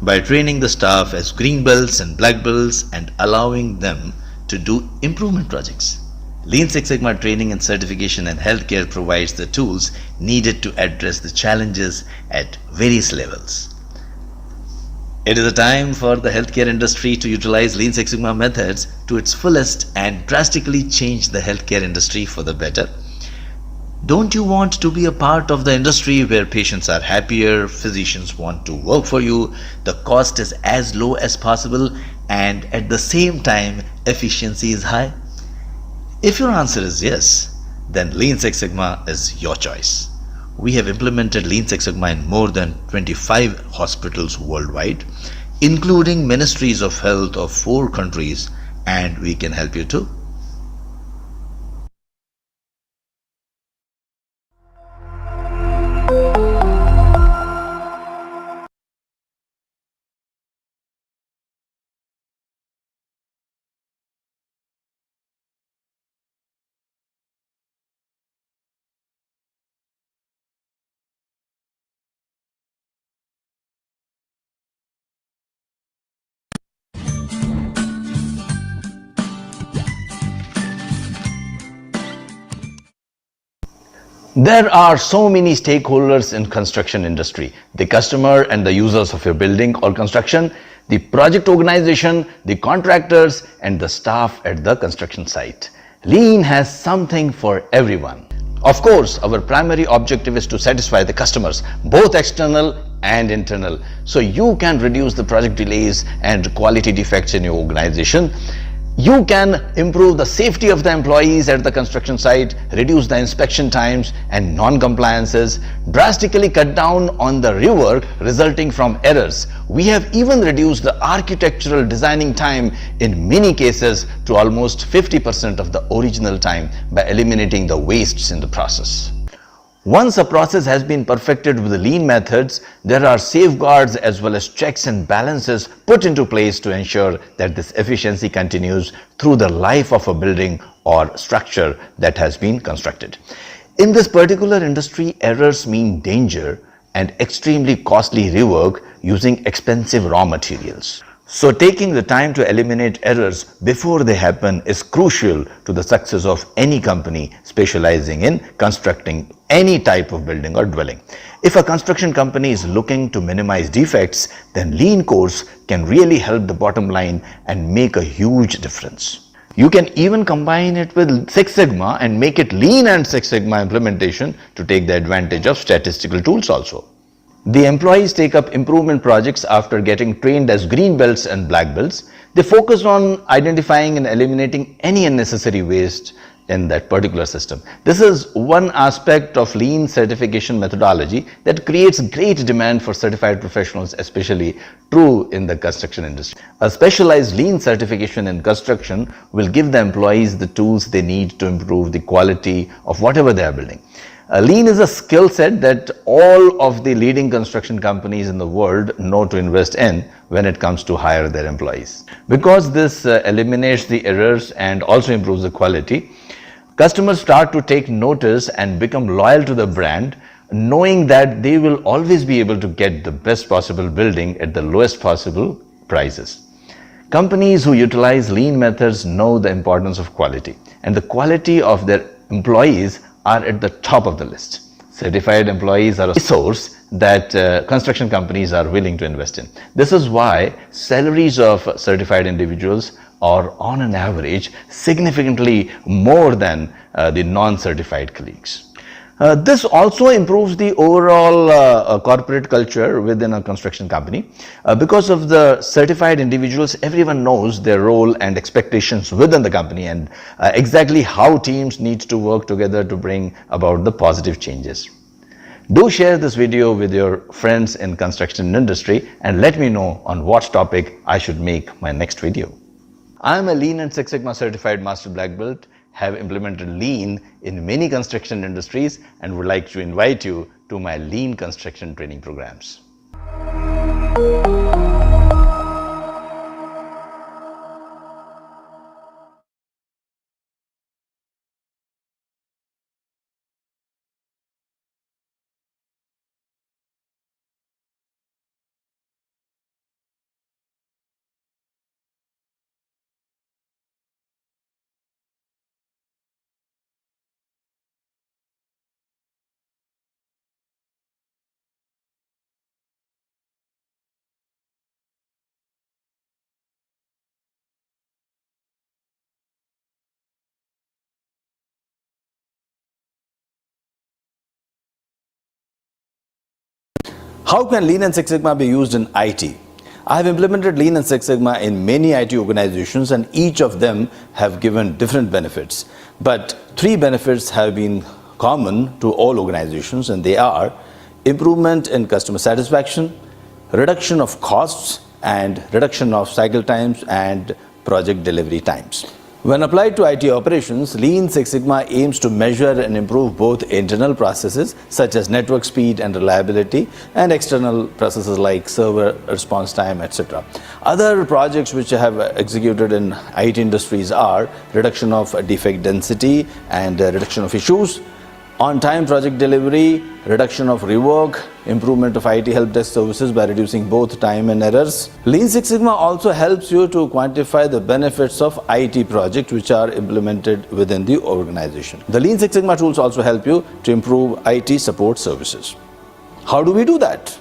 By training the staff as green belts and black belts and allowing them to do improvement projects. Lean Six Sigma training and certification in healthcare provides the tools needed to address the challenges at various levels. It is a time for the healthcare industry to utilize Lean Six Sigma methods to its fullest and drastically change the healthcare industry for the better. Don't you want to be a part of the industry where patients are happier, physicians want to work for you, the cost is as low as possible, and at the same time efficiency is high? If your answer is yes, then Lean Six Sigma is your choice. We have implemented Lean Six Sigma in more than 25 hospitals worldwide, including ministries of health of 4 countries, and we can help you too. There are so many stakeholders in construction industry: the customer and the users of your building or construction, the project organization, the contractors, and the staff at the construction site. Lean has something for everyone. Of course, our primary objective is to satisfy the customers, both external and internal, so you can reduce the project delays and quality defects in your organization. You can improve the safety of the employees at the construction site, reduce the inspection times and non-compliances, drastically cut down on the rework resulting from errors. We have even reduced the architectural designing time in many cases to almost 50% of the original time by eliminating the wastes in the process. Once a process has been perfected with the lean methods, there are safeguards as well as checks and balances put into place to ensure that this efficiency continues through the life of a building or structure that has been constructed. In this particular industry, errors mean danger and extremely costly rework using expensive raw materials. So taking the time to eliminate errors before they happen is crucial to the success of any company specializing in constructing any type of building or dwelling. If a construction company is looking to minimize defects, then lean course can really help the bottom line and make a huge difference. You can even combine it with Six Sigma and make it lean and Six Sigma implementation to take the advantage of statistical tools also. The employees take up improvement projects after getting trained as green belts and black belts. They focus on identifying and eliminating any unnecessary waste in that particular system. This is one aspect of lean certification methodology that creates great demand for certified professionals, especially true in the construction industry. A specialized lean certification in construction will give the employees the tools they need to improve the quality of whatever they are building. Lean is a skill set that all of the leading construction companies in the world know to invest in when it comes to hire their employees. Because this eliminates the errors and also improves the quality, customers start to take notice and become loyal to the brand, knowing that they will always be able to get the best possible building at the lowest possible prices. Companies who utilize lean methods know the importance of quality, and the quality of their employees are at the top of the list. Certified employees are a resource that construction companies are willing to invest in. This is why salaries of certified individuals are on an average significantly more than the non-certified colleagues. This also improves the overall corporate culture within a construction company. Because of the certified individuals, everyone knows their role and expectations within the company and exactly how teams need to work together to bring about the positive changes. Do share this video with your friends in construction industry and let me know on what topic I should make my next video. I am a Lean and Six Sigma certified Master Black Belt, have implemented Lean in many construction industries and would like to invite you to my Lean construction training programs. How can Lean and Six Sigma be used in IT? I have implemented Lean and Six Sigma in many IT organizations and each of them have given different benefits. But three benefits have been common to all organizations, and they are improvement in customer satisfaction, reduction of costs, and reduction of cycle times and project delivery times. When applied to IT operations, Lean Six Sigma aims to measure and improve both internal processes such as network speed and reliability and external processes like server response time, etc. Other projects which I have executed in IT industries are reduction of defect density and reduction of issues, On-time project delivery, reduction of rework, improvement of IT help desk services by reducing both time and errors. Lean Six Sigma also helps you to quantify the benefits of IT projects which are implemented within the organization. The Lean Six Sigma tools also help you to improve IT support services. How do we do that?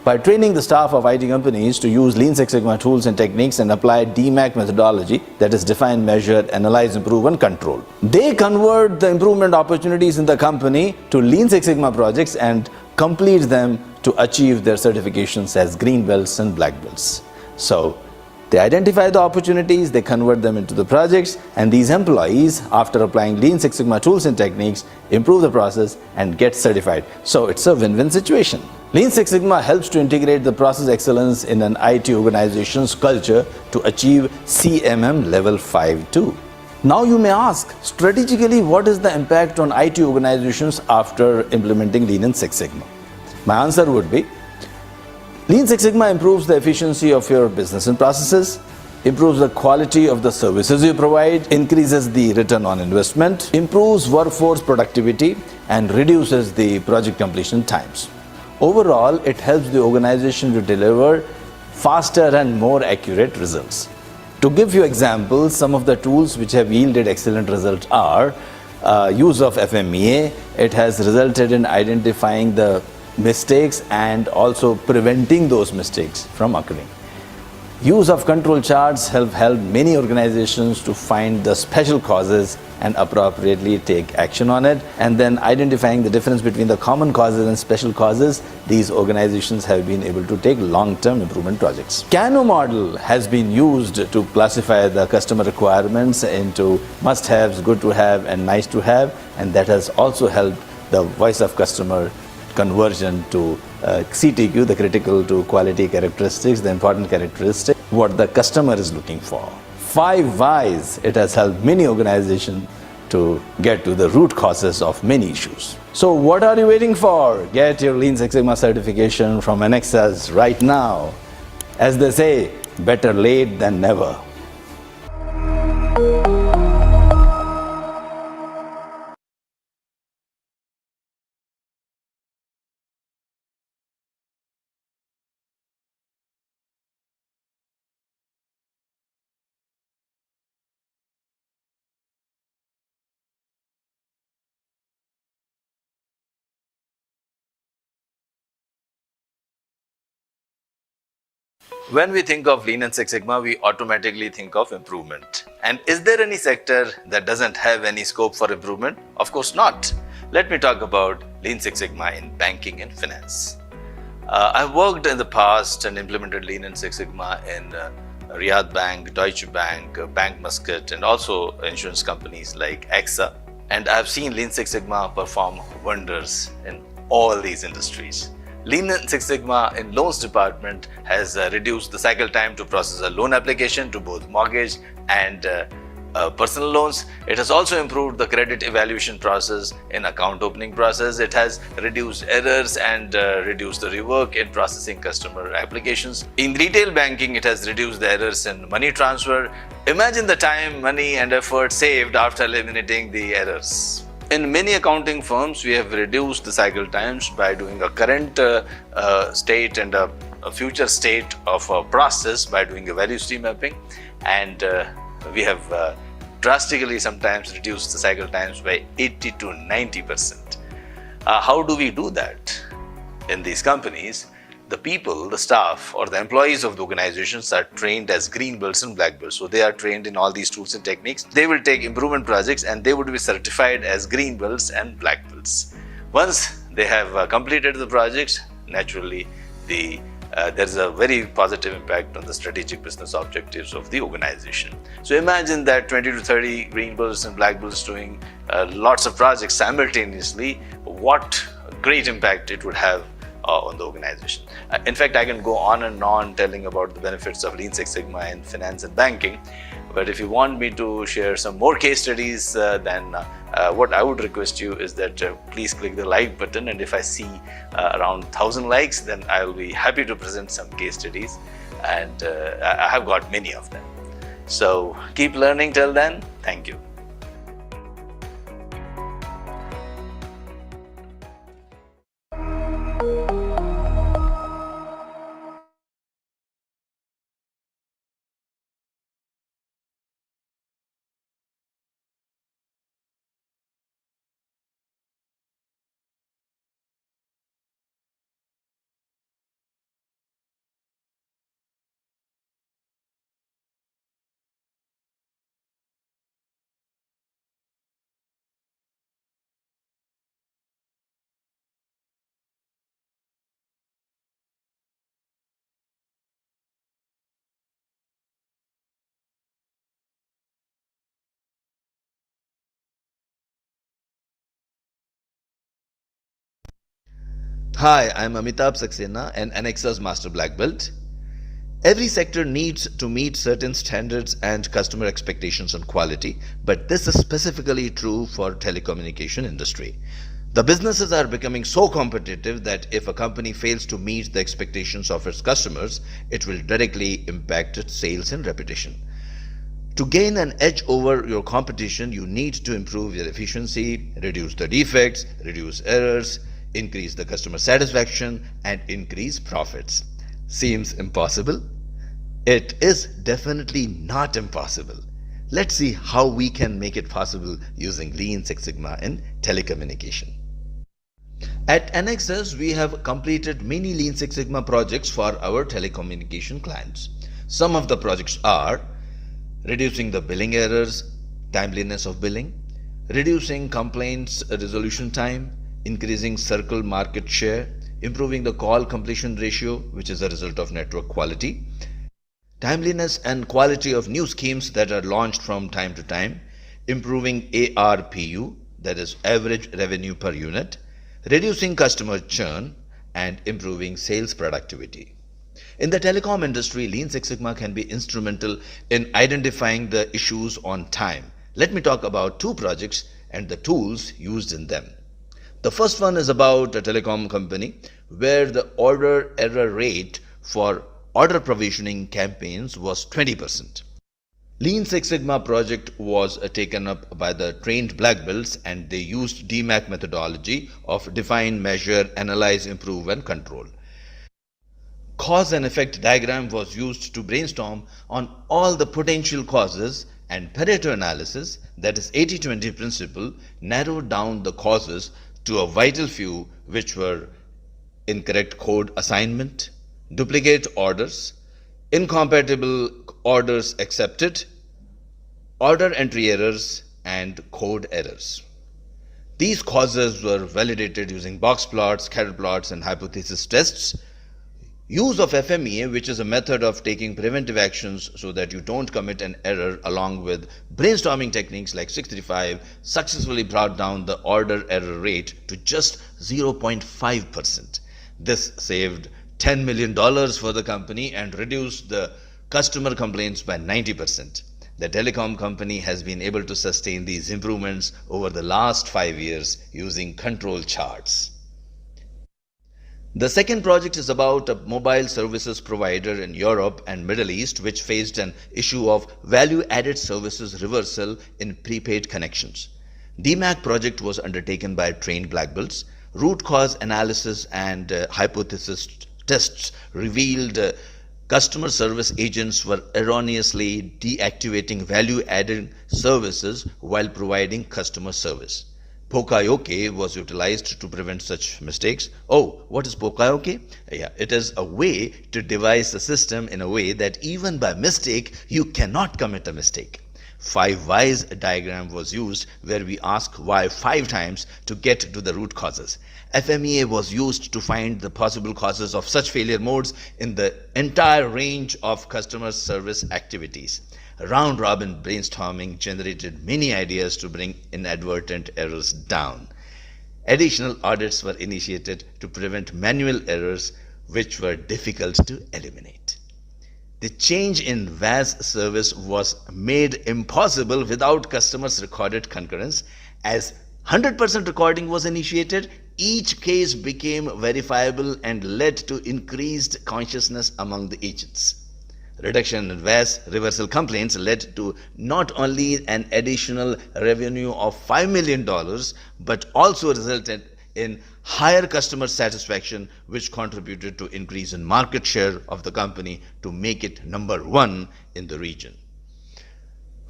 By training the staff of IT companies to use Lean Six Sigma tools and techniques and apply DMAC methodology, that is define, measure, analyze, improve and control. They convert the improvement opportunities in the company to Lean Six Sigma projects and complete them to achieve their certifications as green belts and black belts. So they identify the opportunities, they convert them into the projects, and these employees, after applying Lean Six Sigma tools and techniques, improve the process and get certified. So it's a win-win situation. Lean Six Sigma helps to integrate the process excellence in an IT organization's culture to achieve CMM level 5 too. Now you may ask, strategically, what is the impact on IT organizations after implementing Lean and Six Sigma? My answer would be, Lean Six Sigma improves the efficiency of your business and processes, improves the quality of the services you provide, increases the return on investment, improves workforce productivity, and reduces the project completion times. Overall, it helps the organization to deliver faster and more accurate results. To give you examples, some of the tools which have yielded excellent results are use of FMEA. It has resulted in identifying the mistakes and also preventing those mistakes from occurring. Use of control charts help many organizations to find the special causes and appropriately take action on it. And then identifying the difference between the common causes and special causes, these organizations have been able to take long-term improvement projects. Kano model has been used to classify the customer requirements into must-haves, good to have, and nice to have, and that has also helped the voice of customer conversion to CTQ, the critical to quality characteristics, the important characteristic, what the customer is looking for. 5 whys, it has helped many organizations to get to the root causes of many issues. So what are you waiting for? Get your Lean Six Sigma certification from Anexas right now. As they say, better late than never. When we think of Lean and Six Sigma, we automatically think of improvement. And is there any sector that doesn't have any scope for improvement? Of course not. Let me talk about Lean Six Sigma in banking and finance. I've worked in the past and implemented Lean and Six Sigma in Riyadh Bank, Deutsche Bank, Bank Muscat, and also insurance companies like AXA. And I've seen Lean Six Sigma perform wonders in all these industries. Lean and Six Sigma in loans department has reduced the cycle time to process a loan application to both mortgage and personal loans. It has also improved the credit evaluation process in account opening process. It has reduced errors and reduced the rework in processing customer applications. In retail banking, it has reduced the errors in money transfer. Imagine the time, money and effort saved after eliminating the errors. In many accounting firms, we have reduced the cycle times by doing a current state and a future state of a process by doing a value stream mapping, and we have drastically sometimes reduced the cycle times by 80 to 90%. How do we do that? In these companies, the people, the staff or the employees of the organizations are trained as green belts and black belts. So they are trained in all these tools and techniques. They will take improvement projects and they would be certified as green belts and black belts. Once they have completed the projects, naturally there's a very positive impact on the strategic business objectives of the organization. So imagine that 20 to 30 green belts and black belts doing lots of projects simultaneously, what great impact it would have on the organization. In fact, I can go on and on telling about the benefits of Lean Six Sigma in finance and banking, but if you want me to share some more case studies, then what I would request you is that please click the like button, and if I see around 1,000 likes, then I will be happy to present some case studies, and I have got many of them. So keep learning till then. Thank you. Hi, I'm Amitabh Saxena, an Anexas Master Black Belt. Every sector needs to meet certain standards and customer expectations on quality, but this is specifically true for telecommunication industry. The businesses are becoming so competitive that if a company fails to meet the expectations of its customers, it will directly impact its sales and reputation. To gain an edge over your competition, you need to improve your efficiency, reduce the defects, reduce errors, increase the customer satisfaction, and increase profits. Seems impossible? It is definitely not impossible. Let's see how we can make it possible using Lean Six Sigma in telecommunication. At Anexas, we have completed many Lean Six Sigma projects for our telecommunication clients. Some of the projects are reducing the billing errors, timeliness of billing, reducing complaints resolution time, increasing circle market share, improving the call completion ratio, which is a result of network quality, timeliness and quality of new schemes that are launched from time to time, improving ARPU, that is average revenue per unit, reducing customer churn, and improving sales productivity. In the telecom industry, Lean Six Sigma can be instrumental in identifying the issues on time. Let me talk about two projects and the tools used in them. The first one is about a telecom company where the order error rate for order provisioning campaigns was 20%. Lean Six Sigma project was taken up by the trained black belts, and they used DMAC methodology of define, measure, analyze, improve, and control. Cause and effect diagram was used to brainstorm on all the potential causes, and Pareto analysis, that is 80-20 principle, narrowed down the causes to a vital few, which were incorrect code assignment, duplicate orders, incompatible orders accepted, order entry errors, and code errors. These causes were validated using box plots, scatter plots, and hypothesis tests. Use of FMEA, which is a method of taking preventive actions so that you don't commit an error, along with brainstorming techniques like 635, successfully brought down the order error rate to just 0.5%. This saved $10 million for the company and reduced the customer complaints by 90%. The telecom company has been able to sustain these improvements over the last 5 years using control charts. The second project is about a mobile services provider in Europe and Middle East which faced an issue of value-added services reversal in prepaid connections. DMAC project was undertaken by trained black belts. Root cause analysis and hypothesis tests revealed customer service agents were erroneously deactivating value-added services while providing customer service. Pokayoke was utilized to prevent such mistakes. Oh, what is Pokayoke? Yeah, it is a way to devise the system in a way that even by mistake, you cannot commit a mistake. 5 whys diagram was used where we ask why 5 times to get to the root causes. FMEA was used to find the possible causes of such failure modes in the entire range of customer service activities. Round-robin brainstorming generated many ideas to bring inadvertent errors down. Additional audits were initiated to prevent manual errors which were difficult to eliminate. The change in VAS service was made impossible without customers' recorded concurrence. As 100% recording was initiated, each case became verifiable and led to increased consciousness among the agents. Reduction in VAS reversal complaints led to not only an additional revenue of $5 million, but also resulted in higher customer satisfaction, which contributed to increase in market share of the company to make it number 1 in the region.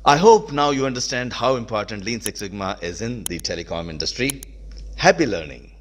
I hope now you understand how important Lean Six Sigma is in the telecom industry. Happy learning!